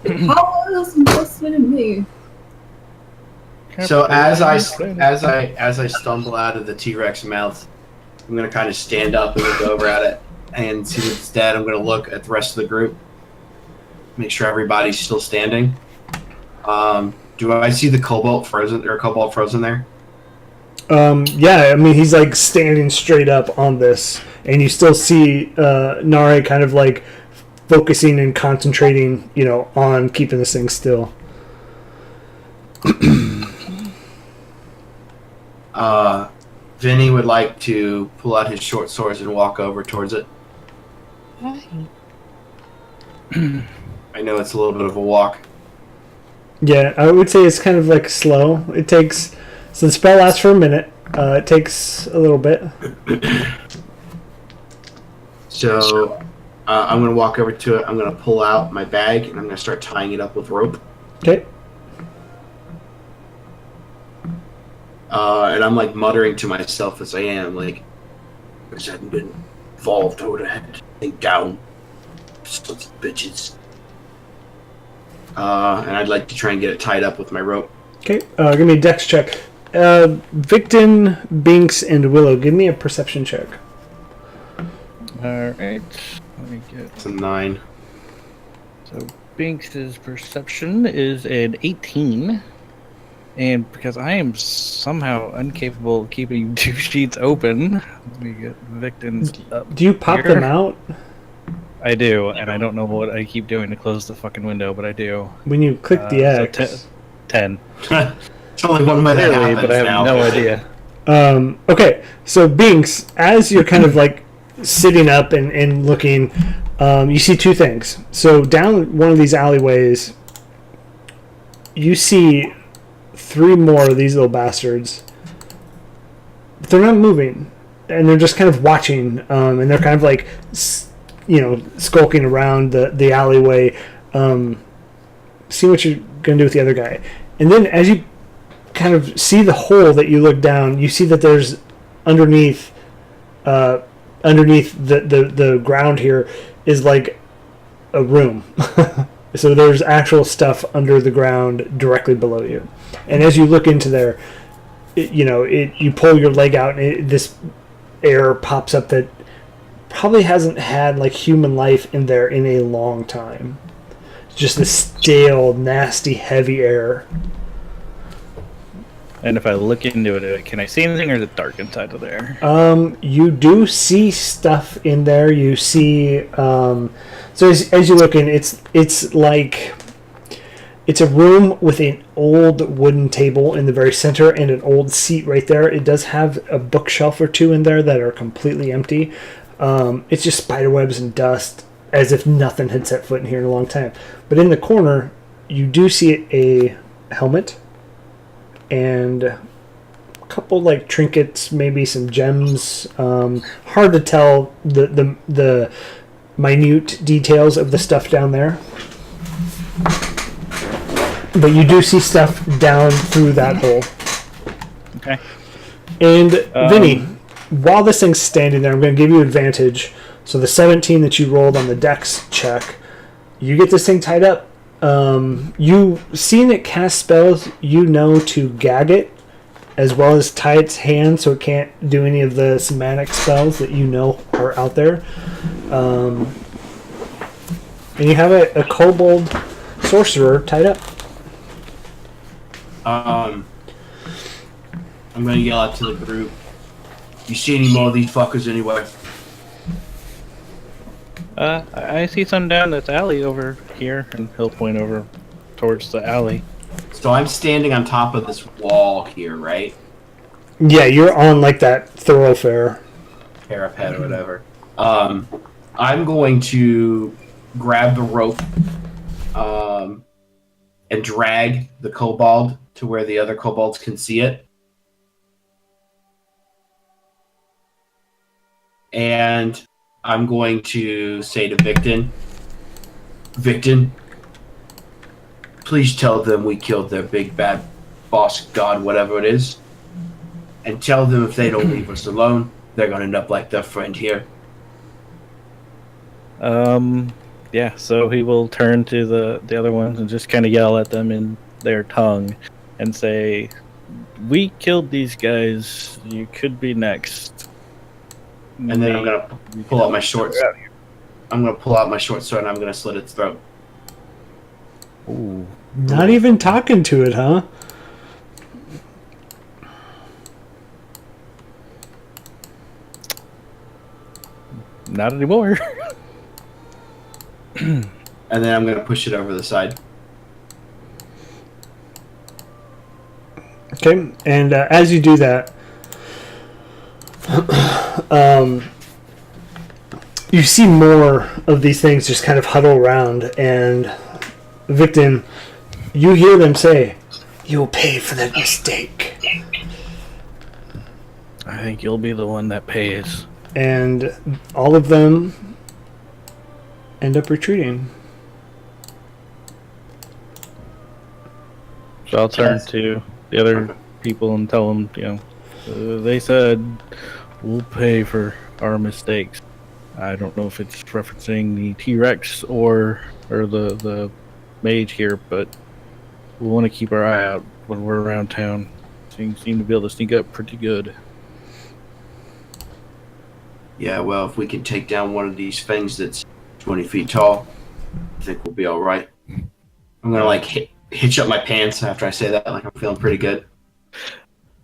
Powers invested in me. So as I stumble out of the T-Rex mouth, I'm gonna kind of stand up and look over at it and see that it's dead. I'm gonna look at the rest of the group, make sure everybody's still standing. Do I see the cobalt frozen there? Yeah, he's standing straight up on this, and you still see Nare kind of focusing and concentrating, on keeping this thing still. Vinny would like to pull out his short swords and walk over towards it. I know it's a little bit of a walk. Yeah, I would say it's kind of slow. It takes, so the spell lasts for a minute. It takes a little bit. So I'm going to walk over to it. I'm going to pull out my bag and I'm going to start tying it up with rope. Okay. And I'm muttering to myself as I am, this hadn't been involved, I would have had to think down. Sons of bitches. And I'd like to try and get it tied up with my rope. Okay, give me a dex check. Victon, Binks, and Willow, give me a perception check. Alright, let me get... It's a 9. So Binks' perception is an 18. And because I am somehow incapable of keeping 2 sheets open, let me get Victon's up. Do you pop here. them out? I do, and I don't know what I keep doing to close the fucking window, but I do. When you click the So X. 10. It's only one way that Clearly, happens but I have now. no idea. Okay, so Binks, as you're kind of like sitting up and looking, you see two things. So down one of these alleyways, you see 3 more of these little bastards. But they're not moving, and they're just kind of watching, and they're kind of like, skulking around the alleyway, see what you're going to do with the other guy. And then as you kind of see the hole that you look down, you see that there's underneath the ground here is like a room. So there's actual stuff under the ground directly below you. And as you look into there, you pull your leg out and this air pops up that probably hasn't had like human life in there in a long time. Just this stale, nasty, heavy air. And if I look into it, can I see anything, or is it dark inside of there? You do see stuff in there. You see, so as you look in, it's like it's a room with an old wooden table in the very center and an old seat right there. It does have a bookshelf or 2 in there that are completely empty. It's just spiderwebs and dust, as if nothing had set foot in here in a long time. But in the corner, you do see a helmet and a couple like trinkets, maybe some gems. Hard to tell the minute details of the stuff down there, but you do see stuff down through that hole. Okay. And Vinny, while this thing's standing there, I'm going to give you advantage. So the 17 that you rolled on the dex check, you get this thing tied up. You seen it cast spells, to gag it, as well as tie its hand so it can't do any of the somatic spells that are out there. And you have a kobold sorcerer tied up. I'm gonna yell out to the group. You see any more of these fuckers anywhere? I see some down this alley over here, and he'll point over towards the alley. So I'm standing on top of this wall here, right? Yeah, you're on like that thoroughfare. Parapet or whatever. I'm going to grab the rope and drag the kobold to where the other kobolds can see it. And I'm going to say to Victon, please tell them we killed their big bad boss god, whatever it is. And tell them if they don't leave us alone, they're going to end up like their friend here. Yeah, so he will turn to the other ones and just kind of yell at them in their tongue and say, we killed these guys, you could be next. And then I'm going to pull out my short sword. I'm going to pull out my short sword and I'm going to slit its throat. Ooh. Not even talking to it, huh? Not anymore. And then I'm going to push it over the side. Okay, and as you do that, you see more of these things just kind of huddle around, and Victon, you hear them say, "You'll pay for that mistake." I think you'll be the one that pays. And all of them end up retreating. So I'll turn to the other people and tell them, they said we'll pay for our mistakes. I don't know if it's referencing the T-Rex or the mage here, but we'll want to keep our eye out when we're around town. Seem to be able to sneak up pretty good. Yeah, well, if we can take down one of these things that's 20 feet tall, I think we'll be all right. I'm going to hitch up my pants after I say that, like I'm feeling pretty good.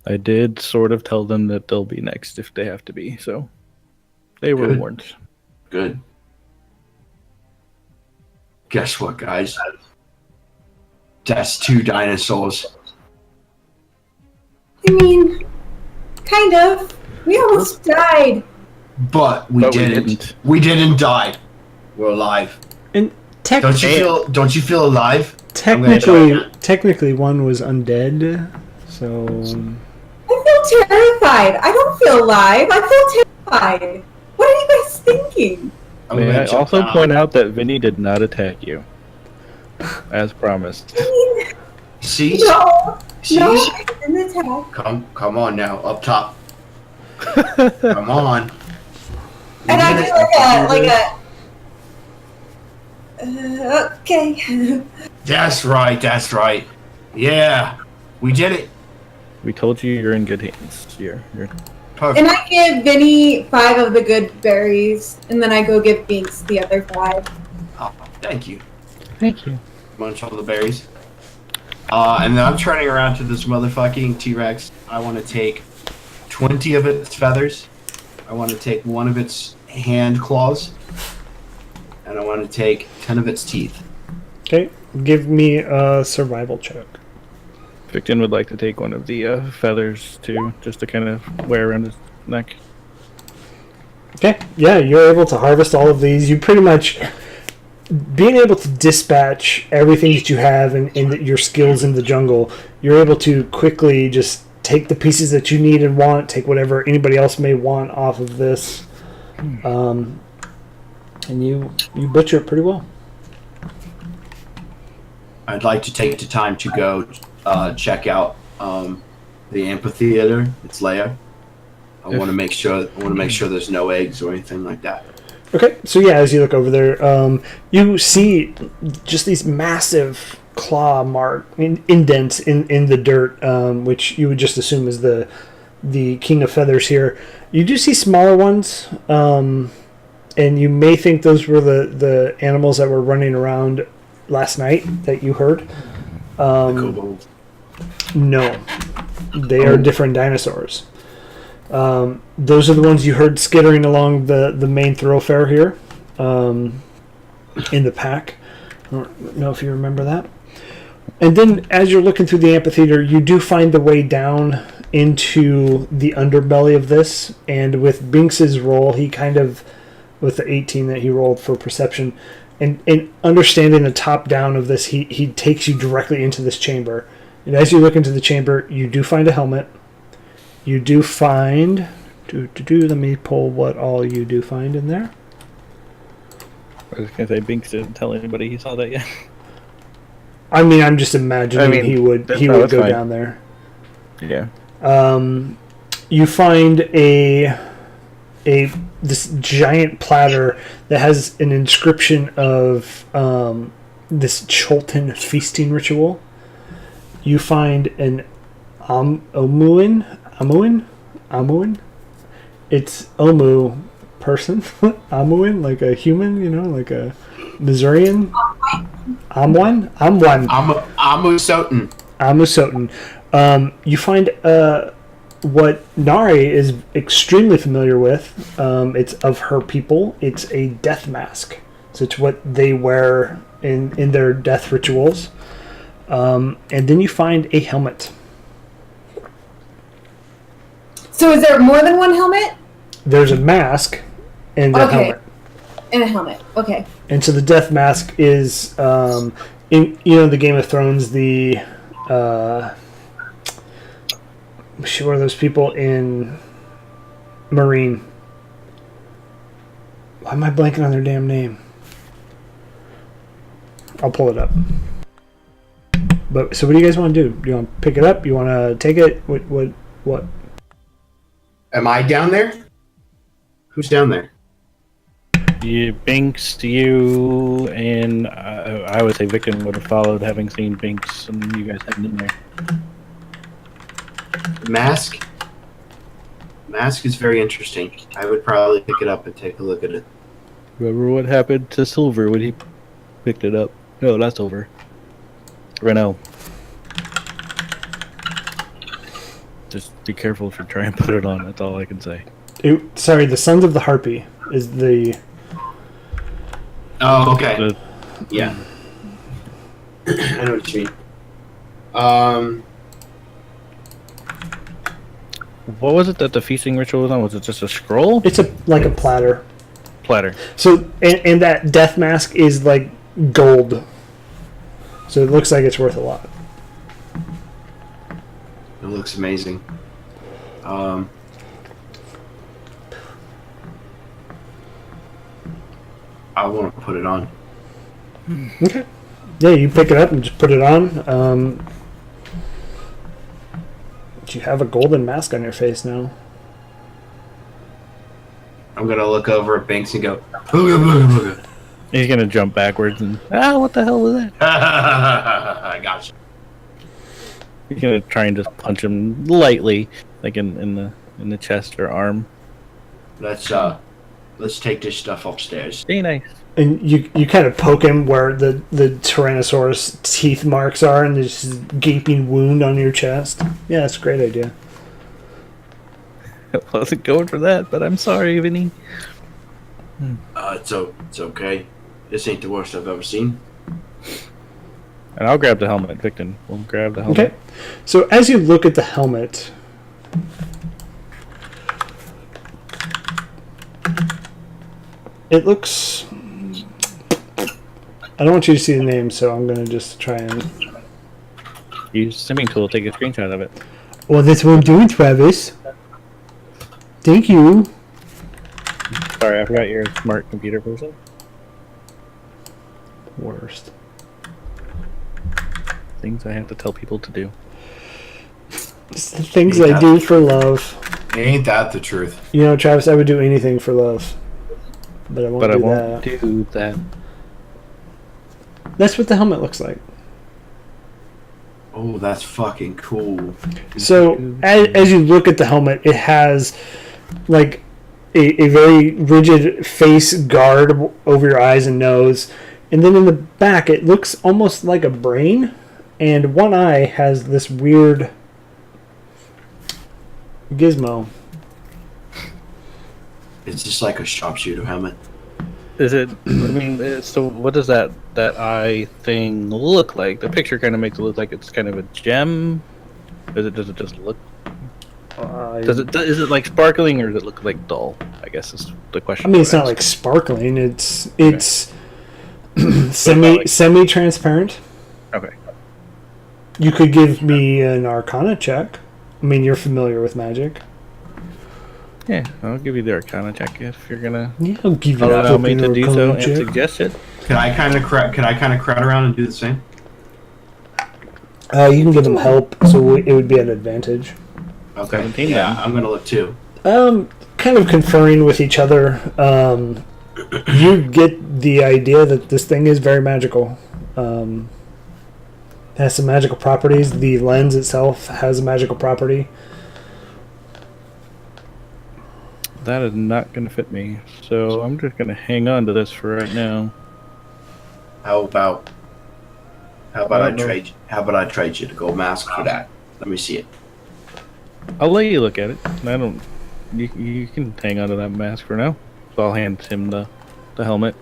I did sort of tell them that they'll be next if they have to be, so they were Good. warned. Good. Guess what, guys? That's 2 dinosaurs. I mean, kind of. We almost died. But we didn't. We didn't die. We're alive. And Don't you feel alive? technically, one was undead. So I feel terrified. I don't feel alive. I feel terrified. What are you guys thinking? May I also point out that Vinny did not attack you, as promised. I mean, See? no, See? no, I didn't attack. Come on now, up top. Come on. And I do okay. That's right. Yeah, we did it. We told you you're in good hands. You're Perfect. And I give Vinny 5 of the good berries, and then I go give Binks the other 5. Oh, thank you. Thank you. Munch all the berries. And then I'm turning around to this motherfucking T-Rex. I want to take 20 of its feathers. I want to take 1 of its hand claws. And I want to take 10 of its teeth. okay, give me a survival check. Victon would like to take one of the feathers too, just to kind of wear around his neck. Okay, yeah, you're able to harvest all of these. You pretty much being able to dispatch everything that you have and your skills in the jungle. You're able to quickly just take the pieces that you need and want, take whatever anybody else may want off of this, and you butcher it pretty well. I'd like to take the time to go check out the amphitheater. It's Leia. I want to make sure there's no eggs or anything like that. Okay, so yeah, as you look over there, you see just these massive claw indents in the dirt, which you would just assume is the King of Feathers here. You do see smaller ones, and you may think those were the animals that were running around last night that you heard. No, they are different dinosaurs. Those are the ones you heard skittering along the main thoroughfare here, in the pack. I don't know if you remember that. And then as you're looking through the amphitheater, you do find the way down into the underbelly of this. And with Binks's roll, he kind of, with the 18 that he rolled for perception, and understanding the top down of this, he takes you directly into this chamber. And as you look into the chamber, you do find a helmet. You do find... let me pull what all you do find in there. I was going to say, Binks didn't tell anybody he saw that yet. I mean, I'm just imagining he would go fine. Down there. Yeah. You find this giant platter that has an inscription of this Cholton feasting ritual. You find an Amuin. It's Omu person. Amuin, like a human, like a Missourian. Amwan. Amusotan. You find what Nari is extremely familiar with. It's of her people. It's a death mask. So it's what they wear in their death rituals. And then you find a helmet. So is there more than one helmet? There's a mask and a helmet. And a helmet. Okay. And so the death mask is in the Game of Thrones, the who are those people in Marine? Why am I blanking on their damn name? I'll pull it up. But so what do you guys want to do? Do you want to pick it up? You want to take it? What? Am I down there? Who's down there? You, Binks, you, and I would say Victon would have followed, having seen Binks and you guys heading in there. Mask is very interesting. I would probably pick it up and take a look at it. Remember what happened to Silver when he picked it up? No, not Silver. Renault. Just be careful if you try and put it on. That's all I can say. Sorry, the Sons of the Harpy is the... Oh, okay. Yeah. I know what you mean. What was it that the feasting ritual was on? Was it just a scroll? It's like a platter. Platter. So, and that death mask is like gold. So it looks like it's worth a lot. It looks amazing. I want to put it on. Okay. Yeah, you pick it up and just put it on. You have a golden mask on your face now. I'm gonna look over at Banks and go, booga, booga, booga. He's gonna jump backwards and what the hell was that? I gotcha. He's gonna try and just punch him lightly, like in the chest or arm. Let's take this stuff upstairs. Be nice. And you kind of poke him where the Tyrannosaurus teeth marks are, and there's this gaping wound on your chest. Yeah, that's a great idea. I wasn't going for that, but I'm sorry, Vinny. It's okay. This ain't the worst I've ever seen. And I'll grab the helmet. Victon will grab the helmet. Okay. So as you look at the helmet, it looks... I don't want you to see the name, so I'm going to just try and... Use simming tool. Take a screenshot of it. Well, that's what I'm doing, Travis. Thank you. Sorry, I forgot you're a smart computer person. Worst. Things I have to tell people to do. It's the things I do for love. Ain't that the truth? You know, Travis, I would do anything for love. But I won't do that. That's what the helmet looks like. Oh, that's fucking cool. So, as you look at the helmet, it has like a very rigid face guard over your eyes and nose. And then in the back, it looks almost like a brain. And one eye has this weird gizmo. It's just like a sharpshooter helmet. Is it? I mean, so what does that eye thing look like? The picture kind of makes it look like it's kind of a gem. Does it just look? Is it like sparkling, or does it look like dull? I guess is the question. I mean, it's not like sparkling. It's semi-transparent. Okay. You could give me an Arcana check. I mean, you're familiar with magic. Yeah, I'll give you the Arcana check if you're gonna. Yeah, I'll give you allow me to do so and check. suggest it. Can I kind of crowd around and do the same? You can give them help, so it would be an advantage. Okay. 17 Yeah, then. I'm gonna look too. Kind of conferring with each other, you get the idea that this thing is very magical. It has some magical properties. The lens itself has a magical property. That is not going to fit me, so I'm just going to hang on to this for right now. How about I trade you the gold mask for that? Let me see it. I'll let you look at it. I don't. You can hang on to that mask for now. So I'll hand him the helmet.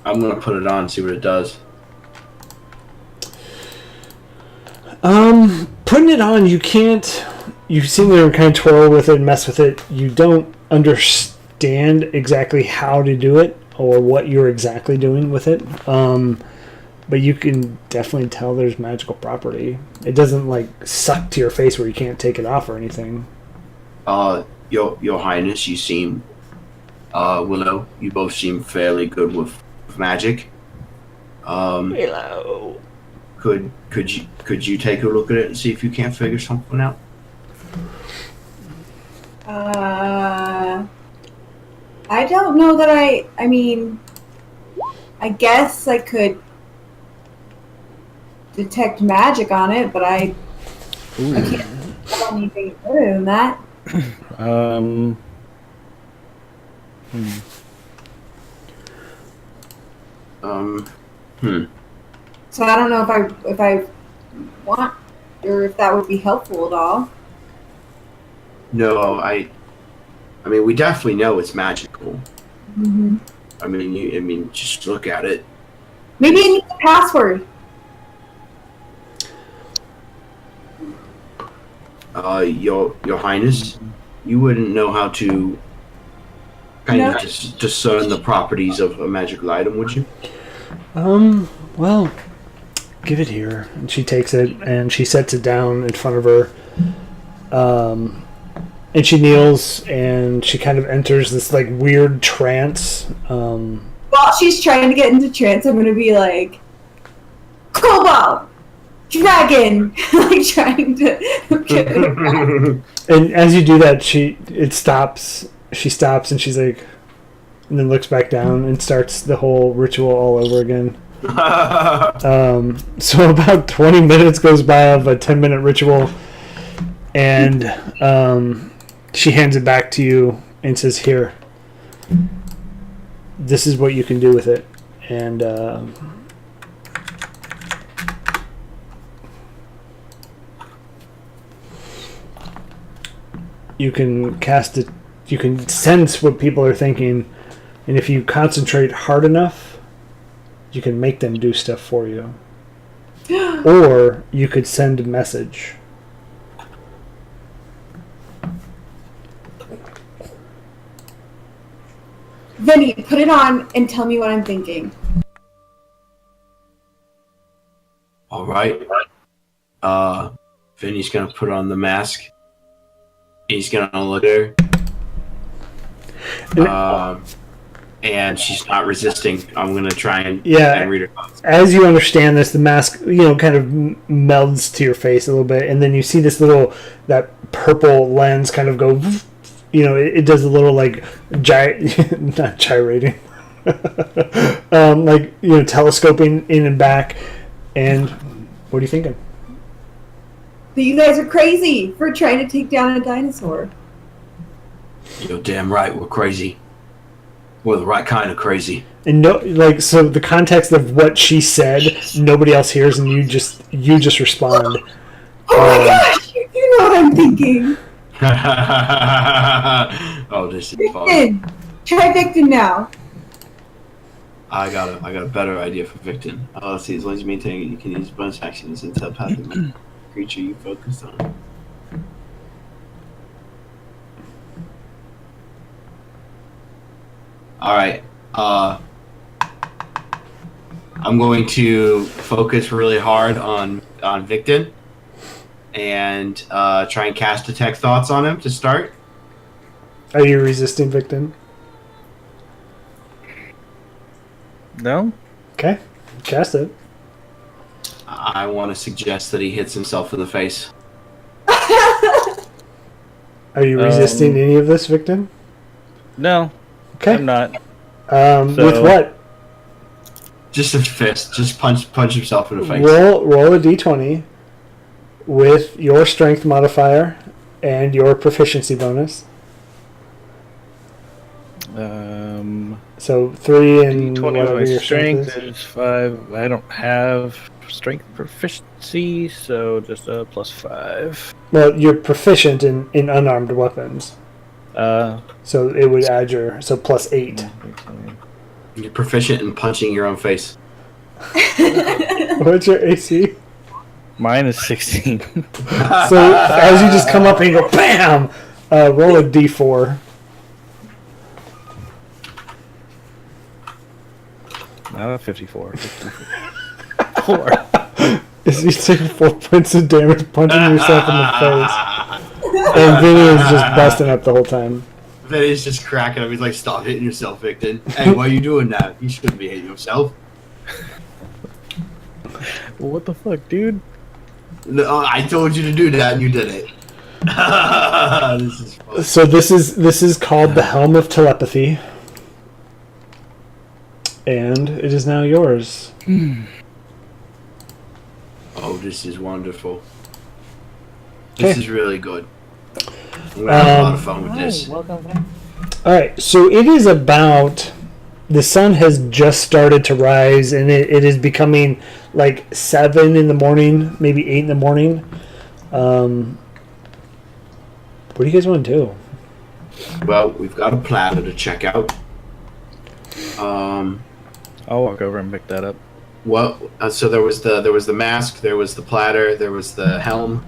I'm gonna put it on and see what it does. Putting it on, you can't. You seem to kind of twirl with it and mess with it. You don't understand exactly how to do it or what you're exactly doing with it. But you can definitely tell there's magical property. It doesn't like suck to your face where you can't take it off or anything. Your Highness, you seem, Willow, you both seem fairly good with magic. Willow. Could you take a look at it and see if you can't figure something out? I don't know that I mean, I guess I could detect magic on it, but I can't tell anything other than that. So I don't know if I want, or if that would be helpful at all. No, I mean, we definitely know it's magical. Mm-hmm. I mean, just look at it. Maybe it needs a password. Your Highness, you wouldn't know how to kind No. of discern the properties of a magical item, would you? Well, give it here. And she takes it and she sets it down in front of her. And she kneels and she kind of enters this like weird trance. While she's trying to get into trance, I'm going to be like, Cobalt! Dragon! Like trying to get her. And as you do that, she stops and she's like, and then looks back down and starts the whole ritual all over again. So about 20 minutes goes by of a 10-minute ritual, and she hands it back to you and says, "Here, this is what you can do with it." And you can cast it. You can sense what people are thinking, and if you concentrate hard enough, you can make them do stuff for you. Or you could send a message. Vinny, put it on and tell me what I'm thinking. All right. Vinny's gonna put on the mask. He's gonna look at her. And she's not resisting. I'm gonna try and read her thoughts. As you understand this, the mask, kind of melds to your face a little bit, and then you see this that purple lens kind of go. It does a little like not gyrating, telescoping in and back. And what are you thinking? That you guys are crazy for trying to take down a dinosaur. You're damn right. We're crazy. We're the right kind of crazy. And so the context of what she said, nobody else hears, and you just respond. Oh my gosh! You know what I'm thinking. Oh, this is fun. Victon! Try Victon now. I got a better idea for Victon. Let's see. As long as you maintain it, you can use bonus actions and telepathic creature you focus on. All right. I'm going to focus really hard on Victon and try and cast Detect Thoughts on him to start. Are you resisting Victon? No? Okay. Cast it. I want to suggest that he hits himself in the face. Are you resisting any of this, Victon? No. Okay. I'm not. With what? Just a fist. Just punch himself in the face. Roll a d20 with your strength modifier and your proficiency bonus. So 3 and 20 whatever your strength is. is 5. I don't have strength proficiency, so just a +5. Well, you're proficient in unarmed weapons. So it would add so +8. You're proficient in punching your own face. What's your AC? Mine is 16. So as you just come up and you go BAM! Roll a d4. Not a 54. 4. As you take 4 points of damage punching yourself in the face. And Vinny is just busting up the whole time. Vinny's just cracking up. He's like, "Stop hitting yourself, Victon. Hey, why are you doing that? You shouldn't be hitting yourself." What the fuck, dude? No, I told you to do that, and you did it. This is fun. So this is called the Helm of Telepathy. And it is now yours. Oh, this is wonderful. Okay. This is really good. I'm gonna have a lot of fun with this. Alright, so it is about... The sun has just started to rise, and it is becoming like 7 in the morning, maybe 8 in the morning. What do you guys want to do? Well, we've got a platter to check out. I'll walk over and pick that up. What? So there was the mask, there was the platter, there was the helm,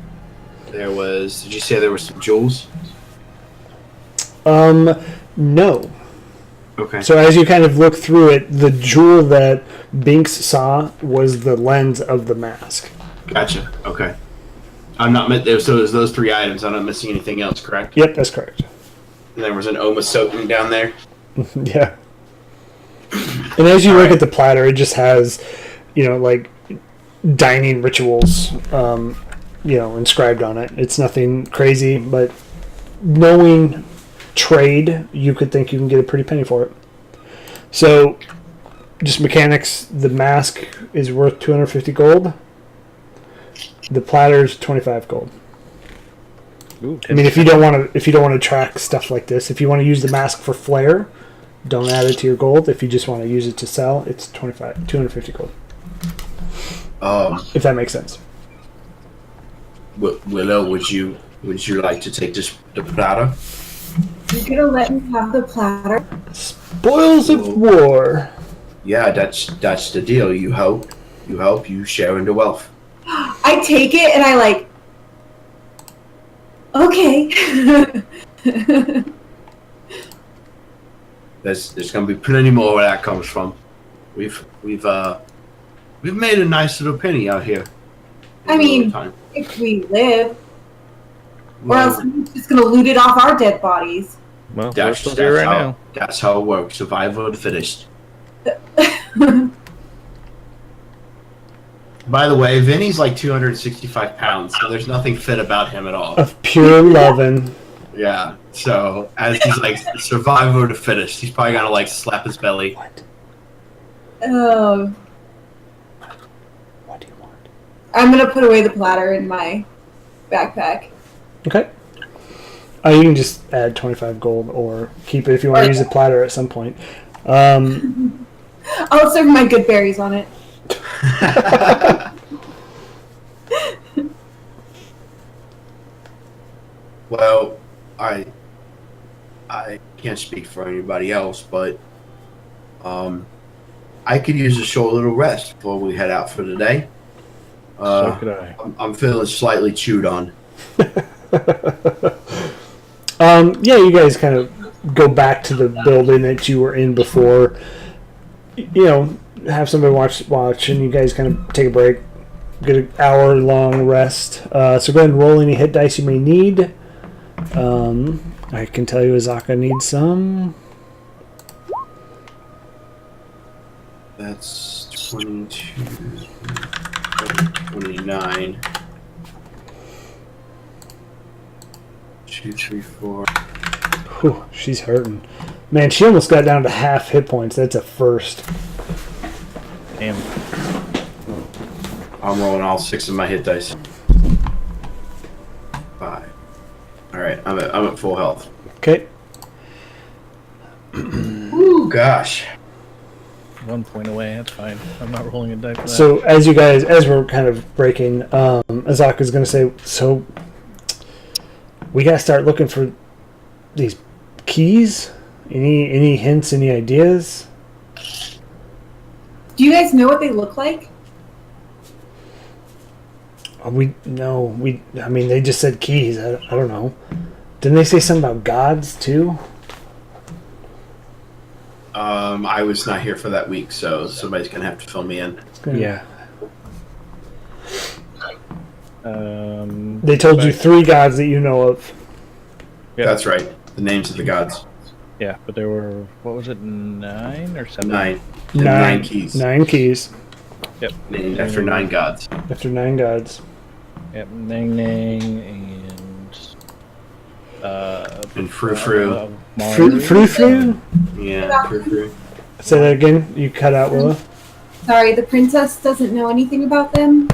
there was. Did you say there was some jewels? No. Okay. So as you kind of look through it, the jewel that Binks saw was the lens of the mask. Gotcha. Okay. I'm not so it was those 3 items. I'm not missing anything else, correct? Yep, that's correct. And there was an Oma Soten down there. Yeah. And as you look at the platter, it just has, like dining rituals, inscribed on it. It's nothing crazy, but knowing trade, you could think you can get a pretty penny for it. So, just mechanics, the mask is worth 250 gold. The platter's 25 gold. Ooh, I mean, if you don't want to track stuff like this, if you want to use the mask for flair, don't add it to your gold. If you just want to use it to sell, it's 250 gold. If that makes sense. Willow, would you like to take the platter? You're gonna let me have the platter? Spoils of war. Yeah, that's the deal. You help, you share in the wealth. I take it and I okay. There's gonna be plenty more where that comes from. We've made a nice little penny out here. I mean, if we live, or else someone's just gonna loot it off our dead bodies. Well, we're still here right now. That's how it works. Survival of the fittest. By the way, Vinny's like 265 pounds, so there's nothing fit about him at all. Of pure lovin'. Yeah, so as he's like survival of the fittest, he's probably gonna like slap his belly. What? What do you want? I'm gonna put away the platter in my backpack. Okay. You can just add 25 gold or keep it if you want to use the platter at some point. I'll serve my good berries on it. Well, I can't speak for anybody else, but I could use a short little rest before we head out for the day. So could I. I'm feeling slightly chewed on. Yeah, you guys kind of go back to the building that you were in before. Have somebody watch, and you guys kind of take a break, get an hour-long rest. So go ahead and roll any hit dice you may need. I can tell you Azaka needs some. That's 22, 29. 2, 3, 4. Whew, she's hurting. Man, she almost got down to half hit points. That's a first. Damn. I'm rolling all 6 of my hit dice. 5. All right, I'm at full health. Okay. Ooh, gosh. 1 point away. That's fine. I'm not rolling a die for that. So as we're kind of breaking, Azaka's going to say, so we got to start looking for these keys. Any hints? Any ideas? Do you guys know what they look like? I mean, they just said keys. I don't know. Didn't they say something about gods too? I was not here for that week, so somebody's gonna have to fill me in. Yeah. Um, They told you 3 gods that you know of. Yeah. That's right. The names of the gods. Yeah, but there were, what was it, 9 or 7? 9. 9 keys. 9 keys. Yep. Named after 9 gods. After 9 gods. Yep, Nang Nang and... And Frou Frou. Frou Frou? Yeah, Frou Frou. Say that again. You cut out, Willa. Sorry, the princess doesn't know anything about them.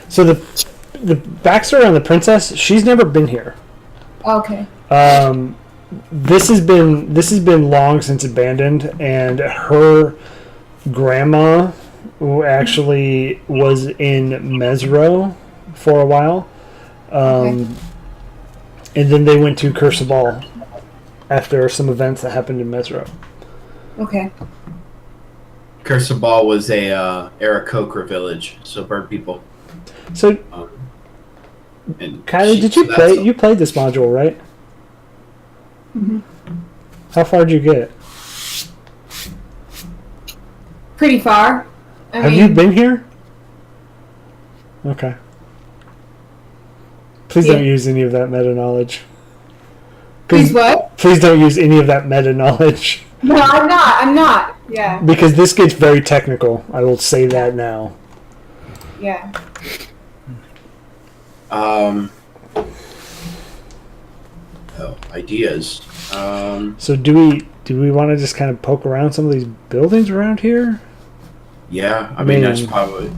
So the backstory on the princess, she's never been here. Okay. This has been long since abandoned, and her grandma, who actually was in Mesro for a while, and then they went to Cursabal after some events that happened in Mesro. Okay. Curse Ball was a Aarakocra village, so bird people. So, And Kylie, did you play? You played this module, right? Mhm. How far did you get? Pretty far. Have you been here? Okay. Please don't Yeah. use any of that meta knowledge. Please what? Please don't use any of that meta knowledge. No, I'm not. I'm not. Yeah. Because this gets very technical. I will say that now. Yeah. Ideas. So do we want to just kind of poke around some of these buildings around here? Yeah, I mean that's Man. probably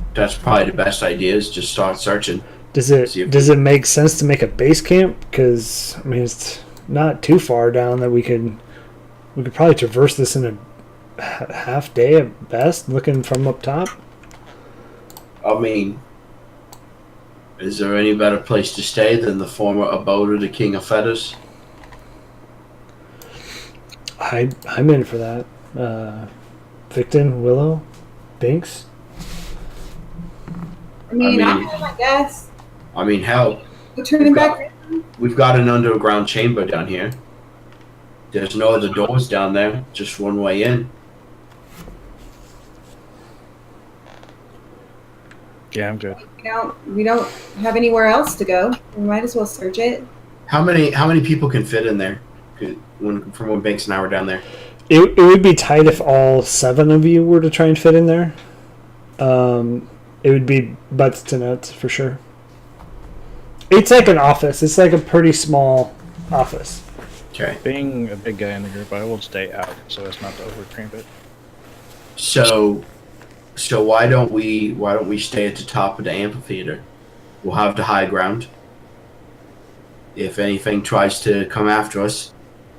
the best idea is just start searching. Does See if it make sense to make a base camp? Because I mean it's not too far down that we could probably traverse this in a half day at best, looking from up top. I mean, is there any better place to stay than the former abode of the King of Feathers? I'm in for that. Victon, Willow, Binks. I mean, I I'm mean- in, I guess. I mean, hell, We're turning back. we've got an underground chamber down here. There's no other doors down there, just one way in. Yeah, I'm good. We don't have anywhere else to go. We might as well search it. How many people can fit in there? From when Banks and I were down there. It would be tight if all 7 of you were to try and fit in there. It would be butts to nuts for sure. It's like an office. It's like a pretty small office. Okay. Being a big guy in the group, I will stay out so as not to overcramp it. So why don't we stay at the top of the amphitheater? We'll have the high ground. If anything tries to come after us,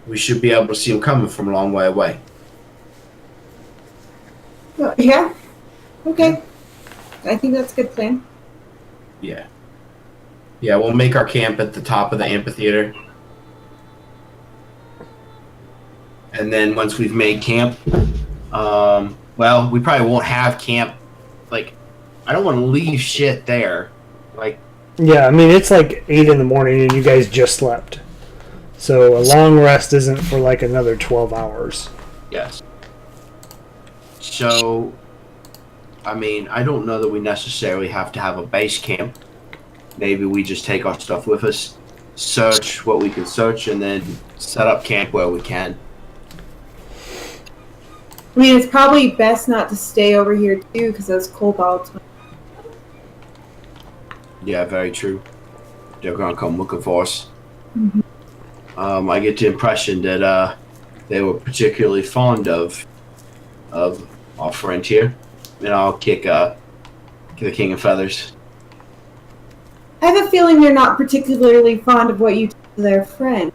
we should be able to see them coming from a long way away. Yeah. Okay. I think that's a good plan. Yeah. Yeah, we'll make our camp at the top of the amphitheater. And then once we've made camp, well, we probably won't have camp. Like, I don't want to leave shit there. Like, Yeah, I mean it's like 8 in the morning and you guys just slept. So a long rest isn't for like another 12 hours. yes. So, I mean, I don't know that we necessarily have to have a base camp. Maybe we just take our stuff with us, search what we can search, and then set up camp where we can. I mean, it's probably best not to stay over here too, because those kobolds. Yeah, very true. They're gonna come looking for us. Mhm. I get the impression that they were particularly fond of our friend here, and I'll kick the King of Feathers. I have a feeling they're not particularly fond of what you did to their friend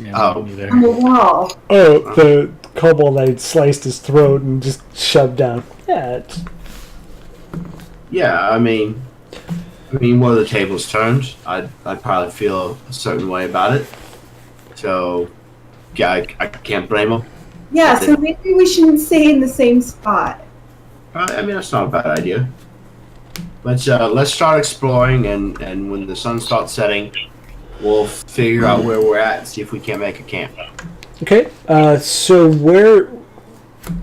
Yeah, Oh. me neither. on the wall. Oh, the kobold that sliced his throat and just shoved down. Yeah, it's, Yeah, I mean, where the tables turned, I'd probably feel a certain way about it. So, yeah, I can't blame them. Yeah, so maybe we shouldn't stay in the same spot. I mean, that's not a bad idea. Let's start exploring, and when the sun starts setting, we'll figure out where we're at and see if we can't make a camp. okay. So where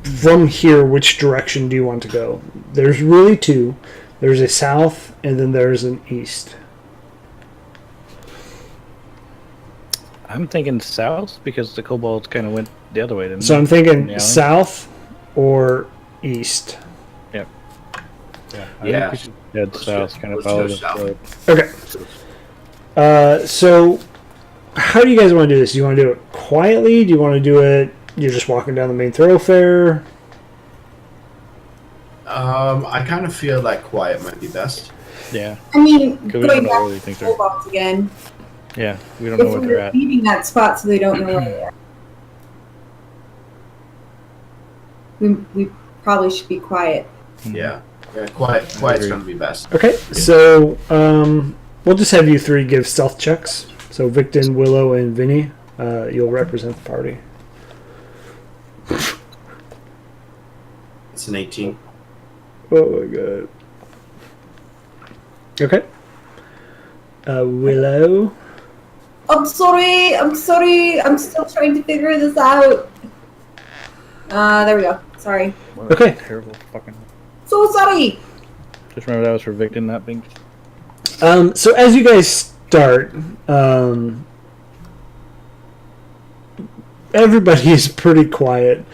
from here, which direction do you want to go? There's really 2. There's a south and then there's an east. I'm thinking south because the kobolds kind of went the other way, didn't So they? I'm thinking Yeah. south or east. Yeah. I Yeah. think we should head Let's south, go- kind of let's follow go the south. road. Okay. So how do you guys want to do this? Do you want to do it quietly? Do you want to do it? You're just walking down the main thoroughfare. I kind of feel like quiet might be best. Yeah. I mean, Because we going don't back really to think the they're. kobolds again. Yeah, we don't know If where they're we're at. leaving that spot so they don't know where they are. We probably should be quiet. Yeah, quiet's agree. gonna be best. Okay. So we'll just have you 3 give stealth checks. So Victon, Willow, and Vinny, you'll represent the party. It's an 18. Oh my god. Okay. Willow. I'm sorry. I'm still trying to figure this out. There we go. Sorry. What a Okay. Terrible fucking. So sorry. Just remember that was for Victor, not Bing. So as you guys start, everybody is pretty quiet.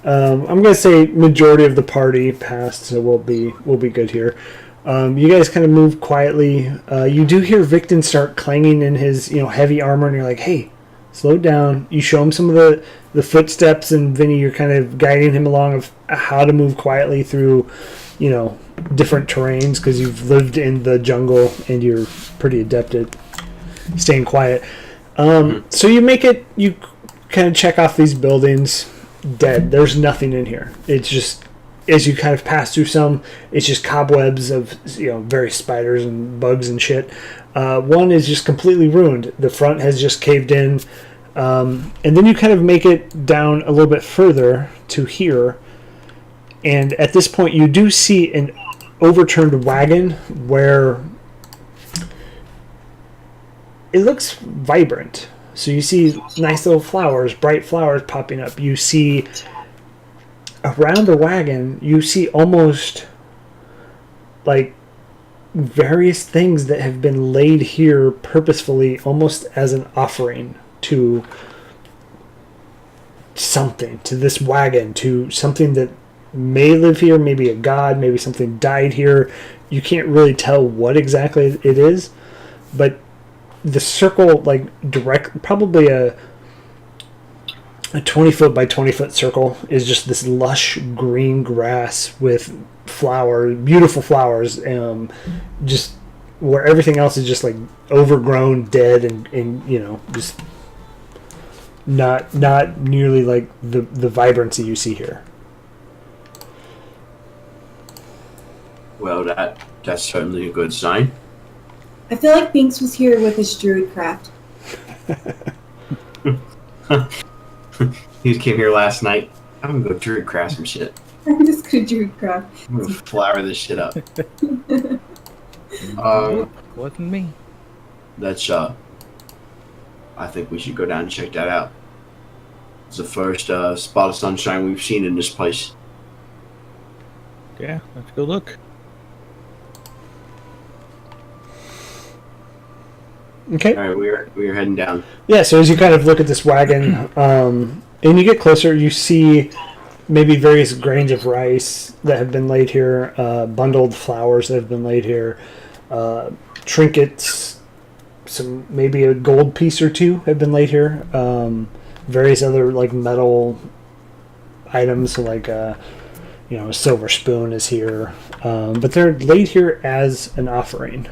I'm gonna say majority of the party passed, so we'll be good here. You guys kind of move quietly. You do hear Victon start clanging in his heavy armor, and you're like, "Hey, slow down." You show him some of the footsteps, and Vinny, you're kind of guiding him along of how to move quietly through, different terrains because you've lived in the jungle and you're pretty adept at staying quiet. So you make it. You kind of check off these buildings. Dead. There's nothing in here. It's just, as you kind of pass through some, it's just cobwebs of various spiders and bugs and shit. One is just completely ruined. The front has just caved in, and then you kind of make it down a little bit further to here, and at this point you do see an overturned wagon where it looks vibrant. So you see nice little flowers, bright flowers popping up. You see around the wagon, you see almost like various things that have been laid here purposefully, almost as an offering to something, to this wagon, to something that may live here, maybe a god, maybe something died here. You can't really tell what exactly it is, but the circle, probably a 20-foot by 20-foot circle, is just this lush green grass with flowers, beautiful flowers, just where everything else is just like overgrown, dead, and just not nearly like the vibrancy you see here. Well, that's certainly a good sign. I feel like Binks was here with his druidcraft. He came here last night. I'm gonna go druid craft some shit. I'm just gonna druidcraft. I'm gonna flower this shit up. Wasn't me. That's I think we should go down and check that out. It's the first spot of sunshine we've seen in this place. Yeah, let's go look. Okay. All right, we're heading down. Yeah, so as you kind of look at this wagon, and you get closer, you see maybe various grains of rice that have been laid here, bundled flowers that have been laid here, trinkets, maybe a gold piece or two have been laid here, various other metal items, a silver spoon is here, but they're laid here as an offering.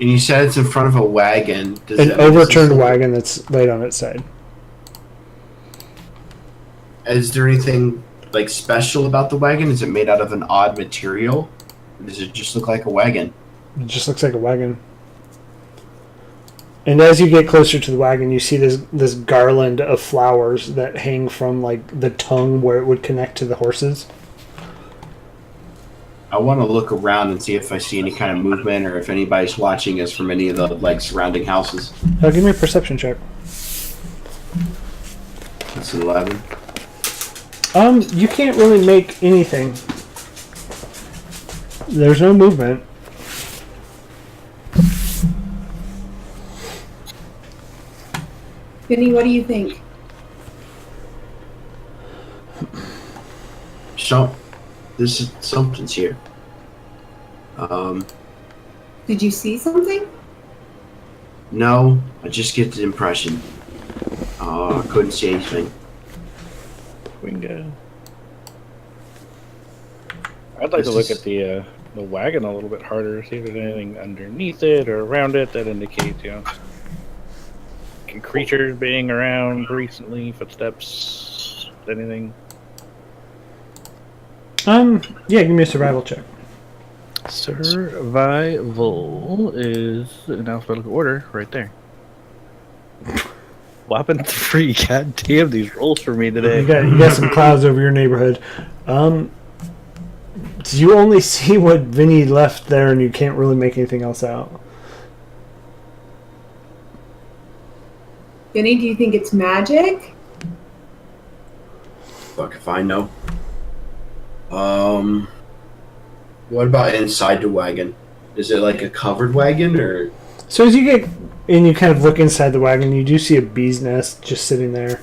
And you said it's in front of a wagon. Does An that mean overturned wagon that's laid on its side. Is there anything special about the wagon? Is it made out of an odd material? Or does it just look like a wagon? It just looks like a wagon. And as you get closer to the wagon, you see this garland of flowers that hang from the tongue where it would connect to the horses. I want to look around and see if I see any kind of movement or if anybody's watching us from any of the surrounding houses. Give me a perception check. That's an 11. You can't really make anything. There's no movement. Vinny, what do you think? Something's here. Did you see something? No, I just get the impression. I couldn't see anything. Wingo. I'd like to look at the wagon a little bit harder, see if there's anything underneath it or around it that indicates, creatures being around recently, footsteps, anything. Yeah, give me a survival check. Survival is in alphabetical order right there. Whopping 3. God damn, these rolls for me today. You got some clouds over your neighborhood. You only see what Vinny left there, and you can't really make anything else out. Vinny, do you think it's magic? Fuck if I know. What about inside the wagon? Is it like a covered wagon or? So as you get and you kind of look inside the wagon, you do see a bee's nest just sitting there.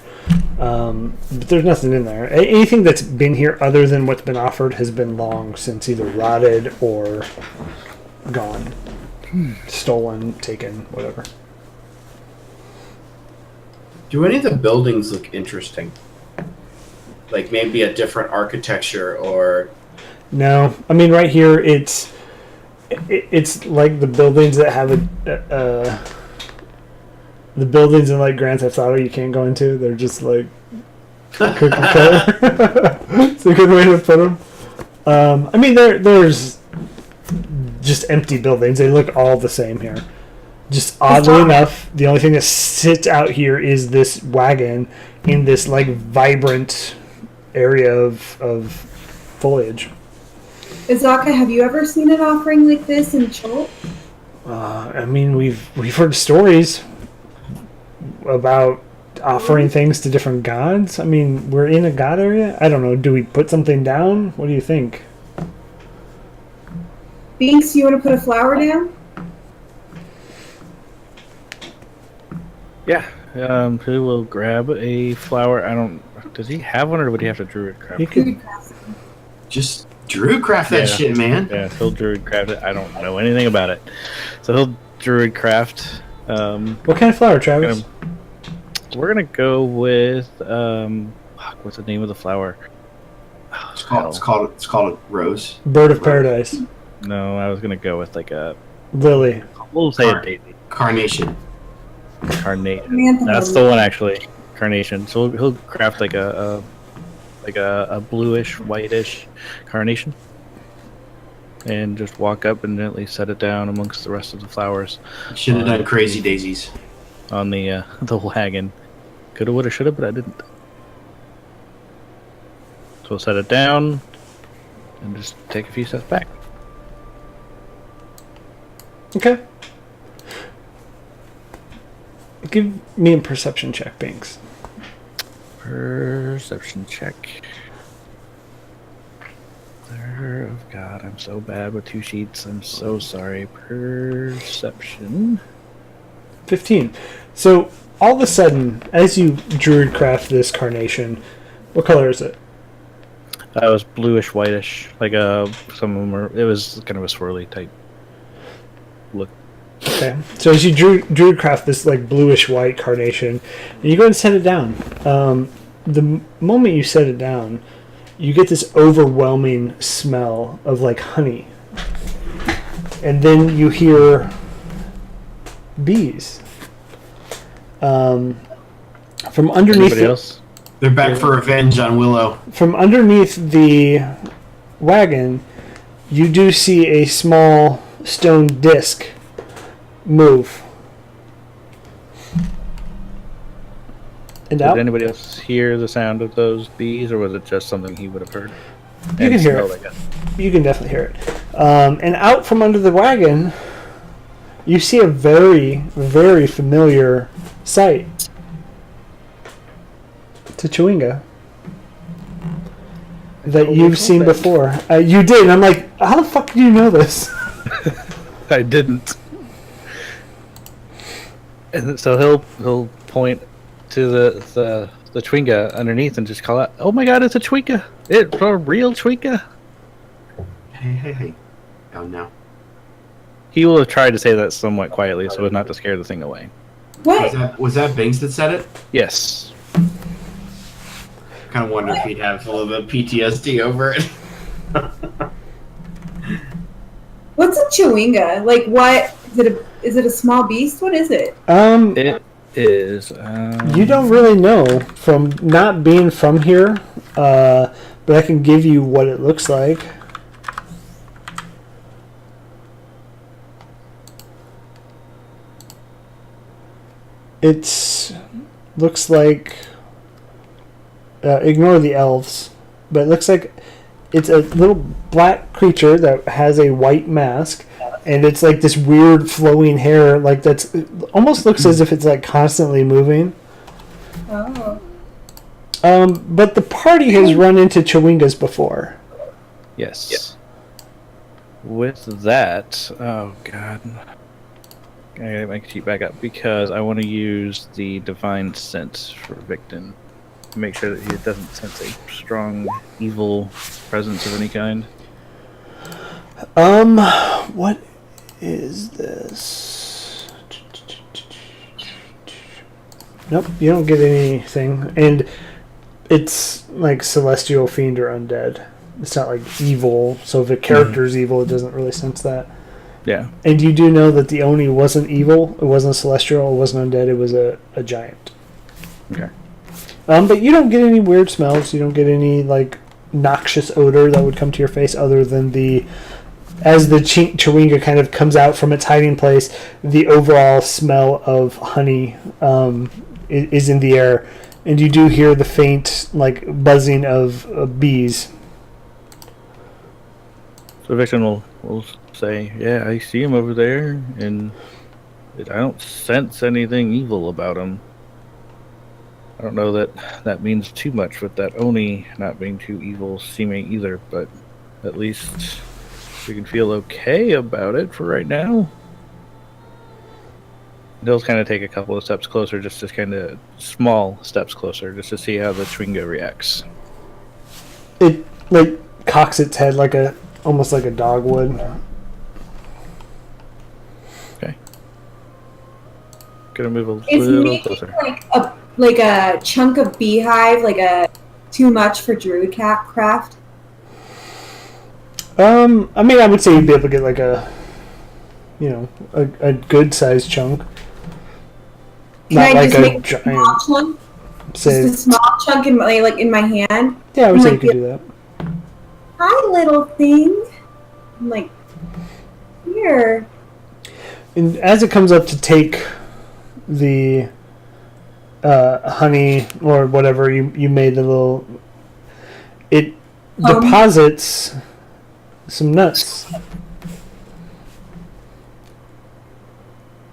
But there's nothing in there. Anything that's been here other than what's been offered has been long since either rotted or gone. Stolen, taken, whatever. Do any of the buildings look interesting? Like maybe a different architecture or? No, I mean right here it's like the buildings that have the buildings in like Grand Theft Auto you can't go into. They're just like cookie cutter. It's a good way to put them. I mean there's just empty buildings. They look all the same here. Just oddly enough, the only thing that sits out here is this wagon in this like vibrant area of foliage. Izaka, have you ever seen an offering like this in Chult? I mean, we've heard stories about offering things to different gods. I mean, we're in a god area. I don't know. Do we put something down? What do you think? Binks, you want to put a flower down? Yeah. Who will grab a flower? I don't. Does he have one, or would he have to druid craft? You could. Just druid craft that shit, man. Yeah, he'll druid craft it. I don't know anything about it, so he'll druid craft. What kind of flower, Travis? We're gonna go with what's the name of the flower? It's called a rose. Bird of paradise. No, I was gonna go with like a Lily. we'll say a daisy. Carnation. Carnation. That's the one actually. Carnation. So he'll craft like a bluish, whitish carnation, and just walk up and gently set it down amongst the rest of the flowers. Should have done crazy daisies on the wagon. Coulda, woulda, shoulda, but I didn't. So we'll set it down and just take a few steps back. Okay. Give me a perception check, Binks. Perception check. Oh God, I'm so bad with 2 sheets. I'm so sorry. Perception. 15. So all of a sudden, as you druid craft this carnation, what color is it? It was bluish, whitish. Like some of them were. It was kind of a swirly type look. Okay. So as you druid craft this like bluish white carnation, and you go and set it down. The moment you set it down, you get this overwhelming smell of like honey, and then you hear bees. From underneath. Anybody else? They're back for revenge on Willow. From underneath the wagon, you do see a small stone disc move. And out. Did anybody else hear the sound of those bees, or was it just something he would have heard? You can hear it. You can definitely hear it. And out from under the wagon, you see a very, very familiar sight. It's a Chewinga that you've seen before. You did, and I'm like, how the fuck do you know this? I didn't. And so he'll point to the Chewinga underneath and just call out, "Oh my God, it's a Chewinga! It's a real Chewinga!" Hey. Oh no. He will have tried to say that somewhat quietly, so as not to scare the thing away. What? Was that Binks that said it? Yes. Kind of wonder if he'd have a little bit of PTSD over it. What's a chewinga? Like what? Is it a small beast? What is it? It is. You don't really know from not being from here, but I can give you what it looks like. It's looks like... ignore the elves, but it looks like it's a little black creature that has a white mask, and it's like this weird flowing hair, like that's... It almost looks as if it's like constantly moving. Oh. But the party has run into Chewingas before. Yes. With that, oh god, I gotta make a sheet back up because I want to use the divine sense for Victon. Make sure that he doesn't sense a strong evil presence of any kind. What is this? Nope, you don't get anything. And it's like celestial, fiend, or undead. It's not like evil, so if a character's evil, it doesn't really sense that. Yeah. And you do know that the Oni wasn't evil, it wasn't celestial, it wasn't undead, it was a giant. Okay. But you don't get any weird smells, you don't get any like noxious odor that would come to your face other than as the Chewinga kind of comes out from its hiding place, the overall smell of honey is in the air. And you do hear the faint like buzzing of bees. So Victon will say, yeah, I see him over there, and I don't sense anything evil about him. I don't know that means too much with that Oni not being too evil seeming either, but at least we can feel okay about it for right now. He'll kind of take a couple of steps closer, just kind of small steps closer, just to see how the Chewinga reacts. It like cocks its head almost like a dog would. Okay. Gonna move a Is little making closer. like a chunk of beehive like a too much for druid craft? I mean, I would say you'd be able to get like a good sized chunk. Can Not I like just a make a giant. small chunk? Say, Just a small chunk in my hand. yeah, I would say you like, could do that. Hi, little thing. I'm like, here. And as it comes up to take the honey or whatever you made the little, it deposits some nuts.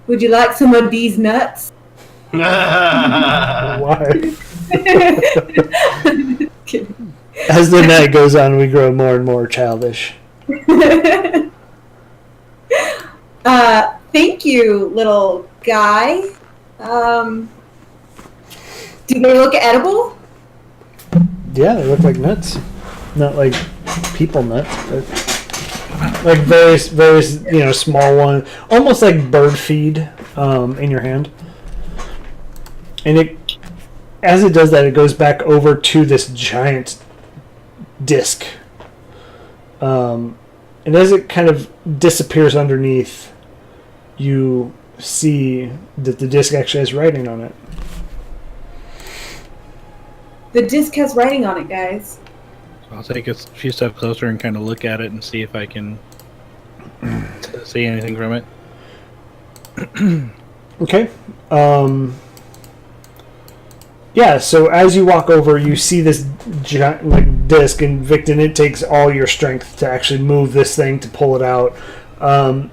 Would you like some of these nuts? Why? Kidding. As the night goes on, we grow more and more childish. Thank you, little guy. Do they look edible? Yeah, they look like nuts. Not like people nuts, but like very, very, small one. Almost like bird feed in your hand. And as it does that, it goes back over to this giant disc. And as it kind of disappears underneath, you see that the disc actually has writing on it. The disc has writing on it, guys. I'll take a few steps closer and kind of look at it and see if I can see anything from it. Okay. Yeah, so as you walk over, you see this giant disc, and Victon, it takes all your strength to actually move this thing to pull it out. And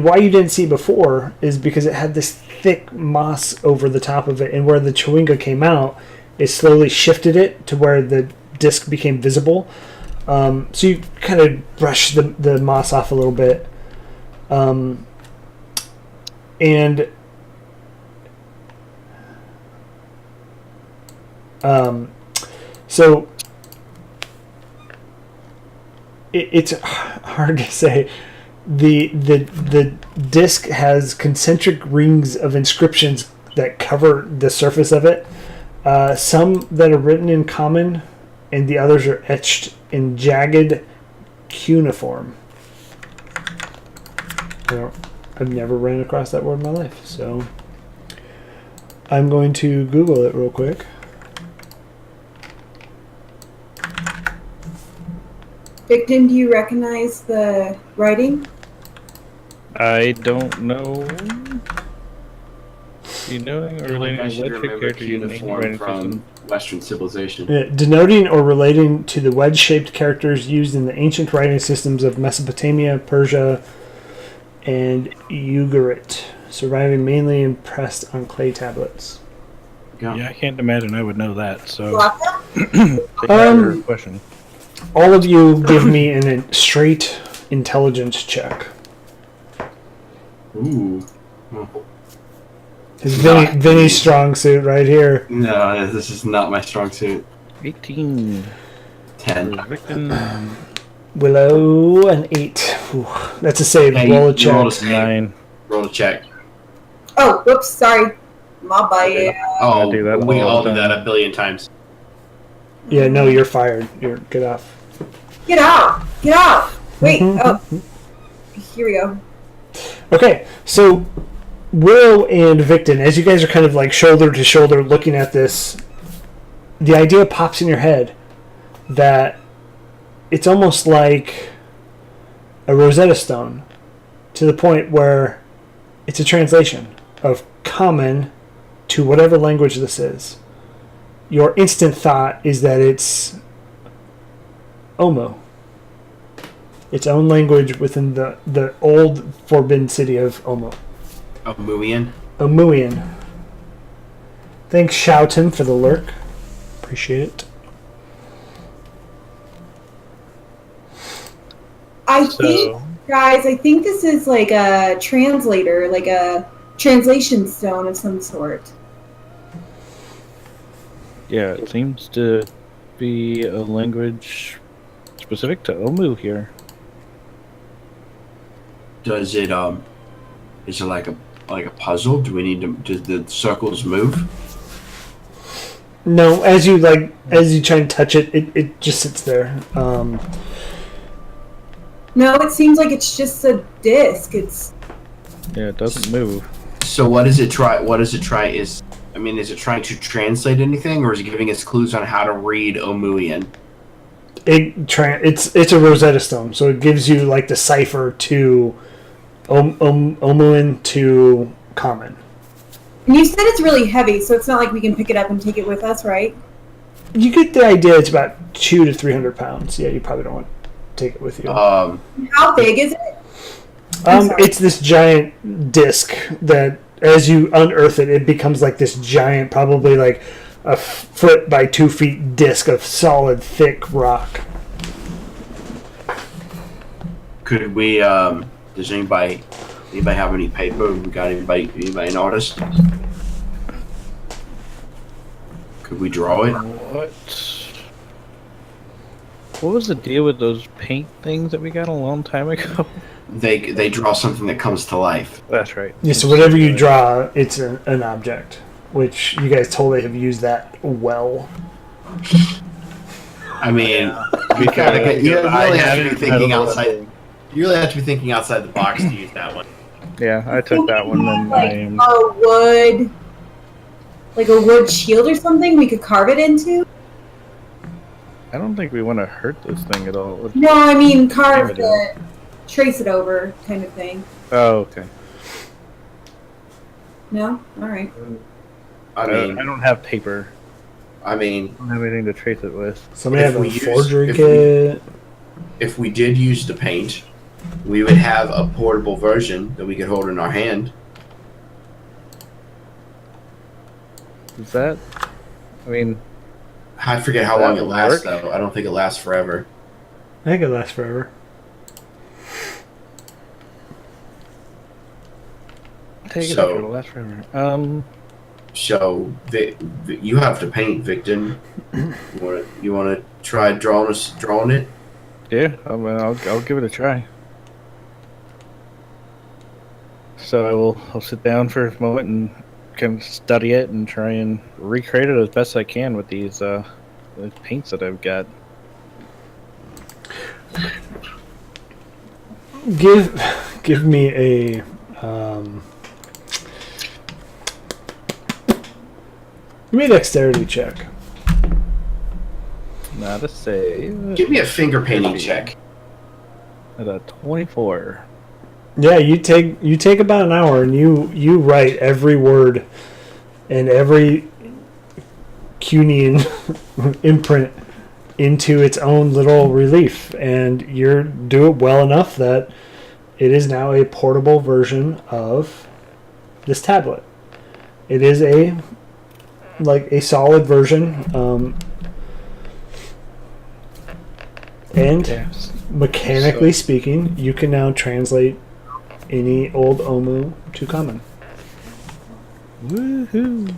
why you didn't see it before is because it had this thick moss over the top of it, and where the Chewinga came out, it slowly shifted it to where the disc became visible. So you kind of brush the moss off a little bit. So it's hard to say. The disc has concentric rings of inscriptions that cover the surface of it. Some that are written in common, and the others are etched in jagged cuneiform. I've never ran across that word in my life, so I'm going to Google it real quick. Victon, do you recognize the writing? I don't know. Denoting or I relating to should wedge-shaped remember characters using ancient cuneiform writing from system. Western civilization. Denoting or relating to the wedge-shaped characters used in the ancient writing systems of Mesopotamia, Persia, and Ugarit, surviving mainly impressed on clay tablets. Yeah, I can't imagine I would know that. So, Lots take your question. All of you give me a straight intelligence check. Ooh. It's Not Vinny's me. strong suit right here. No, this is not my strong suit. 18. 10. Victim. Willow, an 8. Whew. That's a save. Hey, Roll a you rolled a check. save. 9. Roll a check. Oh, whoops, sorry. My bad. Oh, I do that we all all the do time. that a billion times. Yeah, no, you're fired. Get off. Get out! Get out! Wait, Mhm. oh. Here we go. Okay, so Willow and Victon, as you guys are kind of like shoulder to shoulder looking at this, the idea pops in your head that it's almost like a Rosetta Stone, to the point where it's a translation of common to whatever language this is. Your instant thought is that it's Omo, its own language within the old forbidden city of Omo. A Muian. Omuian. Thanks, Shoutin, for the lurk. Appreciate it. I think, guys, I think this is like a translator, like a translation stone of some sort. Yeah, it seems to be a language specific to Omu here. Does it is it like a puzzle? Do we need to? Does the circles move? No, as you try and touch it, it just sits there. No, it seems like it's just a disc. It's Yeah, it doesn't move. So what does it try? What does it try? Is it trying to translate anything, or is it giving us clues on how to read Omuian? It's a Rosetta Stone, so it gives you like the cipher to Omuin to common. and you said it's really heavy, so it's not like we can pick it up and take it with us, right? You get the idea. It's about 200 to 300 pounds. Yeah, you probably don't want to take it with you. How big is it? It's this giant disc that, as you unearth it, it becomes like this giant, probably like a foot by 2 feet disc of solid, thick rock. Could we? Does anybody have any paper? We got anybody an artist? Could we draw it? What was the deal with those paint things that we got a long time ago? They draw something that comes to life. That's right. Yeah, so whatever you draw, it's an object, which you guys totally have used that well. I mean, you really have to be thinking outside. You really have to be thinking outside the box to use that one. Yeah, I took that one and I am. Like a wood shield or something we could carve it into? I don't think we want to hurt this thing at all. No, I mean carve it, trace it over kind of thing. Oh, okay. No? Alright. I don't have paper. I mean, I don't have anything to trace it with. Somebody have a forgery kit. If we did use the paint, we would have a portable version that we could hold in our hand. Is that? I mean, I forget how long it lasts, though. I don't think it lasts forever. I think it lasts forever. take it So- up, it'll last forever. So you have to paint, Victon. You want to try drawing it? Yeah, I'll give it a try. So I'll sit down for a moment and kind of study it and try and recreate it as best I can with these paints that I've got. Give me a give me a dexterity check. Not a save. Give me a finger painting check. At a 24. Yeah, you take about an hour and you write every word and every Cunian imprint into its own little relief, and you do it well enough that it is now a portable version of this tablet. It is a solid version, and Yes. mechanically speaking, you can now translate any old Omu to common. Woohoo!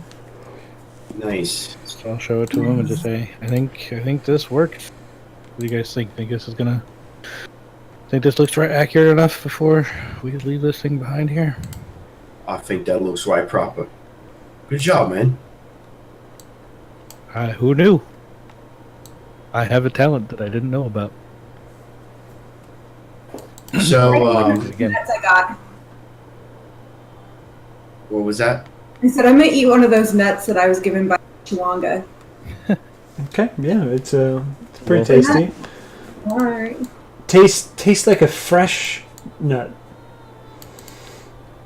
Nice. So I'll show it to him and just say, I think this works. What do you guys think? Think this is gonna? Think this looks right accurate enough before we leave this thing behind here? I think that looks right proper. Good job, man. Who knew? I have a talent that I didn't know about. So, Again. Nuts I got. what was that? I said I'm gonna eat one of those nuts that I was given by Chiwanga. Okay, yeah, it's pretty Well, tasty. All right. Tastes like a fresh nut.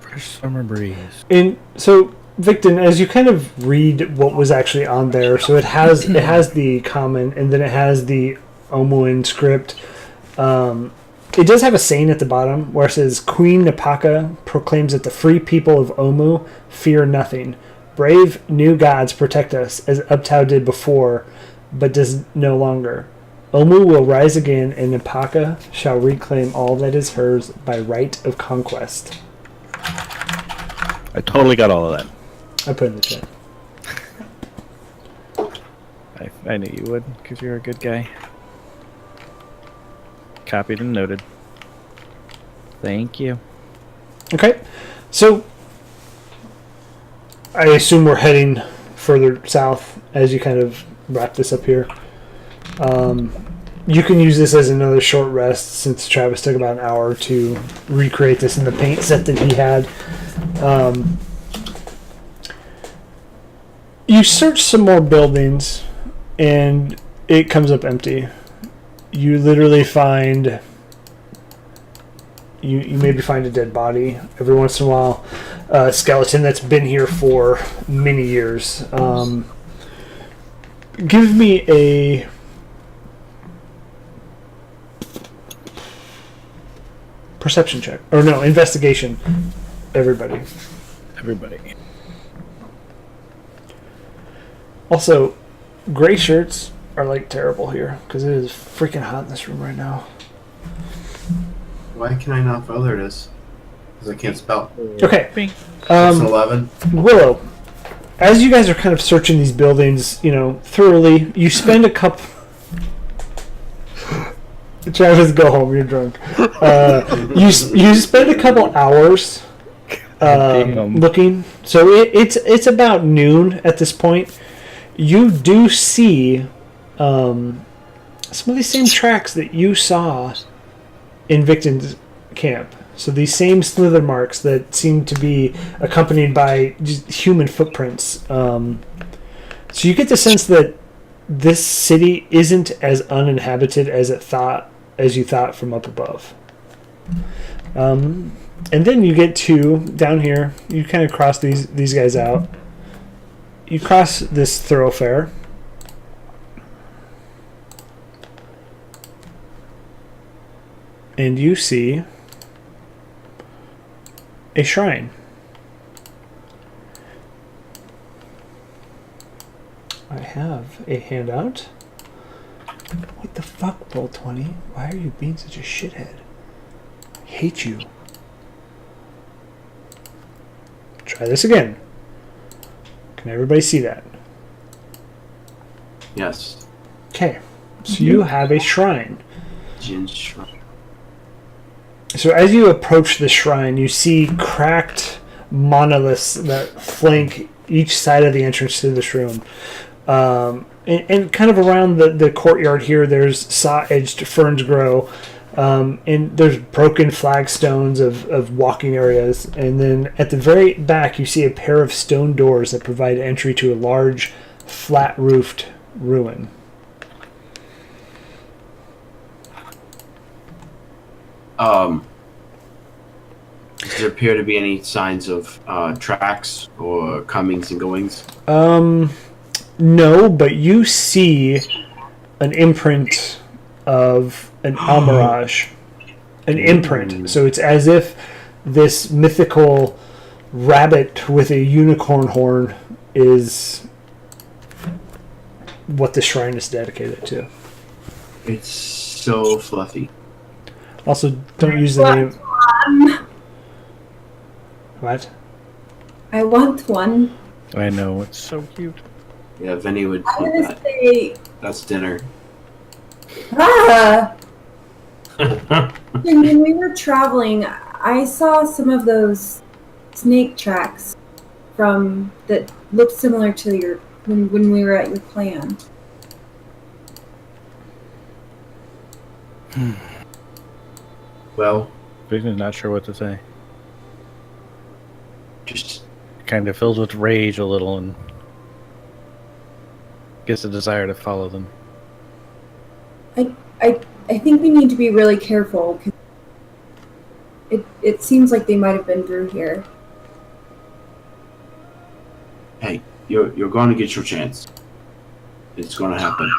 Fresh summer breeze. And so, Victon, as you kind of read what was actually on there, so it has the common, and then it has the Omuan script. It does have a saying at the bottom where it says, Queen Napaka proclaims that the free people of Omu fear nothing. Brave new gods protect us, as Uptau did before, but does no longer. Omu will rise again, and Napaka shall reclaim all that is hers by right of conquest. I totally got all of that. I put in the chat. I knew you would, because you're a good guy. Copied and noted. Thank you. Okay, so I assume we're heading further south as you kind of wrap this up here. You can use this as another short rest since Travis took about an hour to recreate this in the paint set that he had. You search some more buildings and it comes up empty. You literally find... You maybe find a dead body every once in a while. A skeleton that's been here for many years. Give me a... perception check. Or no, investigation. Everybody. Everybody. Also, gray shirts are like terrible here because it is freaking hot in this room right now. Why can I not follow this? Because I can't spell. Okay. That's an 11. Willow, as you guys are kind of searching these buildings, thoroughly, you spend a couple... Travis, go home. You're drunk. You spend a couple hours looking. So it's about noon at this point. You do see some of these same tracks that you saw in Victon's camp. So these same slither marks that seem to be accompanied by just human footprints. So you get the sense that this city isn't as uninhabited as you thought from up above. And then you get to down here. You kind of cross these guys out. You cross this thoroughfare. And you see a shrine. I have a handout. What the fuck, Roll20? Why are you being such a shithead? I hate you. Try this again. Can everybody see that? Yes. Okay. So you have a shrine. Jin Shrine. So as you approach the shrine, you see cracked monoliths that flank each side of the entrance to this room. And kind of around the courtyard here, there's saw-edged ferns grow. And there's broken flagstones of walking areas. And then at the very back, you see a pair of stone doors that provide entry to a large, flat-roofed ruin. Does there appear to be any signs of tracks or comings and goings? No, but you see an imprint of an almirage. An imprint. So it's as if this mythical rabbit with a unicorn horn is what the shrine is dedicated to. It's so fluffy. Also, don't use the name. What? I want one. I know, it's so cute. Yeah, Vinny would I want was that. say, That's dinner. when we were traveling, I saw some of those snake tracks from that looked similar to your when we were at your clan. Well, Victor's not sure what to say. just Kind of filled with rage a little and gets a desire to follow them. I think we need to be really careful because it seems like they might have been through here. hey, you're going to get your chance. It's going to happen.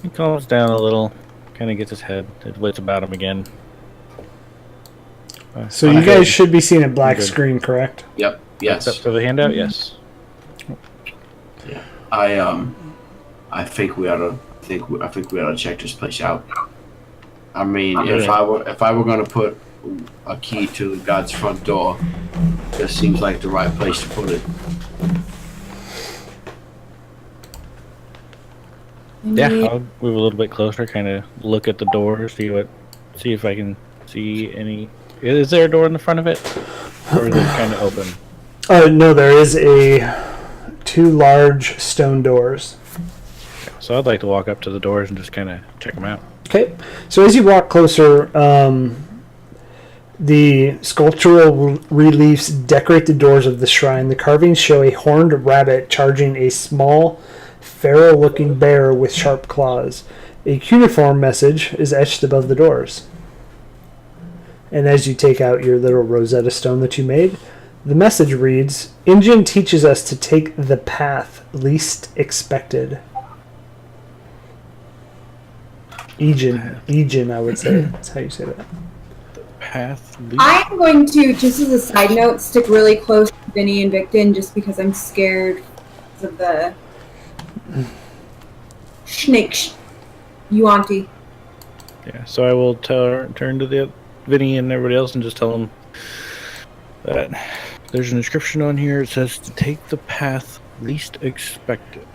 He calms down a little, kind of gets his wits about him again. So you guys should be seeing a black screen, correct? Yep. Yes. Except for the handout, yes. Yeah. I think we ought to. I think we ought to check this place out. I mean, if I were going to put a key to God's front door, this seems like the right place to put it. Yeah, I'll move a little bit closer, kind of look at the door, see if I can see any. Is there a door in the front of it, or is it kind of open? No, there is two large stone doors. So I'd like to walk up to the doors and just kind of check them out. Okay, so as you walk closer, the sculptural reliefs decorate the doors of the shrine. The carvings show a horned rabbit charging a small, feral-looking bear with sharp claws. A cuneiform message is etched above the doors. And as you take out your little Rosetta Stone that you made, the message reads, "Injin teaches us to take the path least expected." Ejin, I would say. That's how you say that. Path. I am going to, just as a side note, stick really close to Vinny and Victon just because I'm scared of the snake Yuanti. Yeah, so I will turn to the Vinny and everybody else and just tell them that there's an inscription on here. It says to take the path least expected.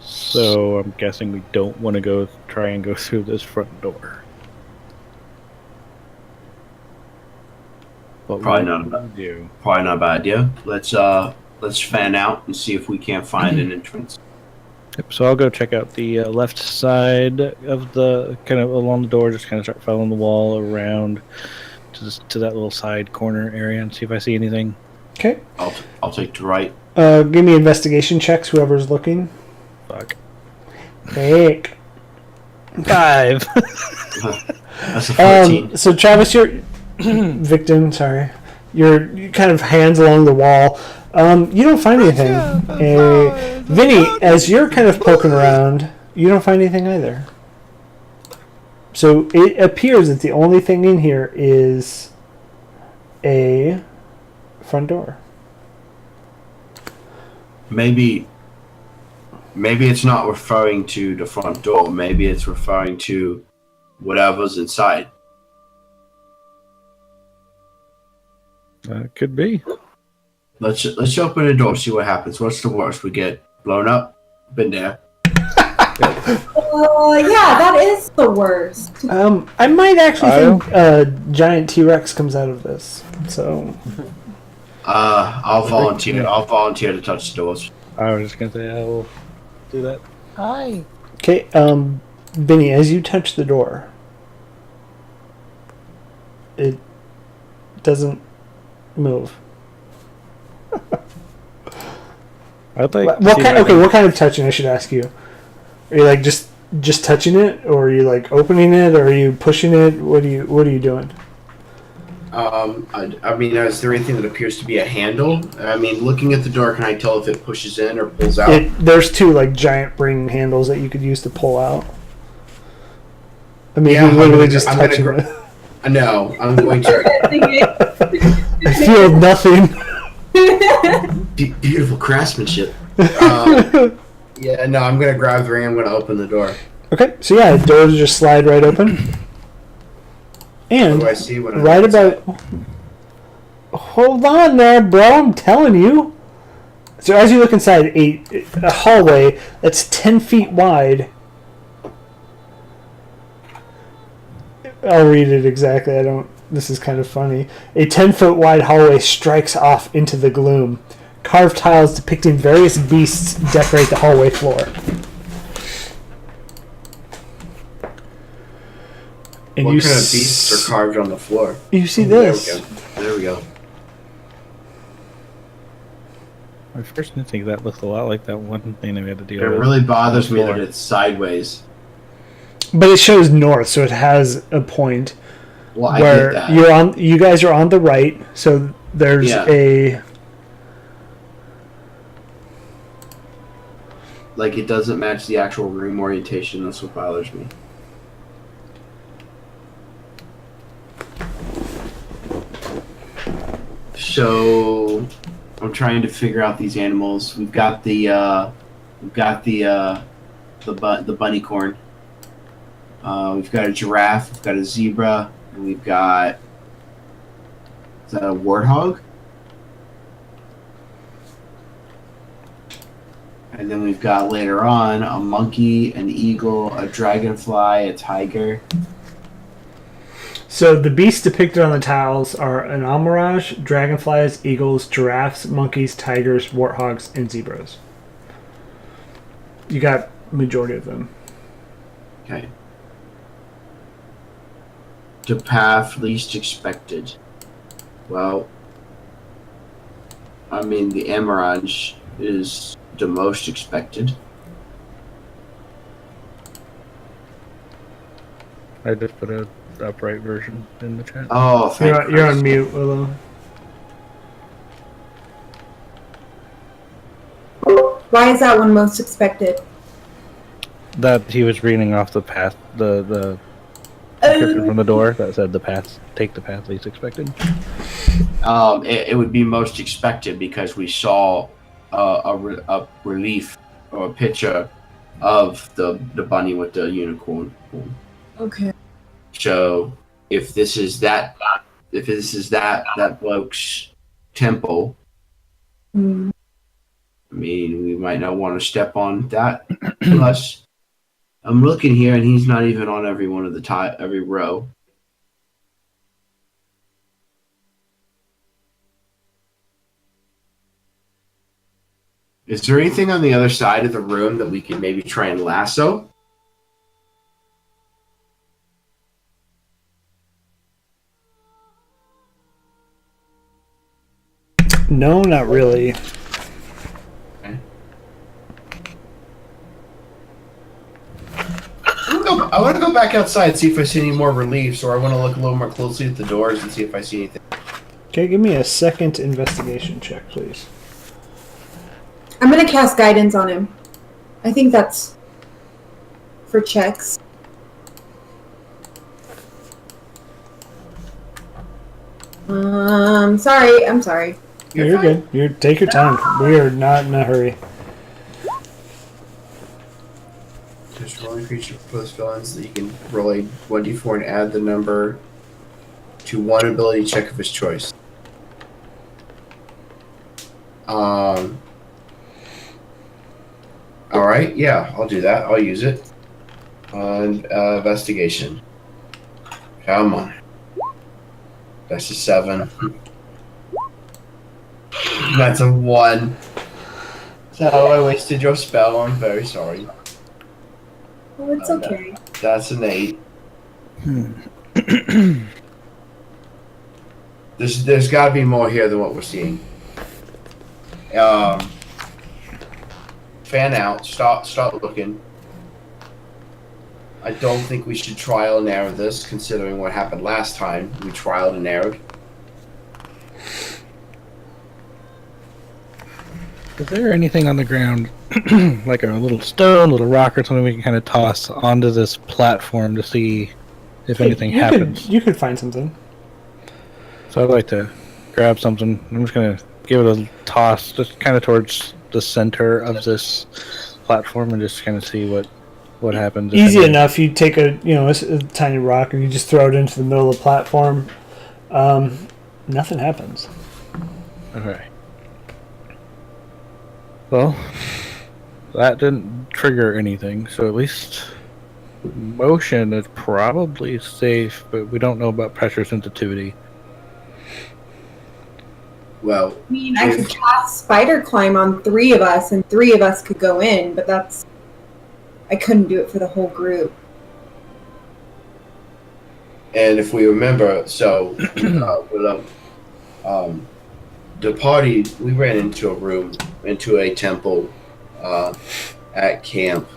So I'm guessing we don't want to try and go through this front door. But Probably not a bad idea. Let's fan out and see if we can't find an entrance. Yep, so I'll go check out the left side of the, kind of along the door, just kind of start following the wall around to that little side corner area and see if I see anything. Okay. I'll take the right. Give me investigation checks, whoever's looking. Fuck. Heck. 5. That's a 14. So Travis, you're Victim, sorry. Your kind of hands along the wall. You don't find anything. Vinny, as you're kind of poking around, you don't find anything either. So it appears that the only thing in here is a front door. Maybe it's not referring to the front door. Maybe it's referring to whatever's inside. Could be. Let's open the door, see what happens. What's the worst? We get blown up? Been there. Yeah, that is the worst. I might actually think a giant T-Rex comes out of this. So I'll volunteer. I'll volunteer to touch the doors. I was just gonna say I will do that. Hi. Okay, Vinny, as you touch the door, it doesn't move. I'd like. What kind of touching? I should ask you. Are you like just just touching it, or are you like opening it, or are you pushing it? What are you doing? I mean, is there anything that appears to be a handle? I mean, looking at the door, can I tell if it pushes in or pulls out? There's two like giant ring handles that you could use to pull out. I mean, Yeah, you're literally I'm just gonna touching it. No, I'm going to. I feel nothing. Beautiful craftsmanship. Yeah, no, I'm going to grab the ring. I'm going to open the door. Okay, so yeah, the doors just slide right open. And what do I see when I'm right inside? about... Hold on there, bro. I'm telling you. So as you look inside a hallway that's 10 feet wide... I'll read it exactly. This is kind of funny. A 10-foot wide hallway strikes off into the gloom. Carved tiles depicting various beasts decorate the hallway floor. And What kind of beasts are carved on the floor? You see this? There we go. My first instinct that looks a lot like that one thing that we had to It deal with. really bothers me that it's sideways. But it shows north, so it has a point Well, I where get that. you guys are on the right, so there's Yeah. Like, it doesn't match the actual room orientation. That's what bothers me. So, I'm trying to figure out these animals. We've got the bunny corn. We've got a giraffe. We've got a zebra. And we've got, is that a warthog? And then we've got later on a monkey, an eagle, a dragonfly, a tiger. So the beasts depicted on the tiles are an almirage, dragonflies, eagles, giraffes, monkeys, tigers, warthogs, and zebras. You got majority of them. Okay. The path least expected. Well, I mean, the Amaraj is the most expected. I just put a upright version in the chat. Oh, thank You're on Christ. mute, Willow. Why is that one most expected? That he was reading off the path, the description from the door that said take the path least expected. It would be most expected because we saw a relief or a picture of the bunny with the unicorn. Okay. So if this is that bloke's temple, Hmm. I mean, we might not want to step on that. Plus, I'm looking here, and he's not even on every one of the every row. Is there anything on the other side of the room that we could maybe try and lasso? No, not really. I want to go back outside and see if I see any more reliefs, or I want to look a little more closely at the doors and see if I see anything. Okay, give me a second investigation check, please. I'm gonna cast guidance on him. I think that's for checks. Sorry. I'm sorry. You're good. Take your time. We are not in a hurry. Just roll a creature proposed villains that you can roll a 1d4 and add the number to one ability check of his choice. Alright, yeah, I'll do that. I'll use it. Investigation. Come on. That's a 7. That's a 1. So I wasted your spell. I'm very sorry. Oh, it's okay. That's an 8. There's got to be more here than what we're seeing. Fan out. Start looking. I don't think we should trial and error this, considering what happened last time. We trialed and errored. Is there anything on the ground, like a little stone, little rock, or something we can kind of toss onto this platform to see if anything happens? You could find something. So I'd like to grab something. I'm just going to give it a toss, just kind of towards the center of this platform, and just kind of see what happens. Easy enough. You take a tiny rock and you just throw it into the middle of the platform. Nothing happens. Okay. Well, that didn't trigger anything, so at least motion is probably safe, but we don't know about pressure sensitivity. Well, I mean, I could cast spider climb on 3 of us, and 3 of us could go in, but I couldn't do it for the whole group. and if we remember, so the party, we ran into a temple at Camp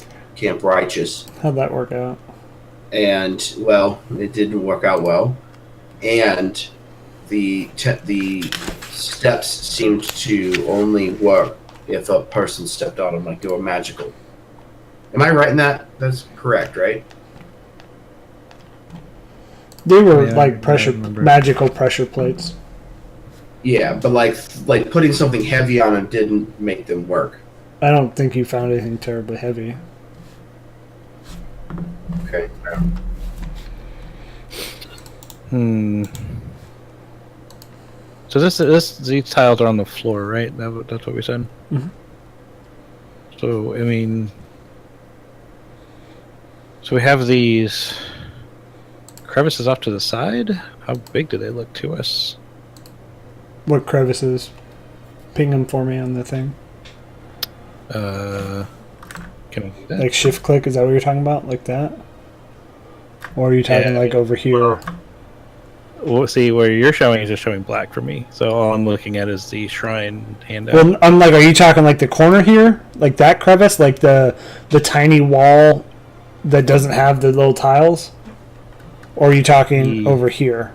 Righteous. How'd that work out? And well, it didn't work out well, and the steps seemed to only work if a person stepped on them, like they were magical. Am I right in that? That's correct, right? They were Yeah, like I remember. magical pressure plates. Yeah, but like putting something heavy on them didn't make them work. I don't think you found anything terribly heavy. Okay. So these tiles are on the floor, right? That's what we said. Mhm. So I mean, so we have these crevices off to the side. How big do they look to us? What crevices? Ping them for me on the thing. Can I do that? Like shift click, is that what you're talking about? Like that? Or are you talking Yeah. like over here? Well, see, where you're showing is just showing black for me. So all I'm looking at is the shrine handout. Well, I'm like, are you talking like the corner here? Like that crevice? Like the tiny wall that doesn't have the little tiles? Or are you talking over here?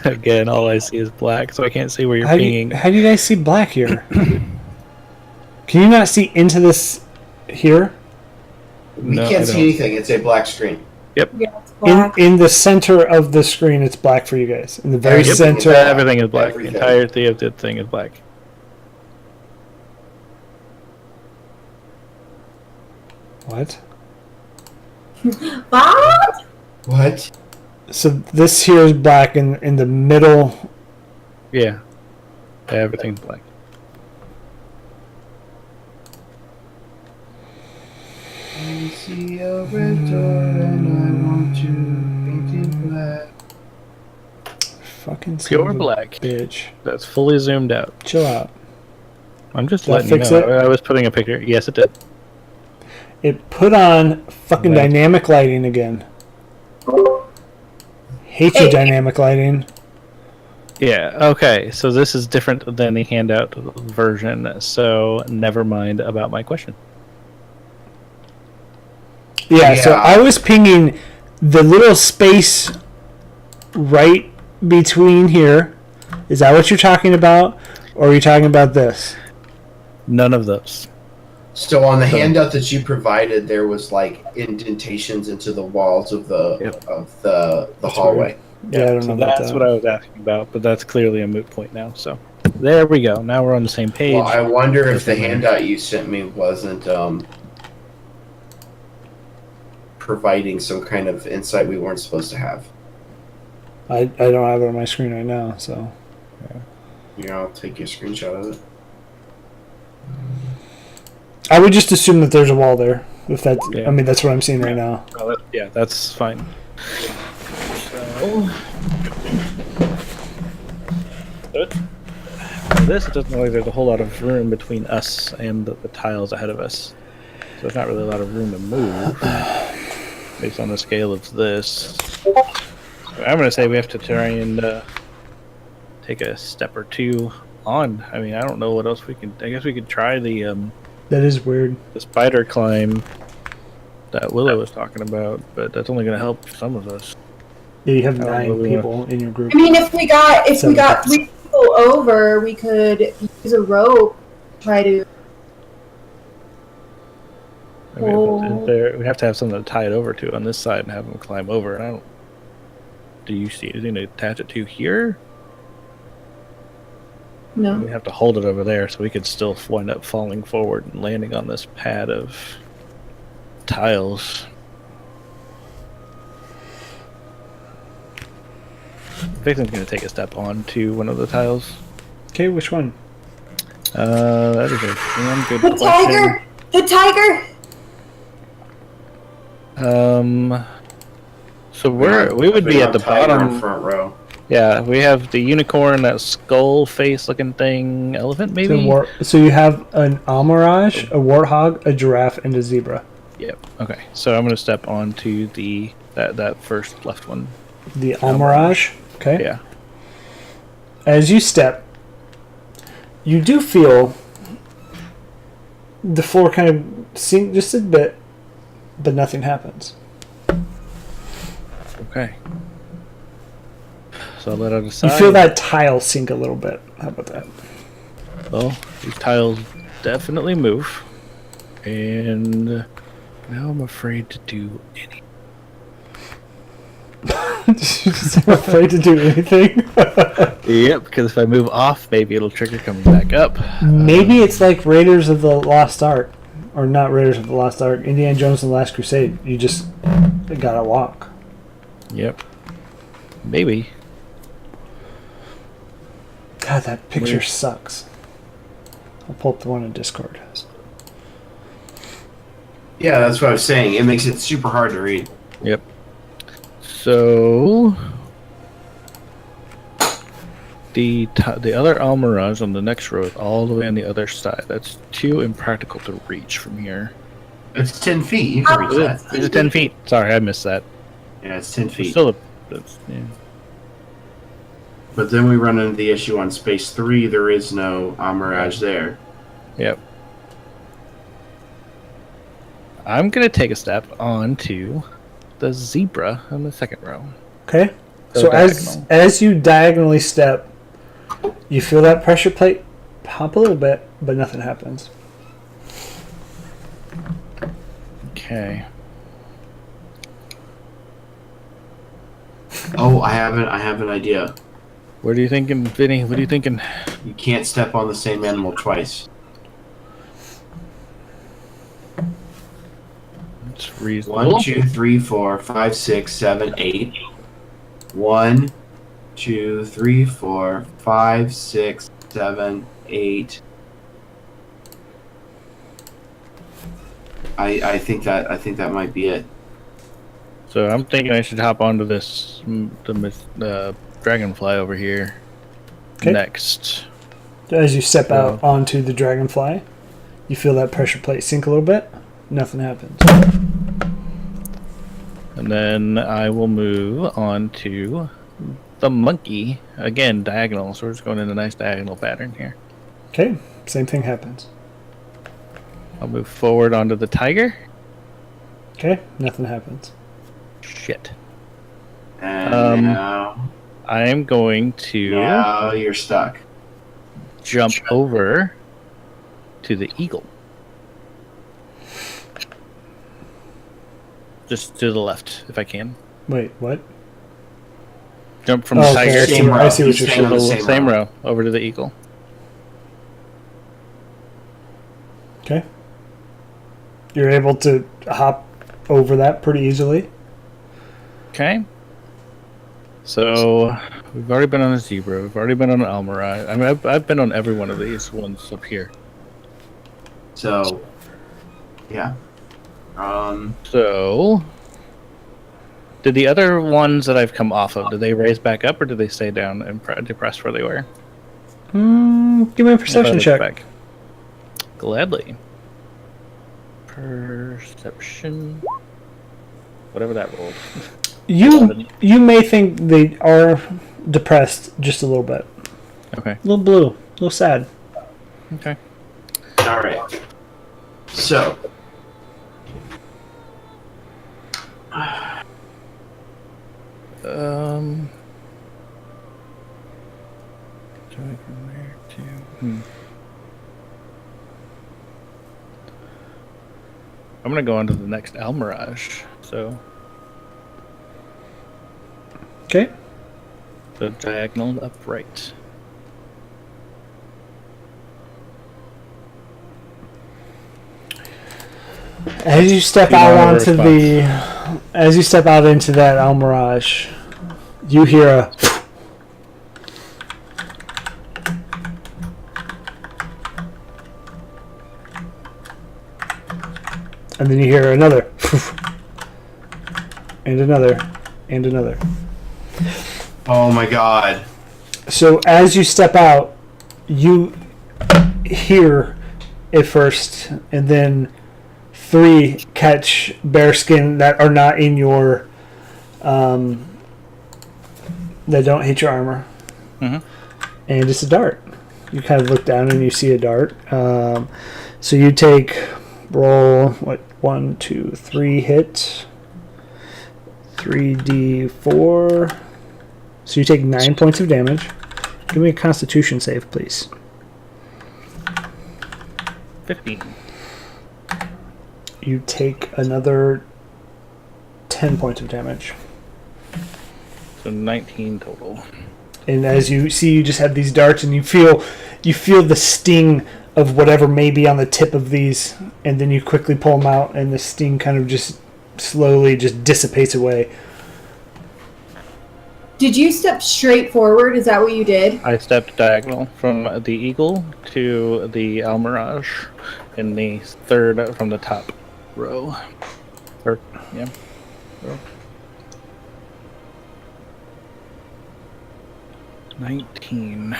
Again, all I see is black, so I can't see where you're How do pinging. you guys see black here? Can you not see into this here? We No, I can't see don't. anything. It's a black screen. Yeah, it's black. In the center of the screen, it's black for you guys. In the very Yep. center. Everything is black. Everything. The entirety of the thing is black. What? What? What? So this here is black in the middle. Yeah. Everything's black. I see a red door and I want to paint it black. Fucking son Pure of a black. bitch. That's fully zoomed out. Chill out. I'm just Did that letting you fix know. it? I was putting a picture. Yes, it did. It put on fucking Right. dynamic lighting again. Hate you, dynamic lighting. Yeah, okay. So this is different than the handout version, so never mind about my question. Yeah, so Yeah. I was pinging the little space right between here. Is that what you're talking about? Or are you talking about this? None of those. So on the handout that you provided, there was like indentations into the walls of the Yep. the hallway. Yeah, I don't know so about that's that. what I was asking about, but that's clearly a moot point now. So there we go. Now we're on the same page. Well, I wonder if the handout you sent me wasn't providing some kind of insight we weren't supposed to have. I don't have it on my screen right now, so. Here, I'll take a screenshot of it. I would just assume that there's a wall there. If that's, Yeah. I mean, that's what I'm seeing right now. Oh, yeah, that's fine. So this it doesn't look like there's a whole lot of room between us and the tiles ahead of us. So there's not really a lot of room to move based on the scale of this. So I'm going to say we have to try and take a step or two on. I mean, I don't know what else we can. I guess we could try the That is weird. spider climb that Willow was talking about, but that's only going to help some of us. Yeah, you have I don't 9 really people in your group. I mean, if we got 7 3 people over, we could use a rope. Try to. I mean, we have to have something to tie it over to on this side and have them climb over. And I don't. Do you see anything to attach it to here? No. We have to hold it over there, so we could still wind up falling forward and landing on this pad of tiles. Vixen's going to take a step onto one of the tiles. Okay, which one? That is a damn good The question. tiger. The tiger. So we would be at the bottom. Front row. Yeah, we have the unicorn, that skull face looking thing, elephant maybe. So you have an almirage, a warthog, a giraffe, and a zebra. Yep. Okay. So I'm gonna step onto that first left one. The almirage. Okay. Yeah. As you step, you do feel the floor kind of sink just a bit, but nothing happens. Okay. So I'll let it aside. You feel that tile sink a little bit. How about that? Well, these tiles definitely move, and now I'm afraid to do anything. I'm afraid to do anything. Yep, because if I move off, maybe it'll trigger coming back up. Maybe it's like Raiders of the Lost Ark, or not Raiders of the Lost Ark, Indiana Jones and the Last Crusade. You just gotta walk. Yep. Maybe. God, that picture Weird. sucks. I'll pull up the one in Discord. Yeah, that's what I was saying. It makes it super hard to read. Yep. So the other almirage on the next row is all the way on the other side. That's too impractical to reach from here. It's 10 feet. You can reach that. Is it 10 feet? Sorry, I missed that. Yeah, it's 10 It's feet. still yeah. But then we run into the issue on space 3. There is no Amirage there. Yep. I'm gonna take a step onto the zebra on the second row. Okay. Go So diagonal. as you diagonally step, you feel that pressure plate pop a little bit, but nothing happens. Okay. Oh, I have an idea. What are you thinking, Vinny? What are you thinking? You can't step on the same animal twice. It's reasonable. 1, 2, 3, 4, 5, 6, 7, 8. 1, 2, 3, 4, 5, 6, 7, 8. I think that might be it. So I'm thinking I should hop onto this the dragonfly over here. Okay. Next. As you step out onto the dragonfly, you feel that pressure plate sink a little bit. Nothing happens. And then I will move on to the monkey. Again, diagonal. So we're just going in a nice diagonal pattern here. Okay. Same thing happens. I'll move forward onto the tiger. Okay. Nothing happens. Shit. And now I am going to now you're stuck. jump over to the eagle. Just to the left, if I can. Wait, what? Jump from Oh, the okay, tiger I see- to I see what He's you're staying on the the same row over to the eagle. Okay. You're able to hop over that pretty easily. Okay. So we've already been on a zebra. We've already been on an almirage. I mean, I've been on every one of these ones up here. So, yeah. So, did the other ones that I've come off of, did they raise back up or did they stay down and depressed where they were? Give me a perception check. Back. Gladly. Perception. Whatever that rolled. You may think they are depressed just a little bit. Okay. A little blue. A little sad. Okay. All right. So, Going from there to. I'm gonna go on to the next Almirage. So Okay. the diagonal upright. As you step Do not out have a onto as you step out into that Almirage, you hear a and then you hear another and another and another. Oh my god. So as you step out, you hear it first, and then 3 catch bearskin that are not in your that don't hit your armor. Mhm. And it's a dart. You kind of look down and you see a dart. So you take roll 1, 2, 3 hit, 3d4. So you take 9 points of damage. Give me a Constitution save, please. 15. You take another 10 points of damage. So 19 total. And as you see, you just have these darts, and you feel the sting of whatever may be on the tip of these, and then you quickly pull them out, and the sting kind of just slowly just dissipates away. Did you step straight forward? Is that what you did? I stepped diagonal from the Eagle to the Almirage in the third from the top row. Or, yeah. Row. 19.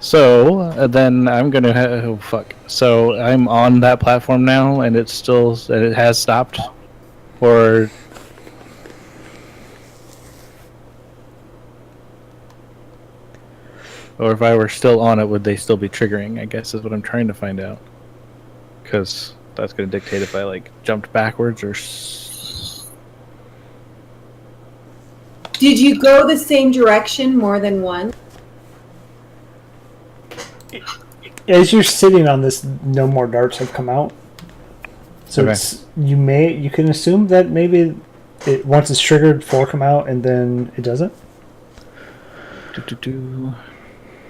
So then I'm gonna oh fuck. So I'm on that platform now, and it has stopped, or if I were still on it, would they still be triggering? I guess is what I'm trying to find out, because that's gonna dictate if I like jumped backwards or. Did you go the same direction more than once? As you're sitting on this, no more darts have come out. So Okay. you can assume that maybe once it's triggered, 4 come out, and then it doesn't.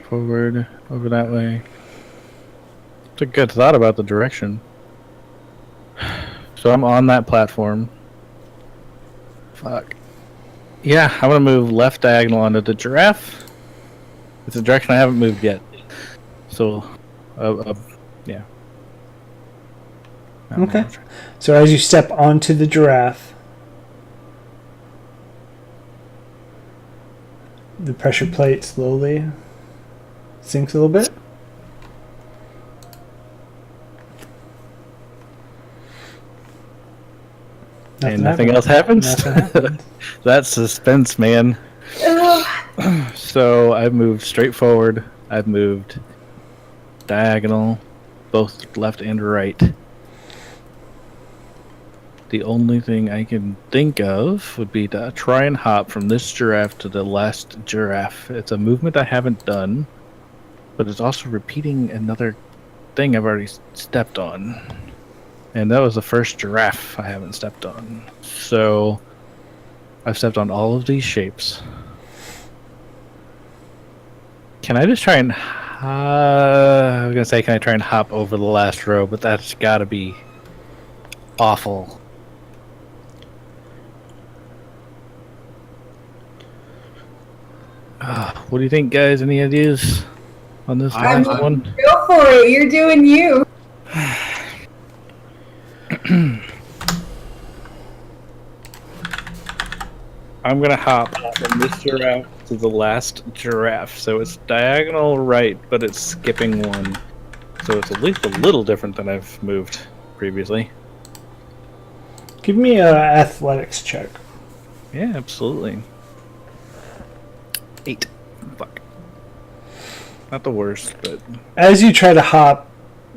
Forward, over that way. It's a good thought about the direction. So I'm on that platform. Fuck. Yeah, I'm gonna move left diagonal onto the giraffe. It's a direction I haven't moved yet. So, yeah. Okay. So as you step onto the giraffe, the pressure plate slowly sinks a little bit. And nothing else happens? Nothing happens. That's suspense, man. So I've moved straight forward. I've moved diagonal, both left and right. The only thing I can think of would be to try and hop from this giraffe to the last giraffe. It's a movement I haven't done, but it's also repeating another thing I've already stepped on. And that was the first giraffe I haven't stepped on. So I've stepped on all of these shapes. Can I just try and I was gonna say, can I try and hop over the last row? But that's gotta be awful. What do you think, guys? Any ideas on this last one? Go for it. You're doing you. I'm gonna hop from this giraffe to the last giraffe. So it's diagonal right, but it's skipping one. So it's at least a little different than I've moved previously. Give me an athletics check. Yeah, absolutely. 8. Fuck. Not the worst, but As you try to hop,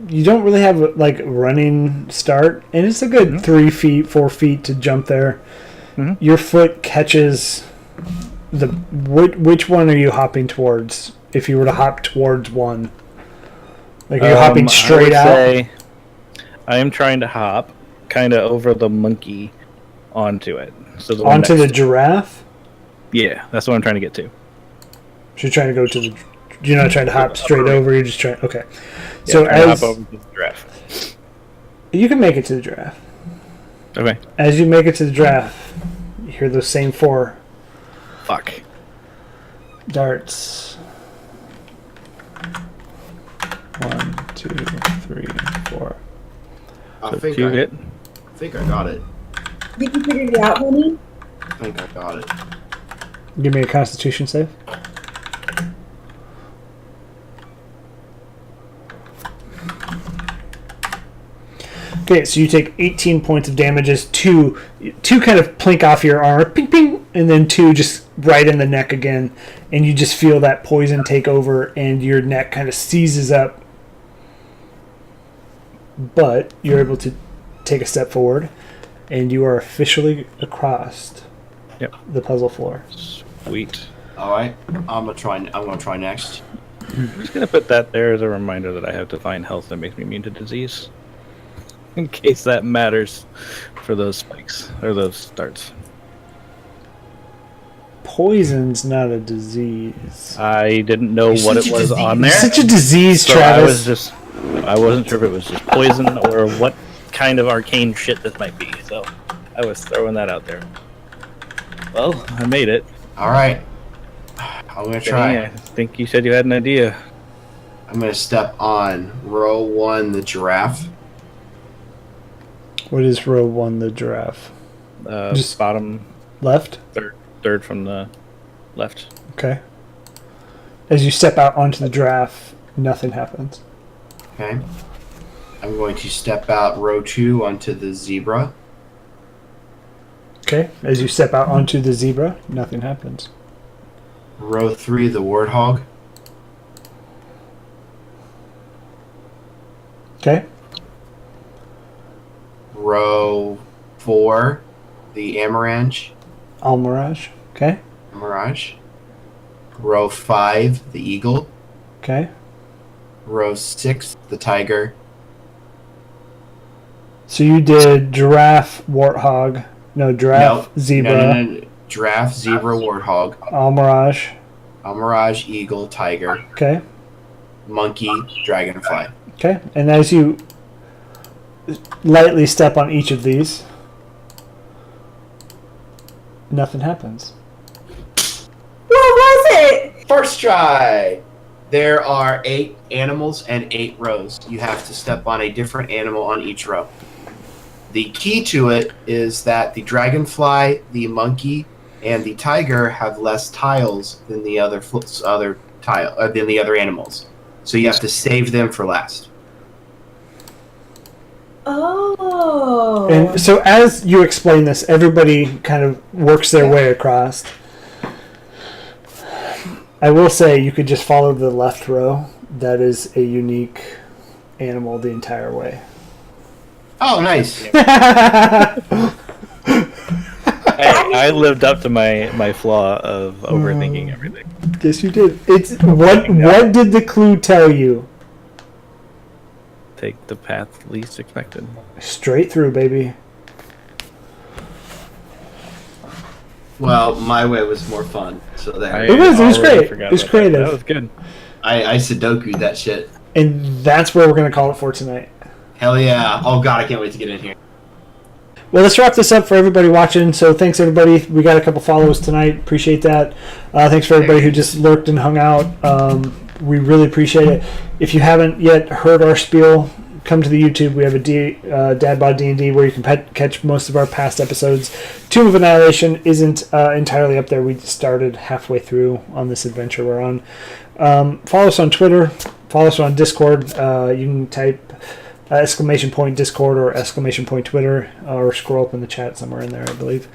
you don't really have like running start, and it's a good 3 feet, 4 feet to jump there. Mm-hmm. Your foot catches the which one are you hopping towards? If you were to hop towards one, like are you hopping straight out? I am trying to hop kind of over the monkey onto it. So the one Onto the next to- giraffe. Yeah, that's what I'm trying to get to. So you're trying to go to the. You're not trying to hop straight over. You're just trying. Okay. Yeah, So trying to as hop over to the giraffe. you can make it to the giraffe. Okay. As you make it to the giraffe, you hear those same 4 Fuck. darts. 1, 2, 3, 4. I So think 2 I hit. got it. Did you figure it out, honey? I think I got it. Give me a Constitution save. Okay, so you take 18 points of damage as two kind of plink off your armor, ping ping, and then 2 just right in the neck again, and you just feel that poison take over, and your neck kind of seizes up. But you're able to take a step forward, and you are officially across the puzzle floor. Sweet. All right, I'm gonna try next. I'm just gonna put that there as a reminder that I have divine health that makes me immune to disease, in case that matters for those spikes or those darts. Poison's not a disease. I didn't know what it was on there. Such a disease, So Travis. I wasn't sure if it was just poison or what kind of arcane shit this might be. So I was throwing that out there. Well, I made it. All right, I'm gonna try. I think you said you had an idea. I'm gonna step on row 1, the giraffe. What is row 1, the giraffe? Just Bottom left? third from the left. Okay. As you step out onto the giraffe, nothing happens. Okay. I'm going to step out row 2 onto the zebra. Okay. As you step out onto the zebra, nothing happens. Row 3, the warthog. Okay. Row 4, the amaranth. Almirage. Okay. Mirage. Row 5, the eagle. Okay. Row 6, the tiger. So you did giraffe, warthog. No, giraffe, zebra, No. Giraffe, zebra, warthog. Almirage. Mirage, eagle, tiger. Okay. Monkey, dragonfly. Okay. And as you lightly step on each of these, nothing happens. What was it? First try! There are 8 animals and 8 rows. You have to step on a different animal on each row. The key to it is that the dragonfly, the monkey, and the tiger have less tiles than the other animals. So you have to save them for last. Oh. And so as you explain this, everybody kind of works their way across. I will say you could just follow the left row. That is a unique animal the entire way. Oh, nice. I lived up to my flaw of overthinking everything. Yes, you did. It's what did the clue tell you? Take the path least expected. Straight through, baby. Well, my way was more fun. So there. It was already great. forgot It was about creative. That was good. I Sudoku'd that shit. And that's where we're going to call it for tonight. Hell yeah. Oh god, I can't wait to get in here. Well, let's wrap this up for everybody watching. So thanks, everybody. We got a couple follows tonight. Appreciate that. Thanks for everybody who just lurked and hung out. We really appreciate it. If you haven't yet heard our spiel, come to the YouTube. We have a DadBodDnd where you can catch most of our past episodes. Tomb of Annihilation isn't entirely up there. We started halfway through on this adventure we're on. Follow us on Twitter. Follow us on Discord. You can type !Discord or !Twitter or scroll up in the chat somewhere in there, I believe.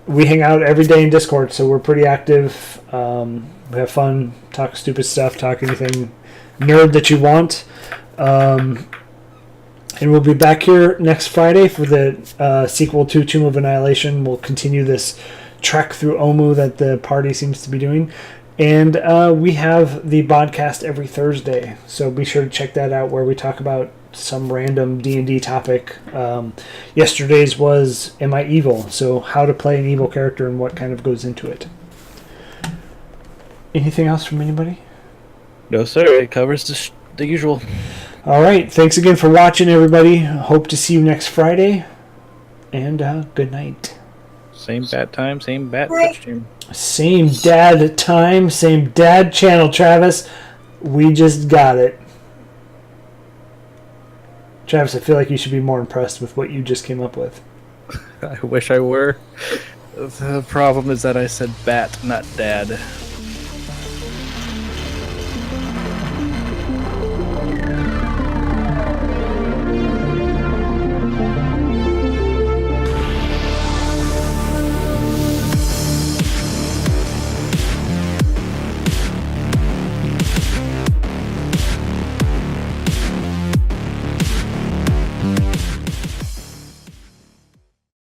We hang out every day in Discord, so we're pretty active. We have fun, talk stupid stuff, talk anything nerd that you want. And we'll be back here next Friday for the sequel to Tomb of Annihilation. We'll continue this trek through Omu that the party seems to be doing. And we have the podcast every Thursday, so be sure to check that out where we talk about some random D&D topic. Yesterday's was Am I Evil? So how to play an evil character and what kind of goes into it. Anything else from anybody? No, sir. It covers the usual. All right. Thanks again for watching, everybody. Hope to see you next Friday. And good night. Same bat time, same bat stream. Same dad time, same dad channel, Travis. We just got it. Travis, I feel like you should be more impressed with what you just came up with. I wish I were. The problem is that I said bat, not dad.